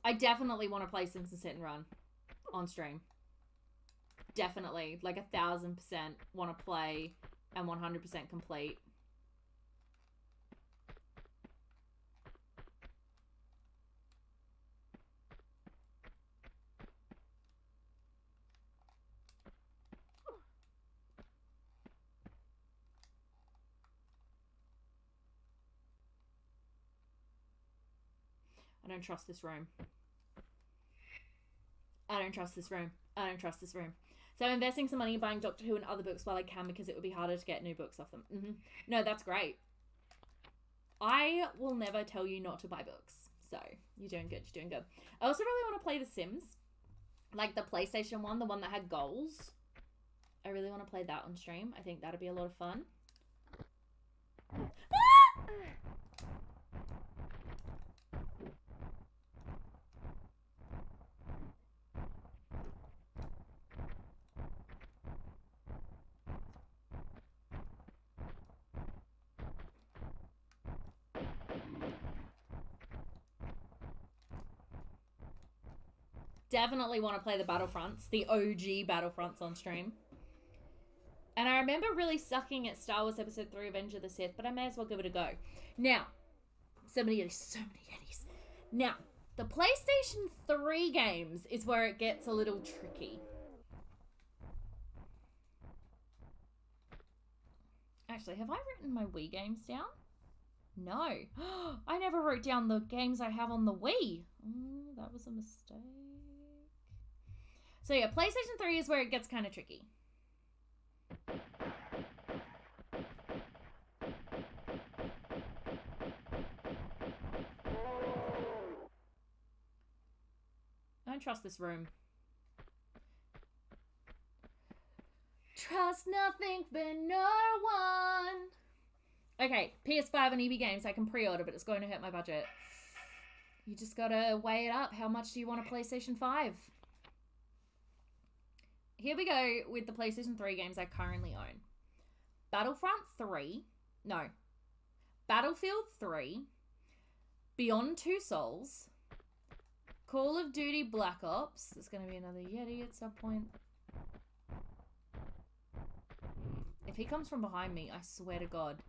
I definitely want to play Simpsons Hit and Run on stream. Definitely, like 1,000% want to play and 100% complete. I don't trust this room. I don't trust this room. I don't trust this room. So I'm investing some money in buying Doctor Who and other books while I can because it would be harder to get new books off them. No, that's great. I will never tell you not to buy books. So you're doing good. You're doing good. I also really want to play The Sims. Like the PlayStation one, the one that had goals. I really want to play that on stream. I think that'd be a lot of fun. definitely want to play the Battlefronts, the OG Battlefronts on stream. And I remember really sucking at Star Wars Episode 3 Revenge of the Sith, but I may as well give it a go. Now, so many Yetis. Now, the PlayStation 3 games is where it gets a little tricky. Actually, have I written my Wii games down? No. I never wrote down the games I have on the Wii. That was a mistake. So yeah, PlayStation 3 is where it gets kind of tricky. I don't trust this room. Trust nothing but no one. Okay, PS5 and EB games I can pre-order, but it's going to hurt my budget. You just gotta weigh it up. How much do you want a PlayStation 5? Here we go with the PlayStation 3 games I currently own. Battlefield 3, Beyond Two Souls, Call of Duty Black Ops. There's going to be another Yeti at some point. If he comes from behind me, I swear to God.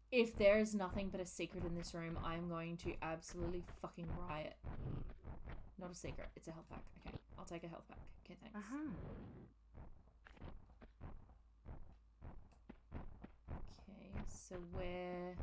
If there is nothing but a secret in this room, I am going to absolutely fucking riot. Not a secret. It's a health pack. Okay, I'll take a health pack. Okay, thanks. Okay, so where...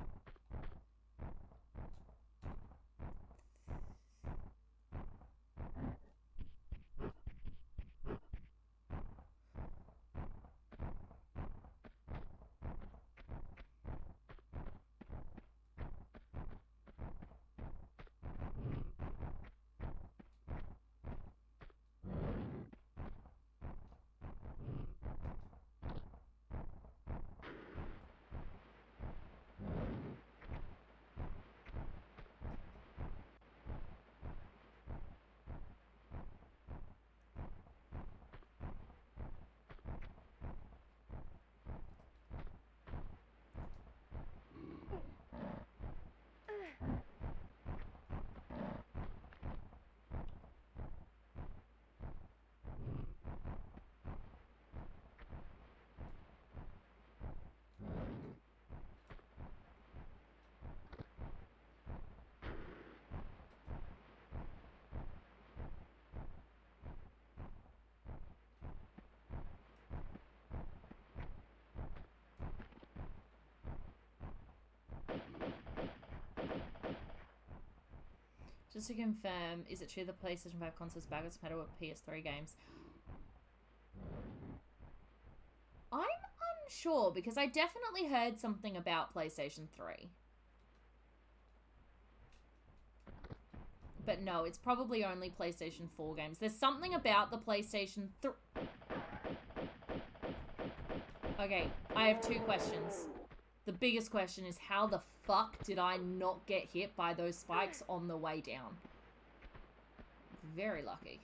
Just to confirm, is it true the PlayStation 5 console's backwards compatible with PS3 games? I'm unsure because I definitely heard something about PlayStation 3. But no, it's probably only PlayStation 4 games. There's something about the PlayStation 3... Okay, I have two questions. The biggest question is how the fuck did I not get hit by those spikes on the way down? Very lucky.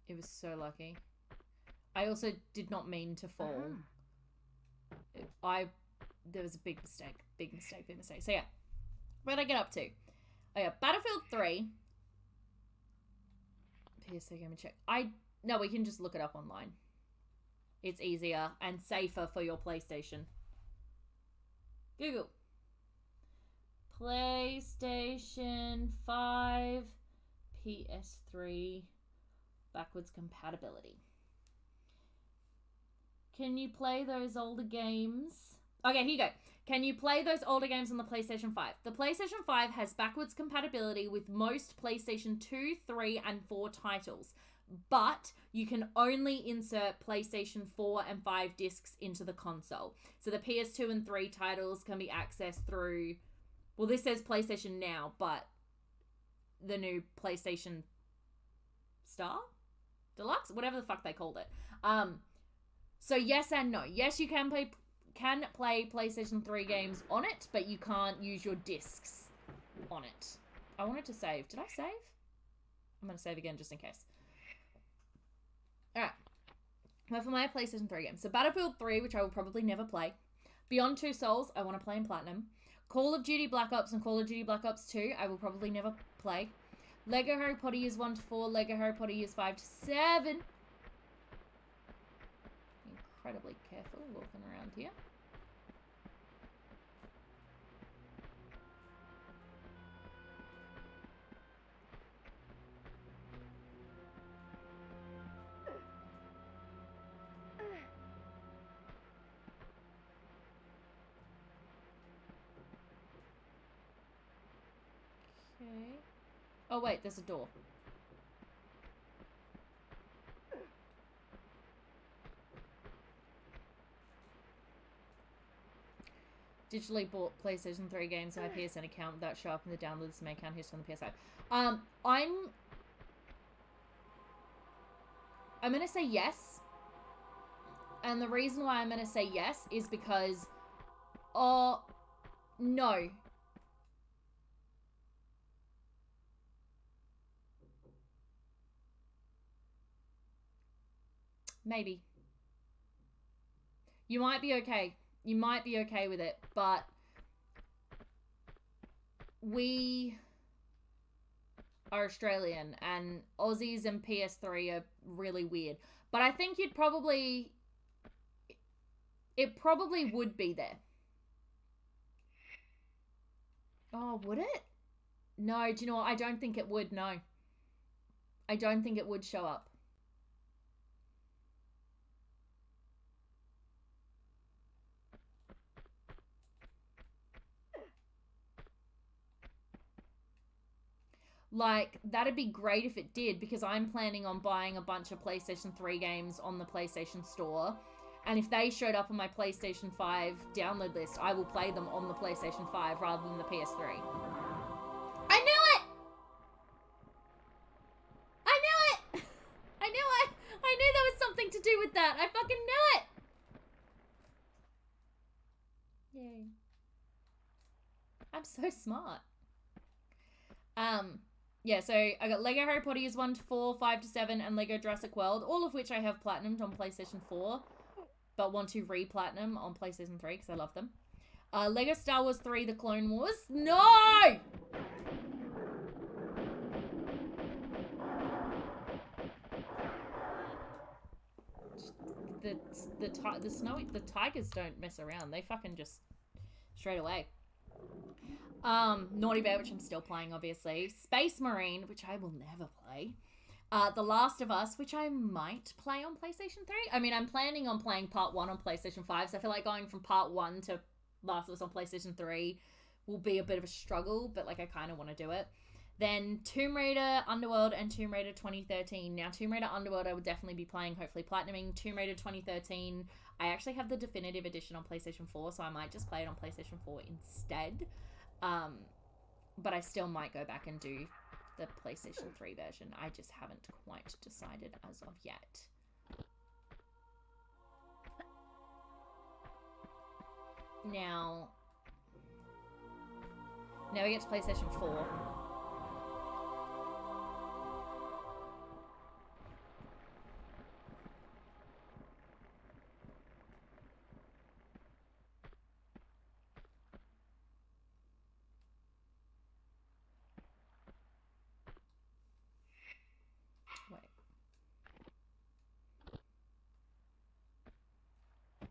It was so lucky. I also did not mean to fall. There was a big mistake. Big mistake. So yeah. Where'd I get up to? Oh yeah, Battlefield 3. PSA Game Check. No, we can just look it up online. It's easier and safer for your PlayStation. Google. PlayStation 5 PS3 backwards compatibility. Can you play those older games? Okay, here you go. Can you play those older games on the PlayStation 5? The PlayStation 5 has backwards compatibility with most PlayStation 2, 3, and 4 titles, but you can only insert PlayStation 4 and 5 discs into the console. So the PS2 and 3 titles can be accessed through, well, this says PlayStation Now, but the new PlayStation Star? Deluxe? Whatever the fuck they called it. So yes and no. Yes, you can play can play PlayStation 3 games on it, but you can't use your discs on it. I wanted to save. Did I save? I'm going to save again just in case. Alright. But for my PlayStation 3 games. So Battlefield 3, which I will probably never play. Beyond Two Souls, I want to play in Platinum. Call of Duty Black Ops and Call of Duty Black Ops 2, I will probably never play. Lego Harry Potter Years 1 to 4, Lego Harry Potter Years 5 to 7. Incredibly careful walking around here. Okay. Oh wait, there's a door. Digitally bought PlayStation 3 games on my PSN account without showing up in the download the main account history on the PS5. I'm gonna say yes. And the reason why I'm gonna say yes is because no. Maybe. You might be okay. You might be okay with it, but we are Australian and Aussies and PS3 are really weird. But I think it probably would be there. Oh, would it? No, do you know what? I don't think it would, no. I don't think it would show up. Like, that'd be great if it did, because I'm planning on buying a bunch of PlayStation 3 games on the PlayStation Store. And if they showed up on my PlayStation 5 download list, I will play them on the PlayStation 5 rather than the PS3. I knew it! I knew it! I knew it! I knew there was something to do with that. I fucking knew it! Yay. I'm so smart. Yeah, so I got Lego Harry Potter Years 1 to 4, 5 to 7, and Lego Jurassic World, all of which I have platinumed on PlayStation 4, but want to re-platinum on PlayStation 3 because I love them. Lego Star Wars 3, The Clone Wars. No! The tigers don't mess around. They fucking just straight away. Naughty Bear, which I'm still playing, obviously. Space Marine, which I will never play. The Last of Us, which I might play on PlayStation 3. I mean, I'm planning on playing Part 1 on PlayStation 5, so I feel like going from Part 1 to Last of Us on PlayStation 3 will be a bit of a struggle, but, like, I kind of want to do it. Then Tomb Raider Underworld and Tomb Raider 2013. Now, Tomb Raider Underworld I would definitely be playing, hopefully platinuming. Tomb Raider 2013, I actually have the definitive edition on PlayStation 4, so I might just play it on PlayStation 4 instead. But I still might go back and do the PlayStation 3 version. I just haven't quite decided as of yet. Now we get to PlayStation 4.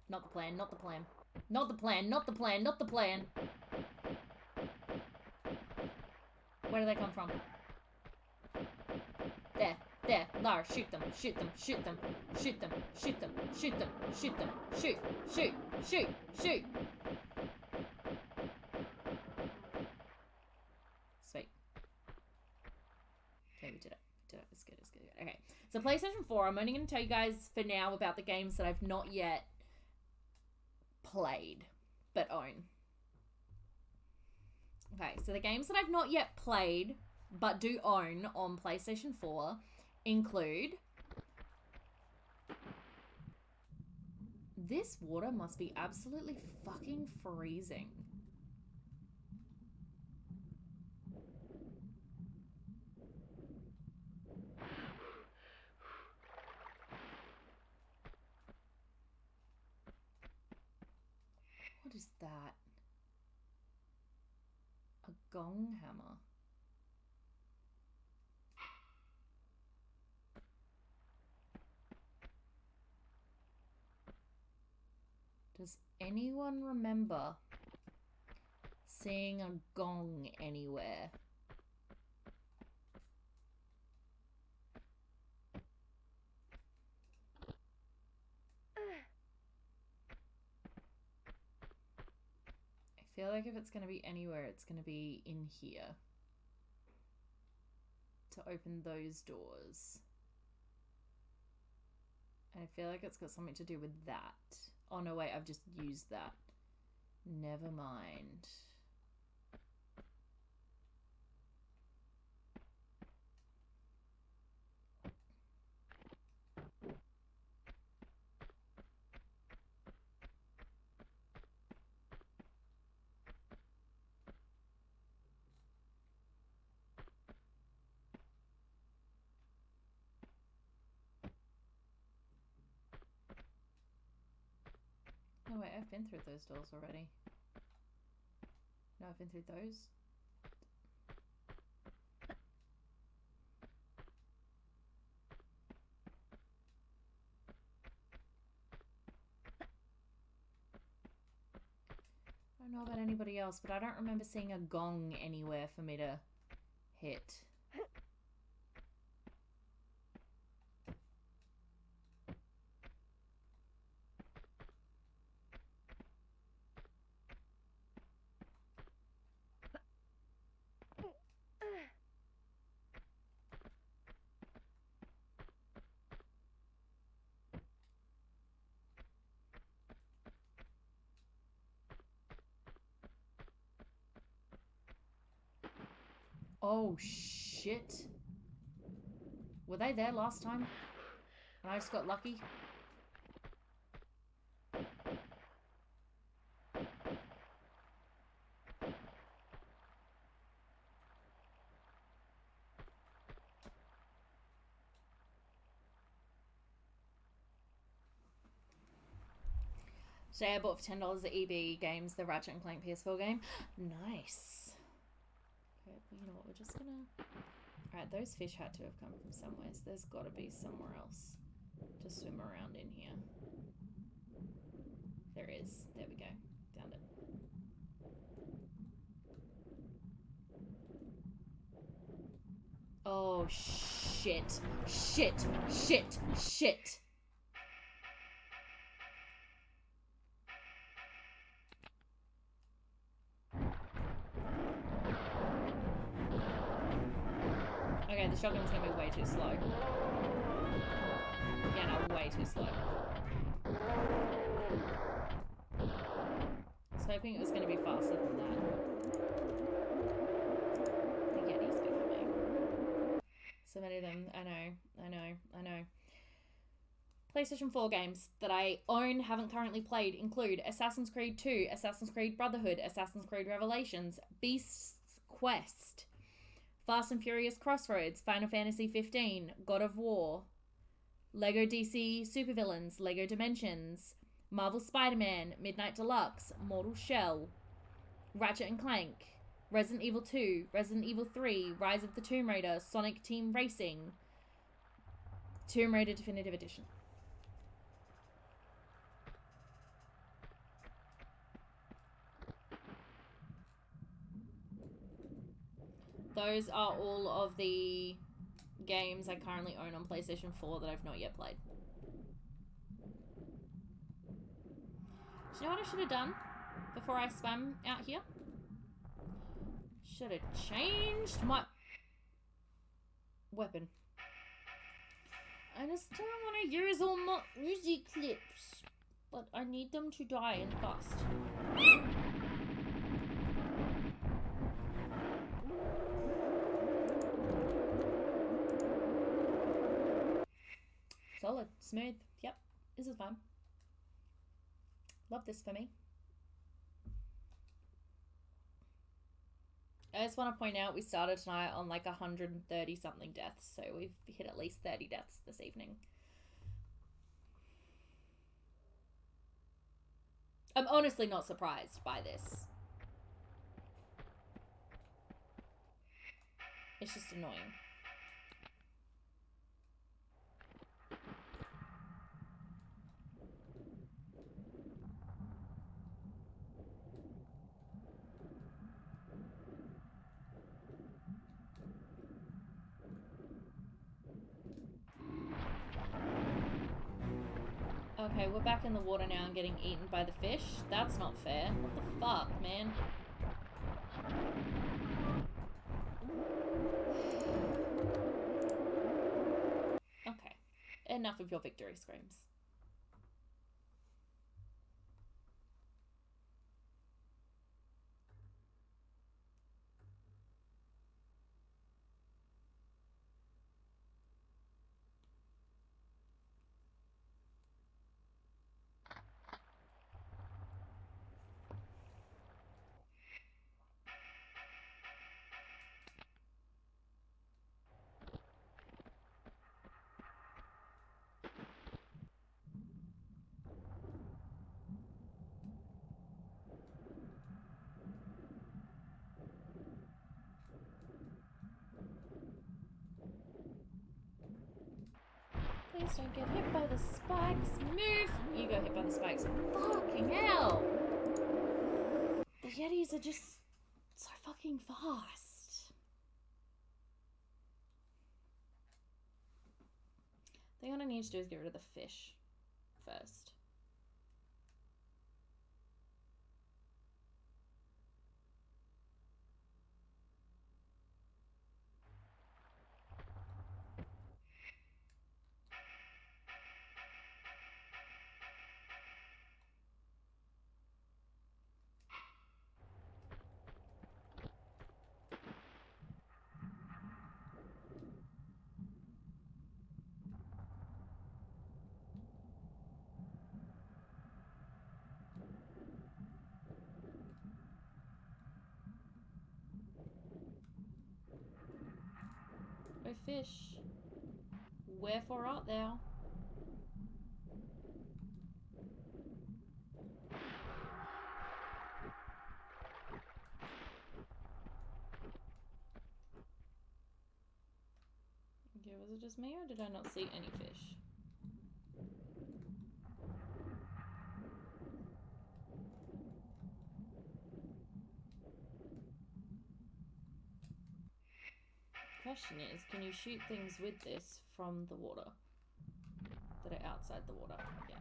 Not the plan, not the plan. Not the plan, not the plan, not the plan. Where do they come from? There, Lara, shoot them, shoot them, shoot them, shoot them, shoot them, shoot them, shoot them, shoot, shoot, shoot, shoot. Sweet. Okay, we did it. It's good, it's good. Okay, so PlayStation 4, I'm only going to tell you guys for now about the games that I've not yet played but own. Okay, so the games that I've not yet played but do own on PlayStation 4 include This water must be absolutely fucking freezing. What is that? A gong hammer. Does anyone remember seeing a gong anywhere? I feel like if it's going to be anywhere, it's going to be in here. To open those doors. And I feel like it's got something to do with that. Oh no, wait, I've just used that. Never mind. Oh wait, I've been through those doors already. No, I've been through those. I don't know about anybody else, but I don't remember seeing a gong anywhere for me to hit. Oh shit. Were they there last time? And I just got lucky? Today I bought for $10 at EB Games the Ratchet and Clank PS4 game. Nice. Okay, well, you know what, we're just gonna... Alright, those fish had to have come from somewhere, so there's gotta be somewhere else to swim around in here. There is. There we go. Found it. Oh, shit. Shit. Shit. Shit. Okay, the shotgun's gonna be way too slow. Yeah, no, way too slow. I was hoping it was gonna be faster than that. The Yeti's good for me. So many of them, I know. PlayStation 4 games that I own, haven't currently played, include Assassin's Creed 2, Assassin's Creed Brotherhood, Assassin's Creed Revelations, Beast's Quest, Fast and Furious Crossroads, Final Fantasy 15, God of War, Lego DC Supervillains, Lego Dimensions, Marvel Spider-Man, Midnight Deluxe, Mortal Shell, Ratchet and Clank, Resident Evil 2, Resident Evil 3, Rise of the Tomb Raider, Sonic Team Racing, Tomb Raider Definitive Edition. Those are all of the games I currently own on PlayStation 4 that I've not yet played. Do you know what I should have done before I spam out here? Should have changed my weapon. I just don't want to use all my Uzi clips, but I need them to die and fast. Solid, smooth. Yep, this is fun. Love this for me. I just want to point out we started tonight on like 130 something deaths, so we've hit at least 30 deaths this evening. I'm honestly not surprised by this. It's just annoying. Okay, we're back in the water now and getting eaten by the fish. That's not fair. What the fuck, man? Okay. Enough of your victory screams. Please don't get hit by the spikes. Move! You got hit by the spikes. Fucking hell! The Yetis are just so fucking fast. I think what I need to do is get rid of the fish first. O fish, wherefore art thou? Okay, was it just me or did I not see any fish? Question is, can you shoot things with this from the water that are outside the water? Yes.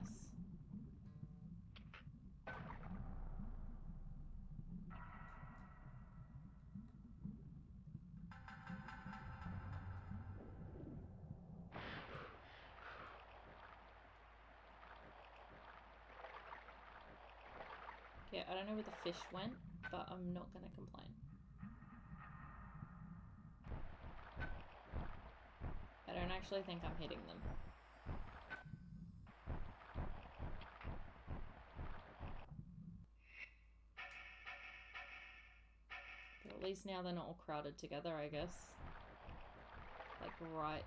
Okay, I don't know where the fish went, but I'm not gonna complain. I don't actually think I'm hitting them. But at least now they're not all crowded together, I guess. Like, right.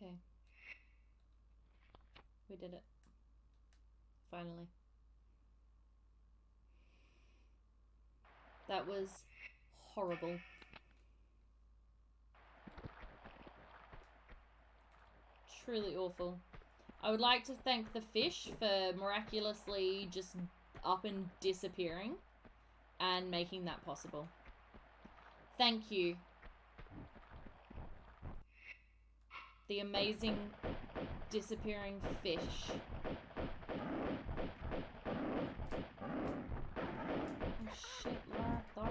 Okay. We did it. Finally. That was horrible. Truly awful. I would like to thank the fish for miraculously just up and disappearing and making that possible. Thank you. The amazing disappearing fish. Oh shit, Laura, Laura.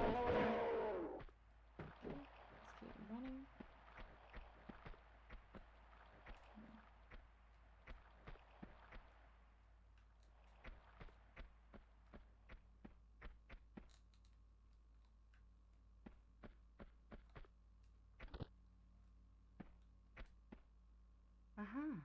Okay, let's keep running. Uh-huh.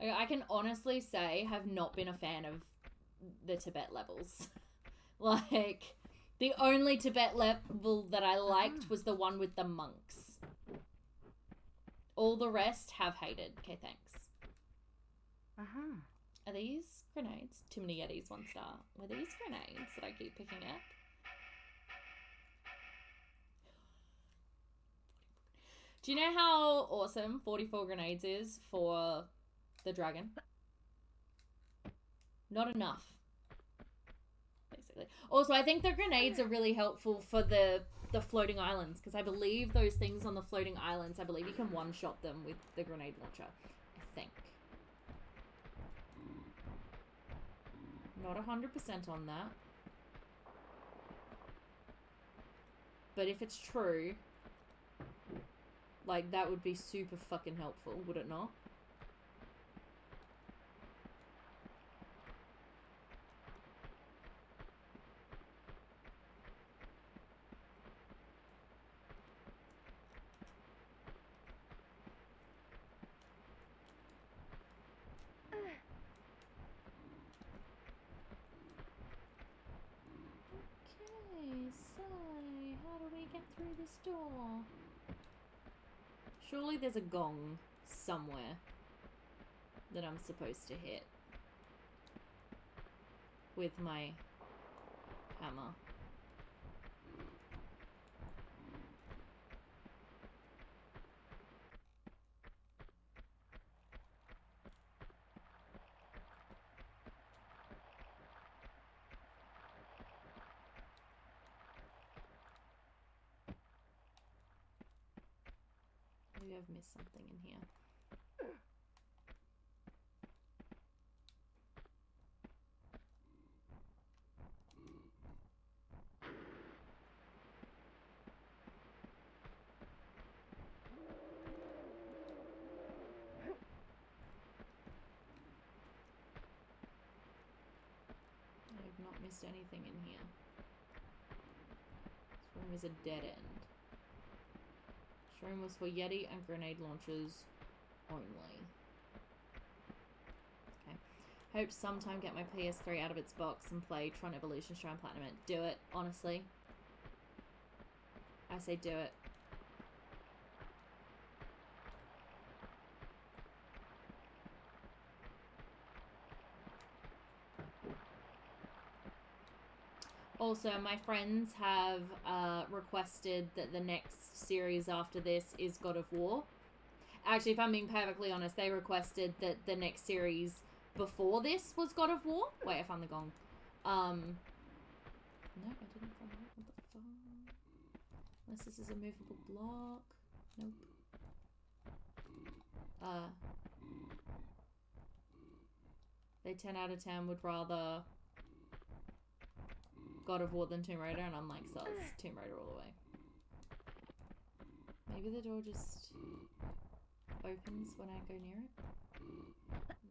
I can honestly say have not been a fan of the Tibet levels. Like, the only Tibet level that I liked was the one with the monks. All the rest have hated. Okay, thanks. Uh-huh. Are these grenades? Too many Yetis, 1 star. Were these grenades that I keep picking up? Do you know how awesome 44 grenades is for the dragon? Not enough, basically. Also, I think the grenades are really helpful for the floating islands, because I believe those things on the floating islands, I believe you can one-shot them with the grenade launcher. I think. Not 100% on that. But if it's true, like, that would be super fucking helpful, would it not? Okay, so how do we get through this door? Surely there's a gong somewhere that I'm supposed to hit with my hammer. Maybe I've missed something in here. I have not missed anything in here. This room is a dead end. This room was for Yeti and grenade launchers only. Okay. Hope sometime get my PS3 out of its box and play Tron Evolution Shrine Platinum it. Do it, honestly. I say do it. Also, my friends have requested that the next series after this is God of War. Actually, if I'm being perfectly honest, they requested that the next series before this was God of War. Wait, I found the gong. No, I didn't find it. What the fuck? Unless this is a movable block. Nope. They 10 out of 10 would rather God of War than Tomb Raider, and I'm like, so it's Tomb Raider all the way. Maybe the door just opens when I go near it?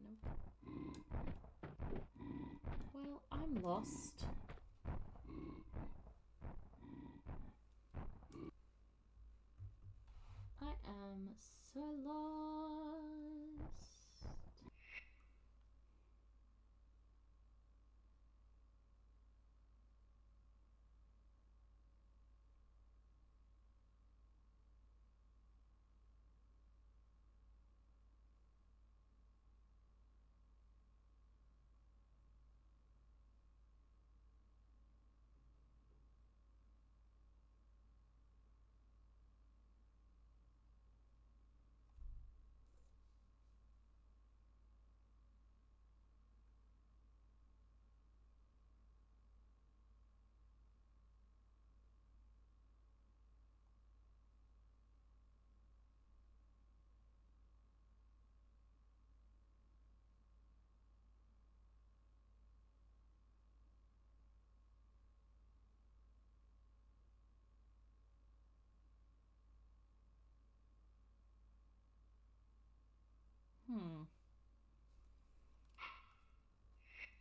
Nope. Well, I'm lost. I am so lost.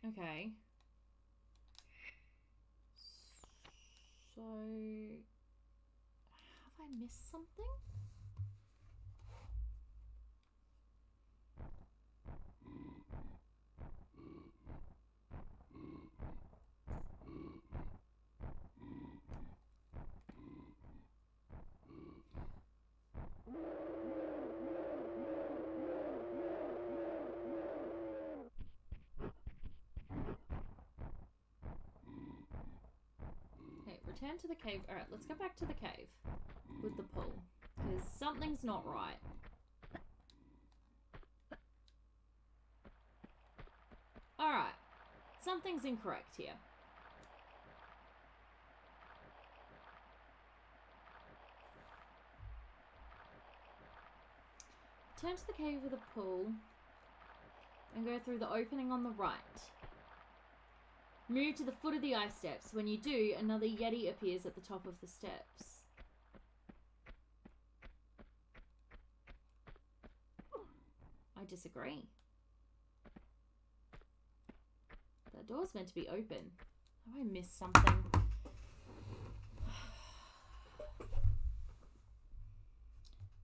Okay. So, have I missed something? Okay, return to the cave. Alright, let's go back to the cave with the pool. Because something's not right. Alright. Something's incorrect here. Return to the cave with the pool. And go through the opening on the right. Move to the foot of the ice steps. When you do, another Yeti appears at the top of the steps. I disagree. The door's meant to be open. Have I missed something?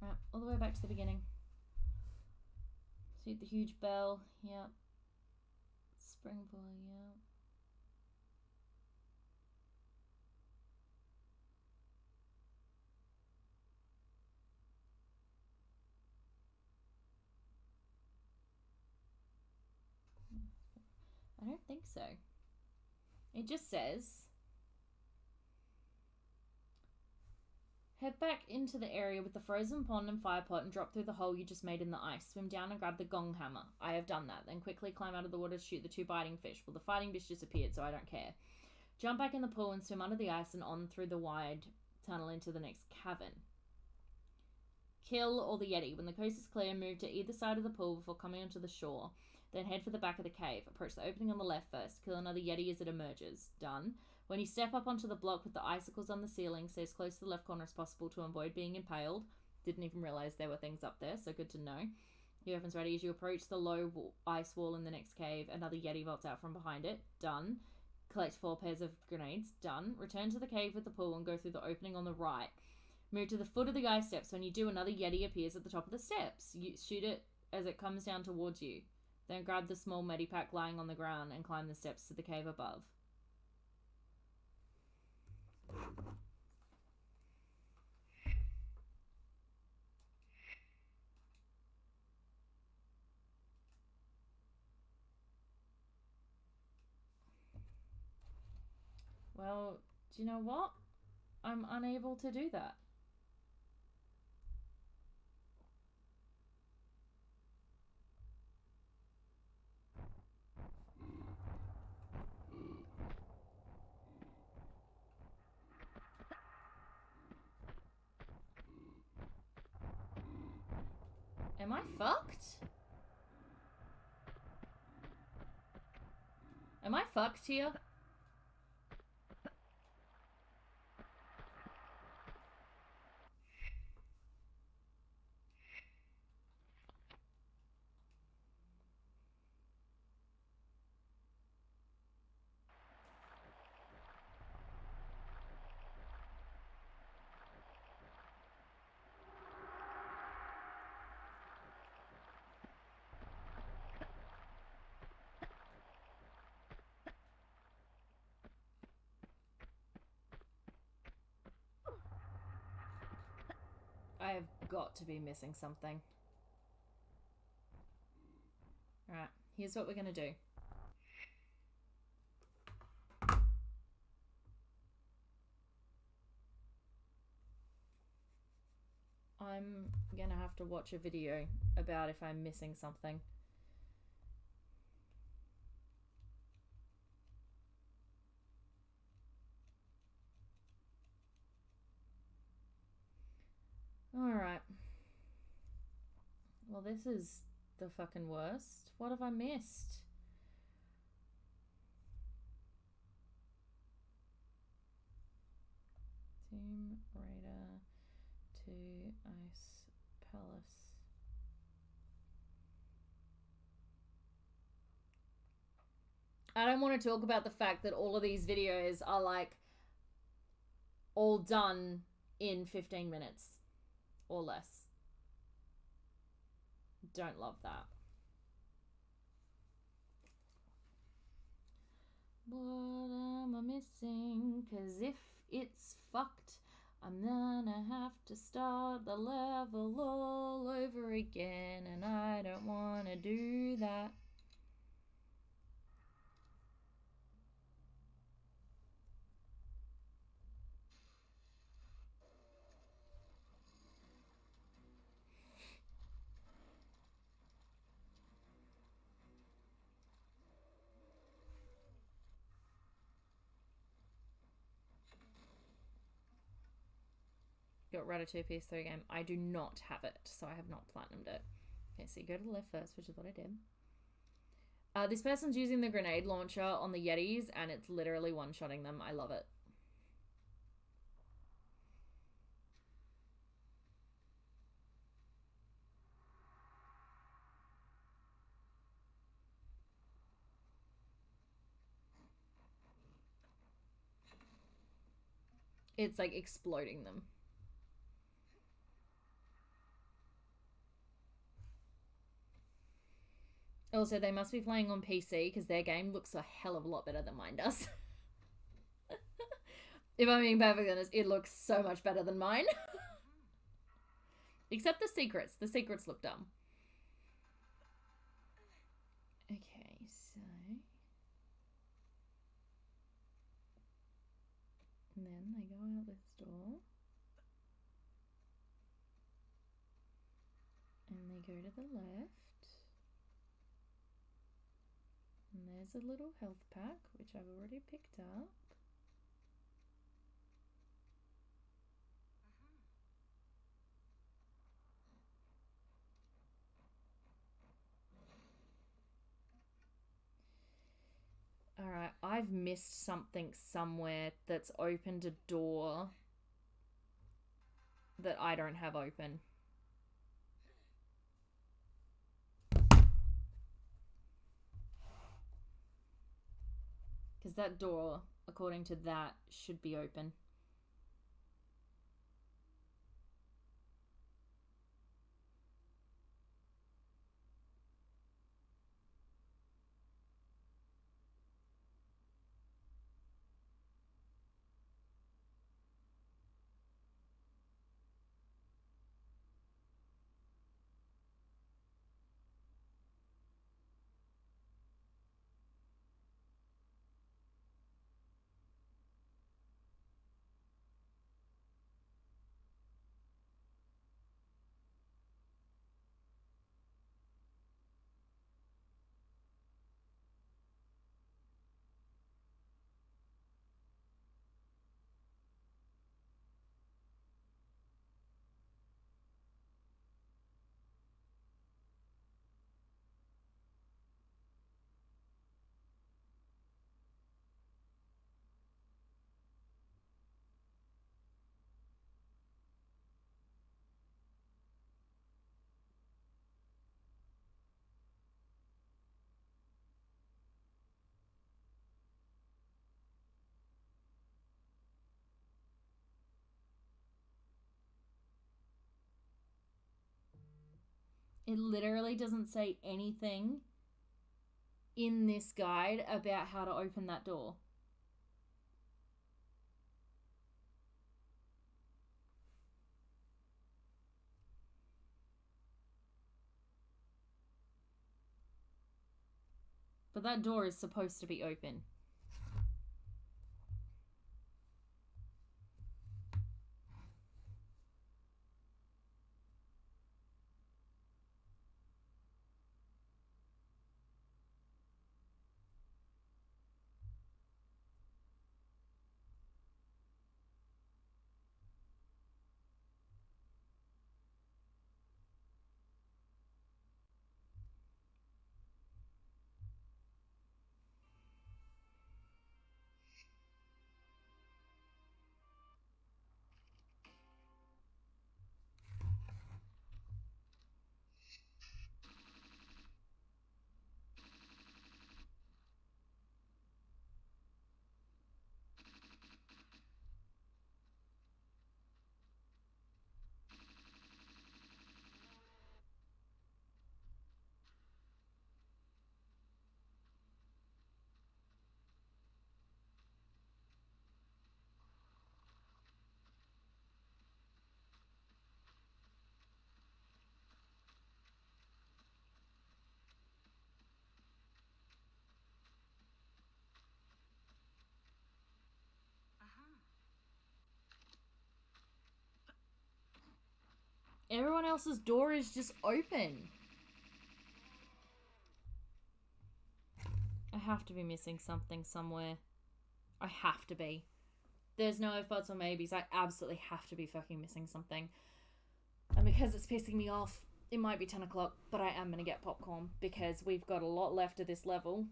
Right, all the way back to the beginning. See the huge bell. Yep. Spring boy, yeah. I don't think so. It just says, head back into the area with the frozen pond and fire pot and drop through the hole you just made in the ice. Swim down and grab the gong hammer. I have done that. Then quickly climb out of the water to shoot the 2 biting fish. Well, the fighting fish disappeared, so I don't care. Jump back in the pool and swim under the ice and on through the wide tunnel into the next cavern. Kill all the Yeti. When the coast is clear, move to either side of the pool before coming onto the shore. Then head for the back of the cave. Approach the opening on the left first. Kill another Yeti as it emerges. Done. When you step up onto the block with the icicles on the ceiling, stay as close to the left corner as possible to avoid being impaled. Didn't even realize there were things up there, so good to know. Your weapon's ready. As you approach the low ice wall in the next cave, another Yeti vaults out from behind it. Done. Collect 4 pairs of grenades. Done. Return to the cave with the pool and go through the opening on the right. Move to the foot of the ice steps. When you do, another Yeti appears at the top of the steps. You shoot it as it comes down towards you. Then grab the small medipack lying on the ground and climb the steps to the cave above. Well, do you know what? I'm unable to do that. Am I fucked? Am I fucked here? I have got to be missing something. Alright, here's what we're gonna do. I'm gonna have to watch a video about if I'm missing something. Alright. Well, this is the fucking worst. What have I missed? Tomb Raider to Ice Palace. I don't want to talk about the fact that all of these videos are like all done in 15 minutes or less. Don't love that. What am I missing? 'Cause if it's fucked, I'm gonna have to start the level all over again, and I don't want to do that. Got Ratatouille PS3 game. I do not have it, so I have not platinumed it. Okay, so you go to the left first, which is what I did. This person's using the grenade launcher on the Yetis, and it's literally one-shotting them. I love it. It's like exploding them. Also, they must be playing on PC because their game looks a hell of a lot better than mine does. If I'm being perfectly honest, it looks so much better than mine. Except the secrets. The secrets look dumb. Okay, so... And then they go out this door. And they go to the left. And there's a little health pack, which I've already picked up. Alright, I've missed something somewhere that's opened a door that I don't have open. Because that door, according to that, should be open. It literally doesn't say anything in this guide about how to open that door. But that door is supposed to be open. Everyone else's door is just open. I have to be missing something somewhere. I have to be. There's no if, buts, or maybes. I absolutely have to be fucking missing something. And because it's pissing me off, it might be 10 o'clock, but I am going to get popcorn because we've got a lot left of this level.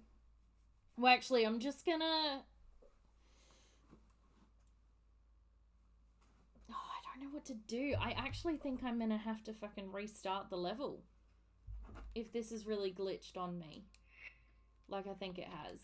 Well, actually, I'm just gonna... I don't know what to do. I actually think I'm gonna have to fucking restart the level if this is really glitched on me, like I think it has.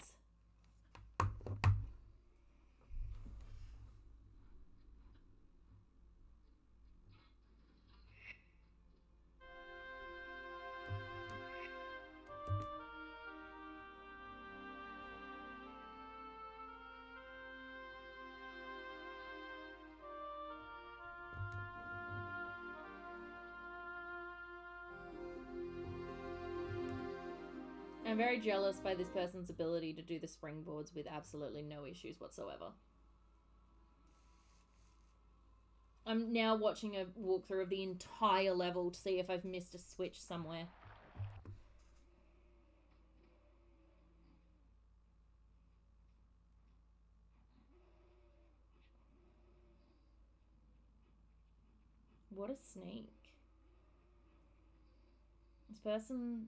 I'm very jealous by this person's ability to do the springboards with absolutely no issues whatsoever. I'm now watching a walkthrough of the entire level to see if I've missed a switch somewhere. What a sneak. This person...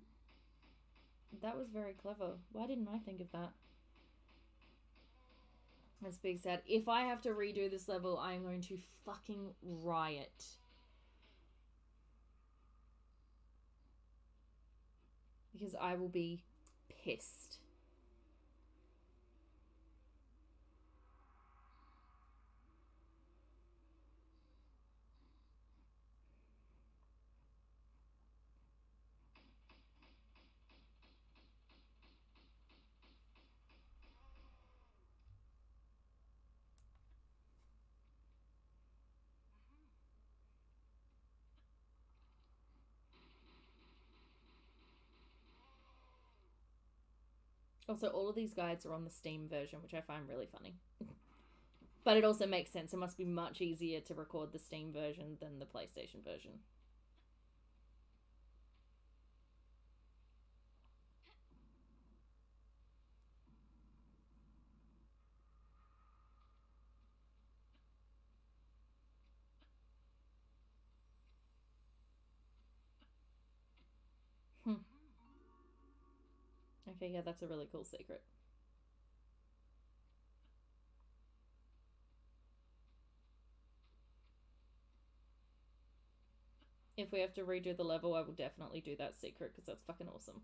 That was very clever. Why didn't I think of that? As Big said, if I have to redo this level, I'm going to fucking riot. Because I will be pissed. Also, all of these guides are on the Steam version, which I find really funny. But it also makes sense. It must be much easier to record the Steam version than the PlayStation version. Okay, yeah, that's a really cool secret. If we have to redo the level, I will definitely do that secret because that's fucking awesome.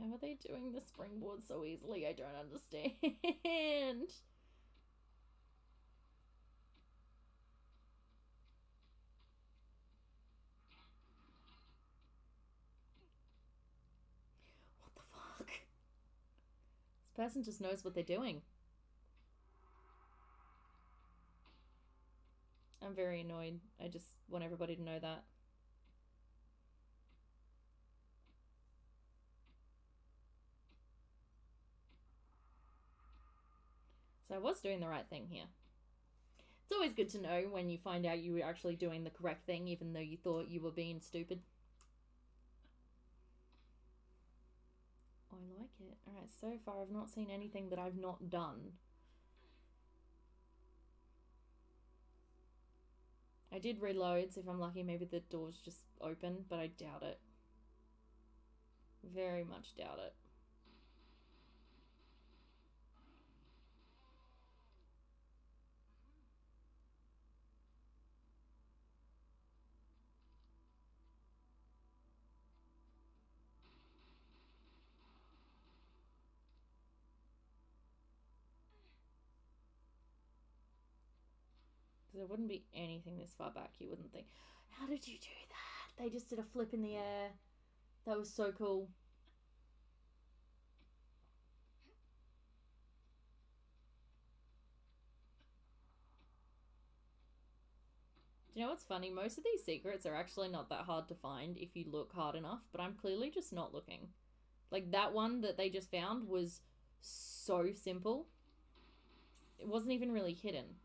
How are they doing the springboard so easily? I don't understand. This person just knows what they're doing. I'm very annoyed. I just want everybody to know that. So I was doing the right thing here. It's always good to know when you find out you were actually doing the correct thing, even though you thought you were being stupid. I like it. Alright, so far I've not seen anything that I've not done. I did reload, so if I'm lucky maybe the door's just open, but I doubt it. Very much doubt it. There wouldn't be anything this far back, you wouldn't think. How did you do that? They just did a flip in the air. That was so cool. Do you know what's funny? Most of these secrets are actually not that hard to find if you look hard enough, but I'm clearly just not looking. Like, that one that they just found was so simple. It wasn't even really hidden.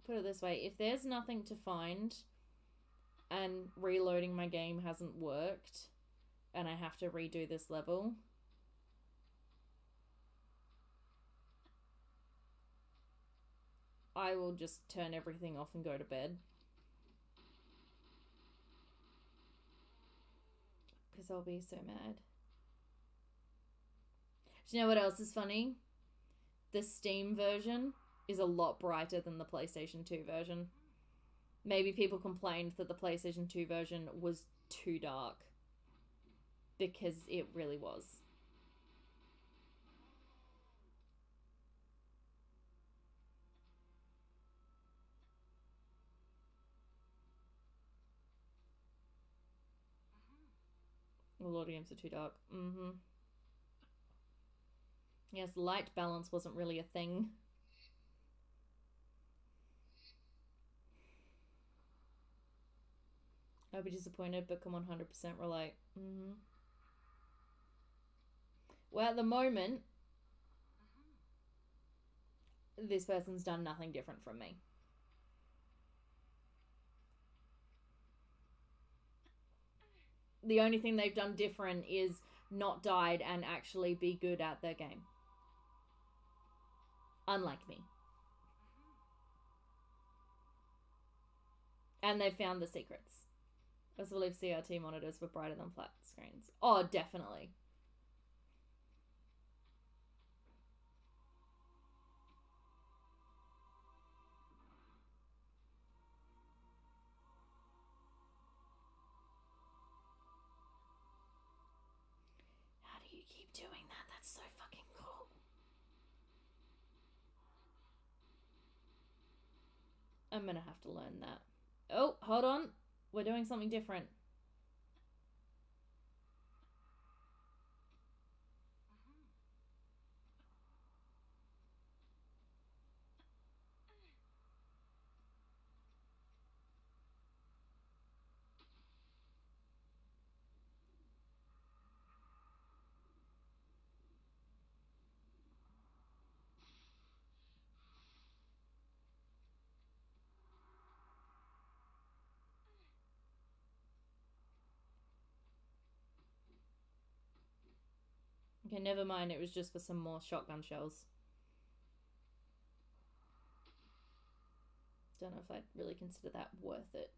Put it this way, if there's nothing to find and reloading my game hasn't worked and I have to redo this level, I will just turn everything off and go to bed. Because I'll be so mad. Do you know what else is funny? The Steam version is a lot brighter than the PlayStation 2 version. Maybe people complained that the PlayStation 2 version was too dark. Because it really was. A lot of games are too dark. Yes, light balance wasn't really a thing. I'll be disappointed, but come on, 100% relate. Well, at the moment, this person's done nothing different from me. The only thing they've done different is not died and actually be good at their game. Unlike me. And they've found the secrets. I also believe CRT monitors were brighter than flat screens. Oh, definitely. How do you keep doing that? That's so fucking cool. I'm gonna have to learn that. Oh, hold on. We're doing something different. Okay, never mind. It was just for some more shotgun shells. Don't know if I'd really consider that worth it.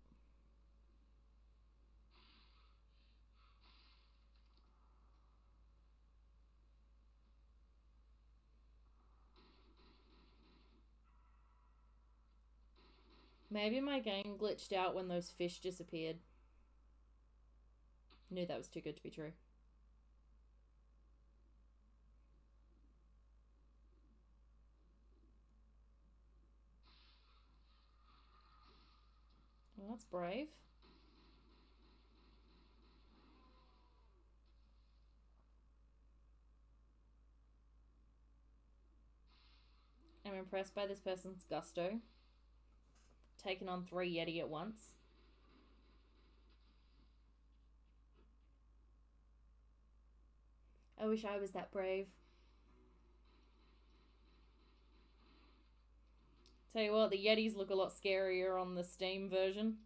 Maybe my game glitched out when those fish disappeared. Knew that was too good to be true. Well, that's brave. I'm impressed by this person's gusto. Taking on 3 Yeti at once. I wish I was that brave. Tell you what, the Yetis look a lot scarier on the Steam version.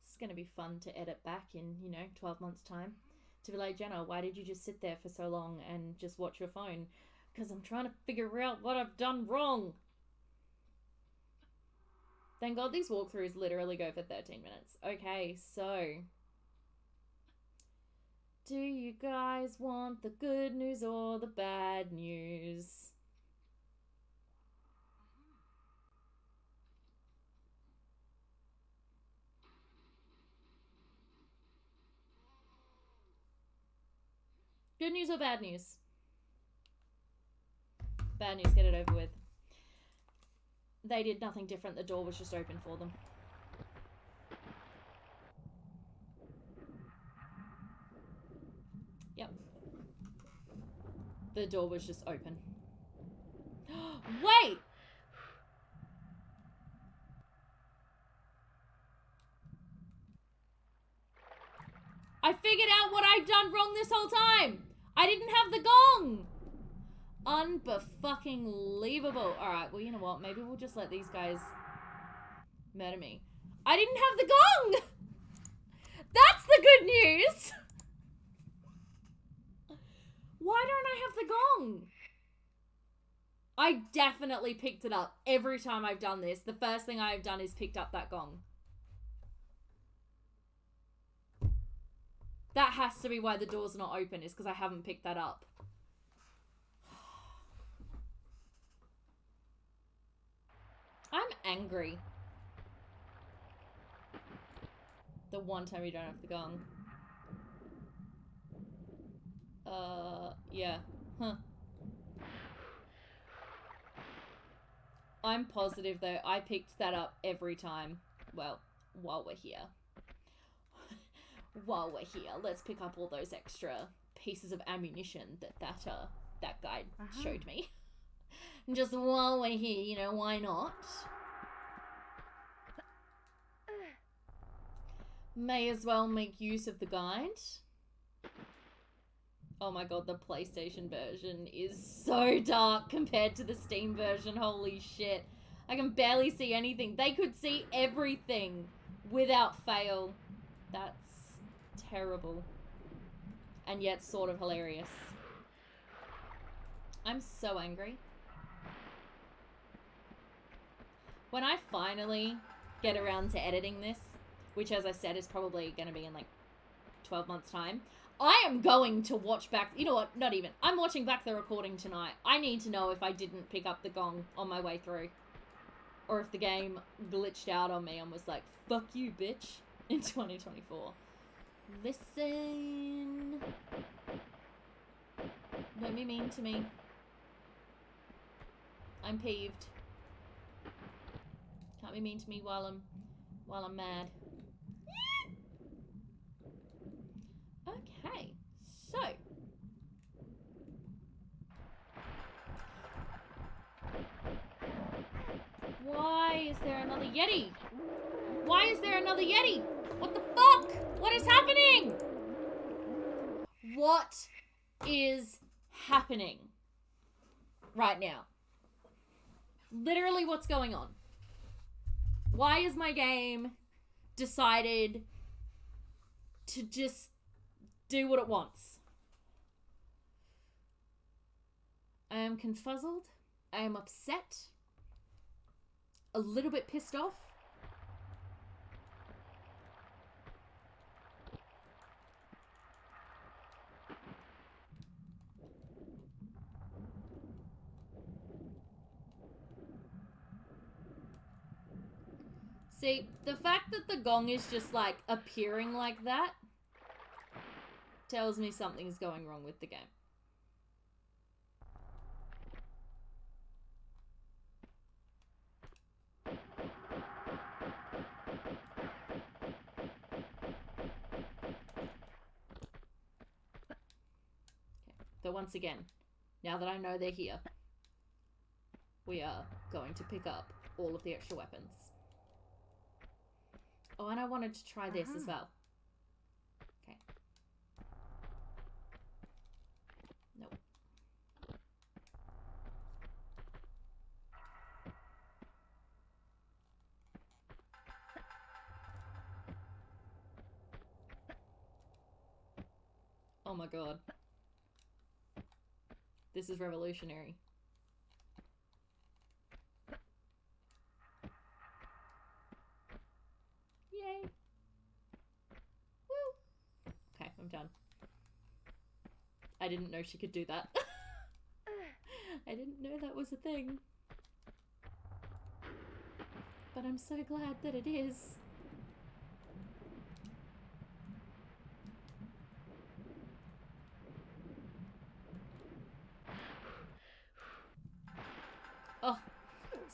It's going to be fun to edit back in, 12 months' time. To be like, Jenna, why did you just sit there for so long and just watch your phone? Because I'm trying to figure out what I've done wrong. Thank God these walkthroughs literally go for 13 minutes. Okay, so... do you guys want the good news or the bad news? Good news or bad news? Bad news, get it over with. They did nothing different, the door was just open for them. Yep. The door was just open. Wait! I figured out what I'd done wrong this whole time! I didn't have the gong! Unbefucking-leavable. Alright, well, you know what? Maybe we'll just let these guys murder me. I didn't have the gong! That's the good news! Why don't I have the gong? I definitely picked it up every time I've done this. The first thing I've done is picked up that gong. That has to be why the door's not open, is because I haven't picked that up. I'm angry. The one time you don't have the gong. Yeah. Huh. I'm positive, though, I picked that up every time. Well, while we're here. While we're here, let's pick up all those extra pieces of ammunition that guy showed me. And just while we're here, why not? May as well make use of the guide. Oh my god, the PlayStation version is so dark compared to the Steam version. Holy shit. I can barely see anything. They could see everything without fail. That's terrible. And yet sort of hilarious. I'm so angry. When I finally get around to editing this, which as I said is probably going to be in like 12 months time, I am going to watch back, you know what, not even, I'm watching back the recording tonight. I need to know if I didn't pick up the gong on my way through. Or if the game glitched out on me and was like, fuck you, bitch, in 2024. Listen. Don't be mean to me. I'm peeved. Can't be mean to me while I'm mad. Okay, so why is there another Yeti? Why is there another Yeti? What the fuck? What is happening? What is happening right now? Literally, what's going on? Why is my game decided to just do what it wants? I am confuzzled. I am upset. A little bit pissed off. See, the fact that the gong is just, like, appearing like that tells me something's going wrong with the game. But once again, now that I know they're here, we are going to pick up all of the extra weapons. Oh, and I wanted to try this as well. Okay. Nope. Oh my god. This is revolutionary. Yay. Woo. Okay, I'm done. I didn't know she could do that. I didn't know that was a thing. But I'm so glad that it is. Oh,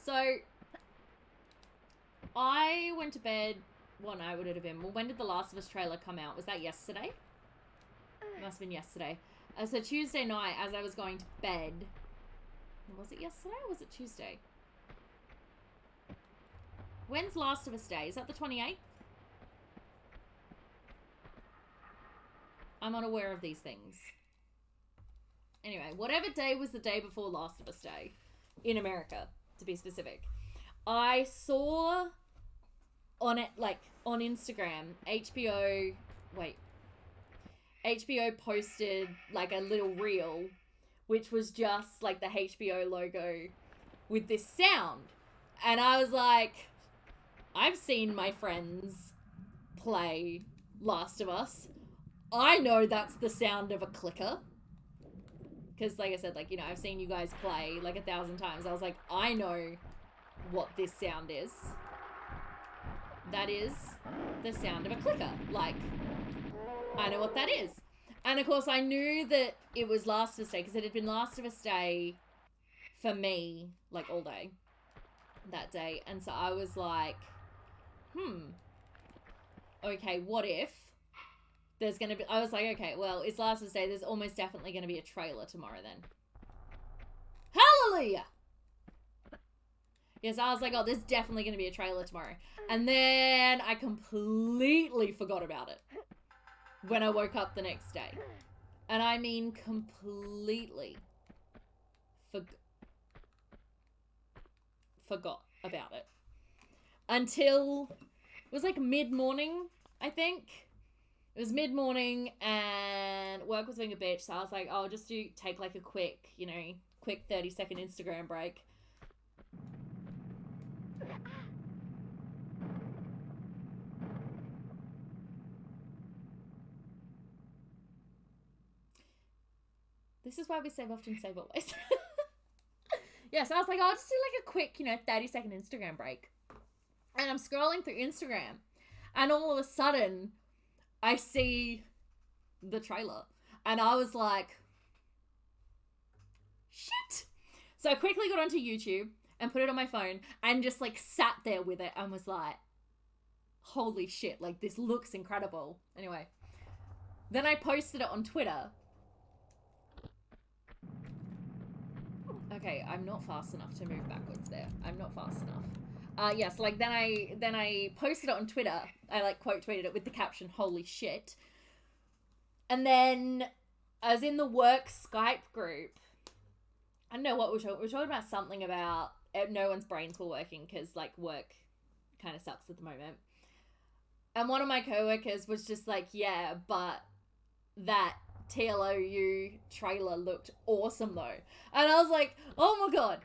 so I went to bed. What night would it have been? Well, when did the Last of Us trailer come out? Was that yesterday? It must have been yesterday. So Tuesday night, as I was going to bed, was it yesterday or was it Tuesday? When's Last of Us Day? Is that the 28th? I'm unaware of these things. Anyway, whatever day was the day before Last of Us Day, in America, to be specific, I saw on it, like, on Instagram, HBO posted, like, a little reel, which was just, like, the HBO logo with this sound. And I was like, I've seen my friends play Last of Us. I know that's the sound of a clicker. Because, like I said, like, you know, I've seen you guys play, like, 1,000 times. I was like, I know what this sound is. That is the sound of a clicker. Like, I know what that is. And, of course, I knew that it was Last of Us Day, because it had been Last of Us Day for me, like, all day that day. And so I was like, okay, what if there's going to be... I was like, okay, well, it's Last of Us Day. There's almost definitely going to be a trailer tomorrow then. Hallelujah! Yes, I was like, oh, there's definitely going to be a trailer tomorrow. And then I completely forgot about it when I woke up the next day. And I mean completely forgot about it. Until it was like mid-morning, I think. It was mid-morning and work was being a bitch, so I was like, oh, I'll just take like a quick 30-second Instagram break. This is why we save often, save always. Yeah, so I was like, I'll just do like a quick, 30-second Instagram break. And I'm scrolling through Instagram, and all of a sudden, I see the trailer. And I was like, shit! So I quickly got onto YouTube and put it on my phone and just like sat there with it and was like, holy shit, like this looks incredible. Anyway, then I posted it on Twitter. Okay, I'm not fast enough to move backwards there. I'm not fast enough. Yes, like then I posted it on Twitter. I like quote tweeted it with the caption, holy shit. And then I was in the work Skype group. I don't know what we're talking about something about no one's brains were working because like work kind of sucks at the moment. And one of my coworkers was just like, yeah, but that TLOU trailer looked awesome though. And I was like, oh my god.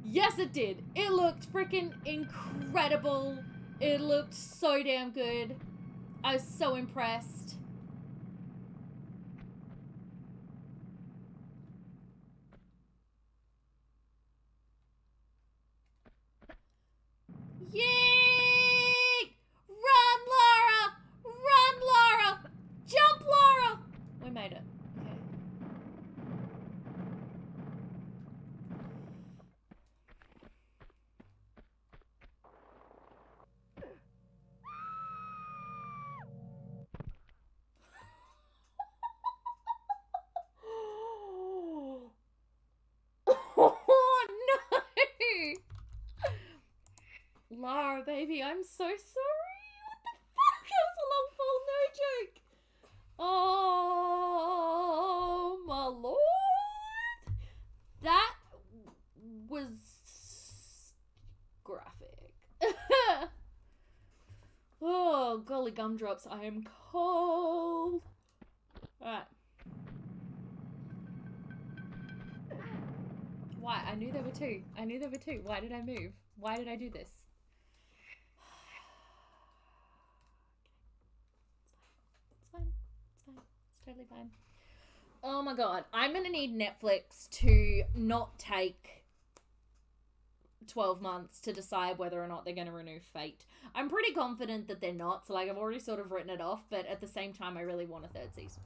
Yes, it did. It looked freaking incredible. It looked so damn good. I was so impressed. Yay! Run, Laura! Run, Laura! Jump, Laura! We made it. Okay. Oh no! Lara, baby, I'm so sorry. What the fuck? That was a long fall, no joke. Oh my lord. That was graphic. Oh, golly gumdrops, I am cold. Alright. Why? I knew there were two. I knew there were two. Why did I move? Why did I do this? It's fine. It's fine. It's totally fine. Oh my god. I'm gonna need Netflix to not take 12 months to decide whether or not they're gonna renew Fate. I'm pretty confident that they're not, so like I've already sort of written it off, but at the same time I really want a third season.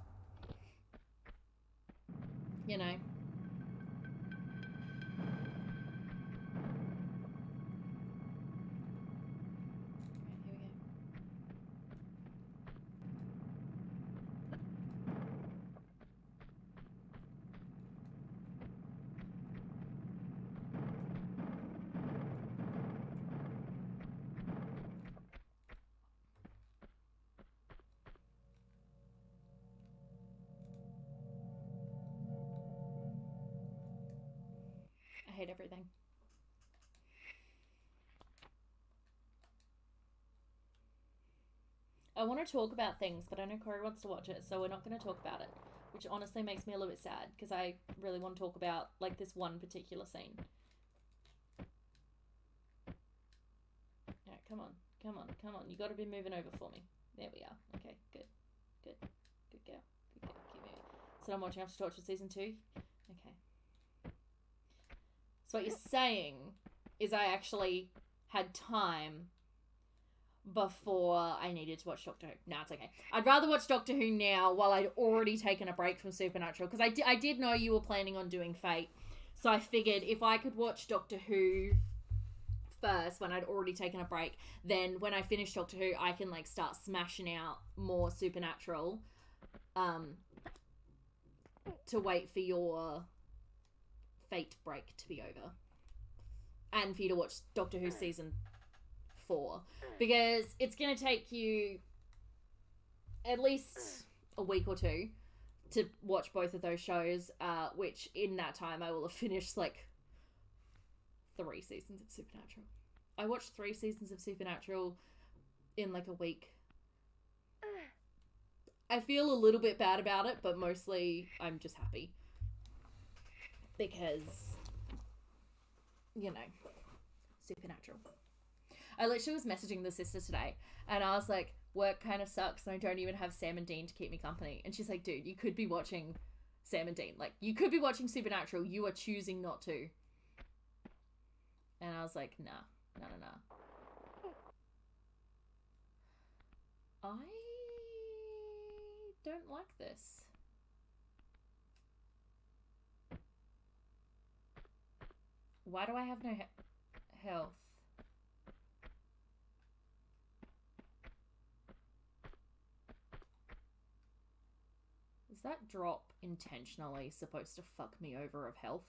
You know? I hate everything. I want to talk about things, but I know Corey wants to watch it, so we're not going to talk about it. Which honestly makes me a little bit sad, because I really want to talk about, like, this one particular scene. Alright, come on. Come on. Come on. You got to be moving over for me. There we are. Okay, good. Good. Good girl. Good girl. Keep moving. So I'm watching After Torture Season 2? Okay. So what you're saying is I actually had time before I needed to watch Doctor Who. No, it's okay. I'd rather watch Doctor Who now while I'd already taken a break from Supernatural, because I did know you were planning on doing Fate, so I figured if I could watch Doctor Who first when I'd already taken a break, then when I finish Doctor Who I can like start smashing out more Supernatural to wait for your Fate break to be over and for you to watch Doctor Who season 4, because it's going to take you at least a week or two to watch both of those shows, which in that time I will have finished like 3 seasons of Supernatural. I watched 3 seasons of Supernatural in like a week. I feel a little bit bad about it, but mostly I'm just happy because, you know, Supernatural. I literally was messaging the sister today, and I was like, work kind of sucks, and I don't even have Sam and Dean to keep me company. And she's like, dude, you could be watching Sam and Dean. Like, you could be watching Supernatural. You are choosing not to. And I was like, nah. I don't like this. Why do I have no health? Is that drop intentionally supposed to fuck me over of health?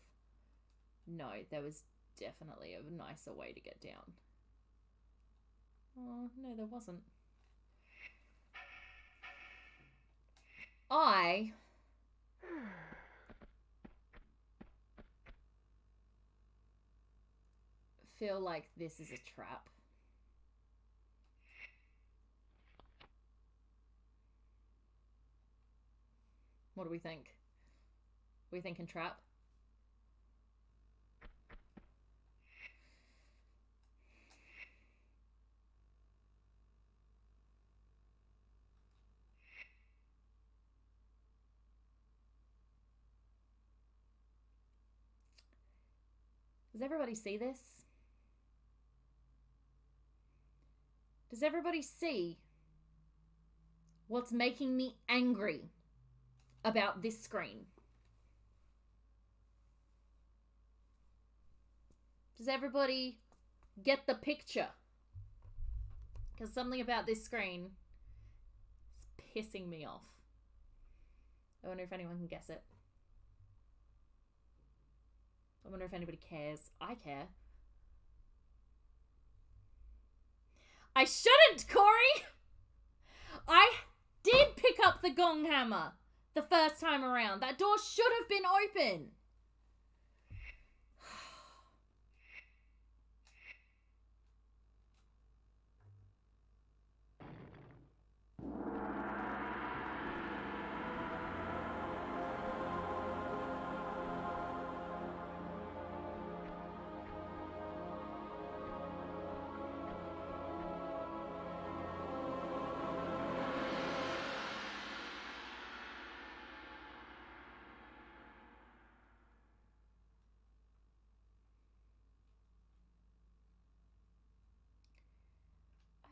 No, there was definitely a nicer way to get down. Oh, no, there wasn't. I feel like this is a trap. What do we think? We thinking trap? Does everybody see this? Does everybody see what's making me angry about this screen? Does everybody get the picture? Because something about this screen is pissing me off. I wonder if anyone can guess it. I wonder if anybody cares. I care. I shouldn't, Corey! I did pick up the gong hammer the first time around. That door should have been open.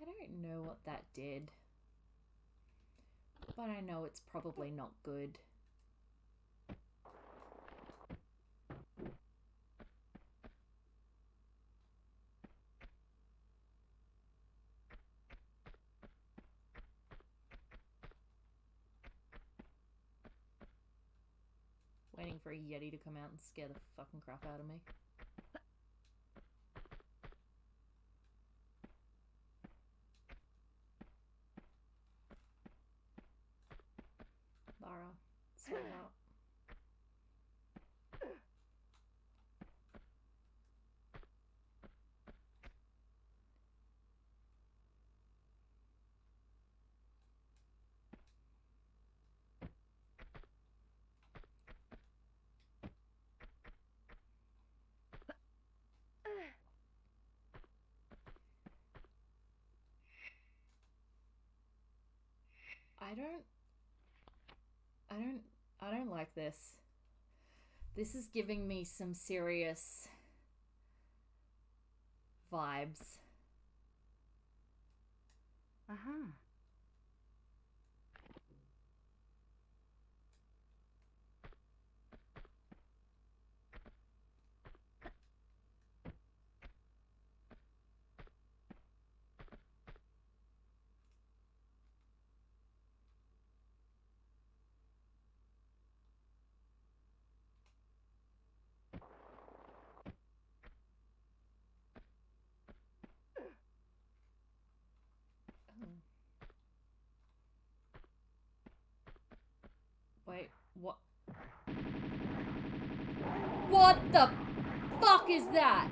I don't know what that did, but I know it's probably not good. Waiting for a Yeti to come out and scare the fucking crap out of me. Lara, sort it out. I don't like this. This is giving me some serious vibes. Uh-huh. Wait, what? What the fuck is that?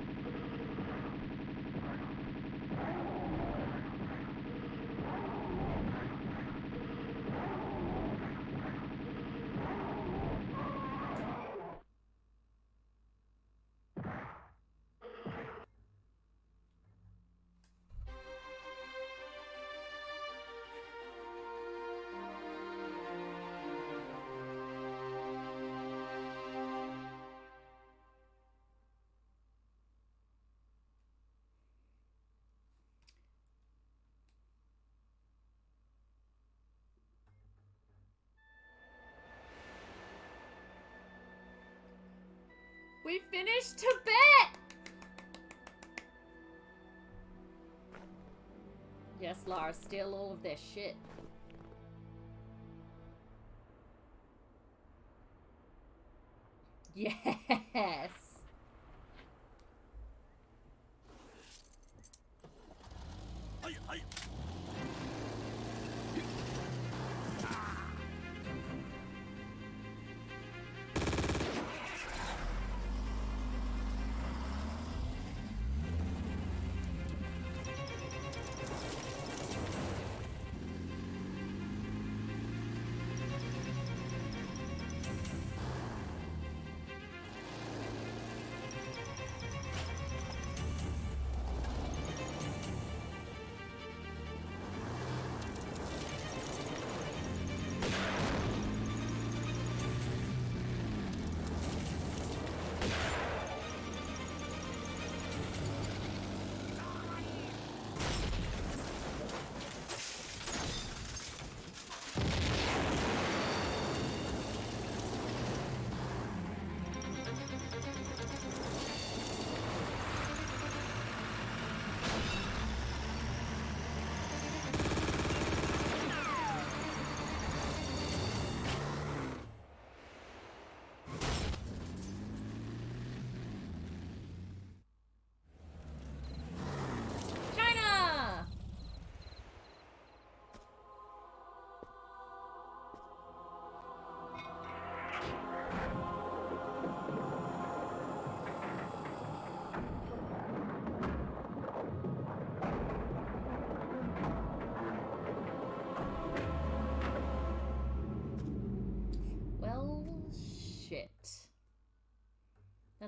We finished Tibet! Yes, Lara, steal all of their shit. Yes!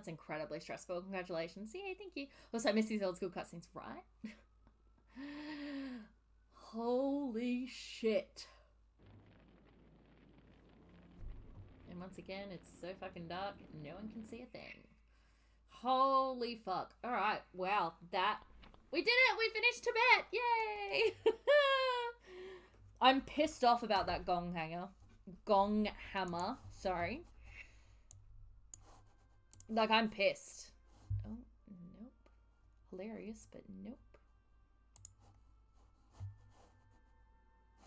That's incredibly stressful. Congratulations. Yay, thank you. Also, I miss these old school cutscenes, right? Holy shit. And once again, it's so fucking dark, no one can see a thing. Holy fuck. Alright, wow, we did it! We finished Tibet! Yay! I'm pissed off about that gong hammer, sorry. Like, I'm pissed. Oh, nope. Hilarious, but nope.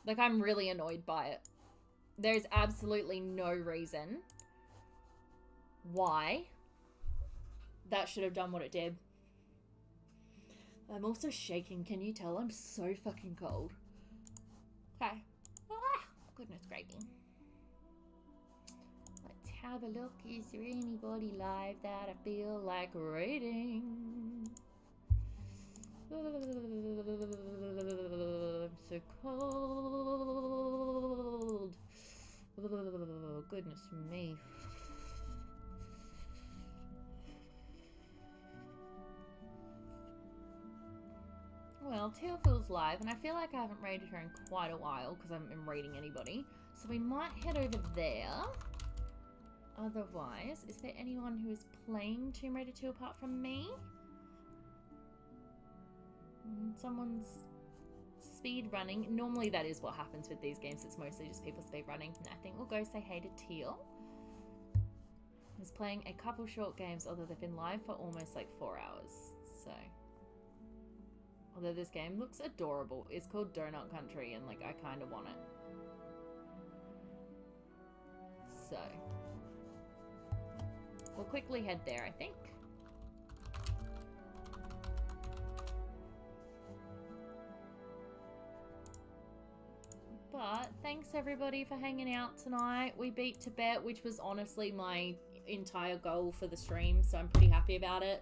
Like, I'm really annoyed by it. There's absolutely no reason why that should have done what it did. I'm also shaking. Can you tell? I'm so fucking cold. Okay. Ah, goodness gravy. Let's have a look. Is there anybody live that I feel like rating? I'm so cold. Oh, goodness me. Well, Teal feels live, and I feel like I haven't rated her in quite a while because I haven't been rating anybody. So we might head over there. Otherwise, is there anyone who is playing Tomb Raider 2 apart from me? Someone's speed running. Normally that is what happens with these games. It's mostly just people speed running. I think we'll go say hey to Teal. He's playing a couple short games, although they've been live for almost like 4 hours. So, although this game looks adorable. It's called Donut Country, and like I kind of want it. So, we'll quickly head there, I think. But thanks everybody for hanging out tonight. We beat Tibet, which was honestly my entire goal for the stream, so I'm pretty happy about it.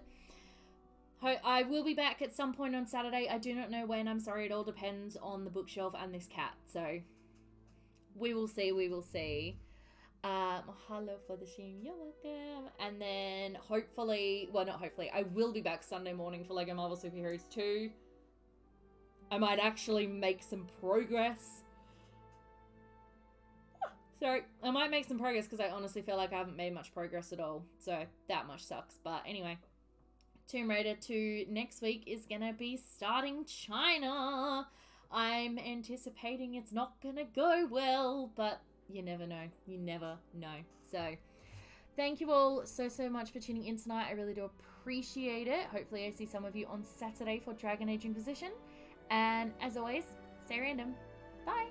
I will be back at some point on Saturday. I do not know when. I'm sorry, it all depends on the bookshelf and this cat, so we will see, we will see. Hello for the stream, you're welcome. And then hopefully, well not hopefully, I will be back Sunday morning for LEGO Marvel Super Heroes 2. I might actually make some progress. Sorry, I might make some progress because I honestly feel like I haven't made much progress at all. So that much sucks. But anyway, Tomb Raider 2 next week is going to be starting China. I'm anticipating it's not going to go well, but you never know. You never know. So thank you all so much for tuning in tonight. I really do appreciate it. Hopefully I see some of you on Saturday for Dragon Age Inquisition. And as always, stay random. Bye.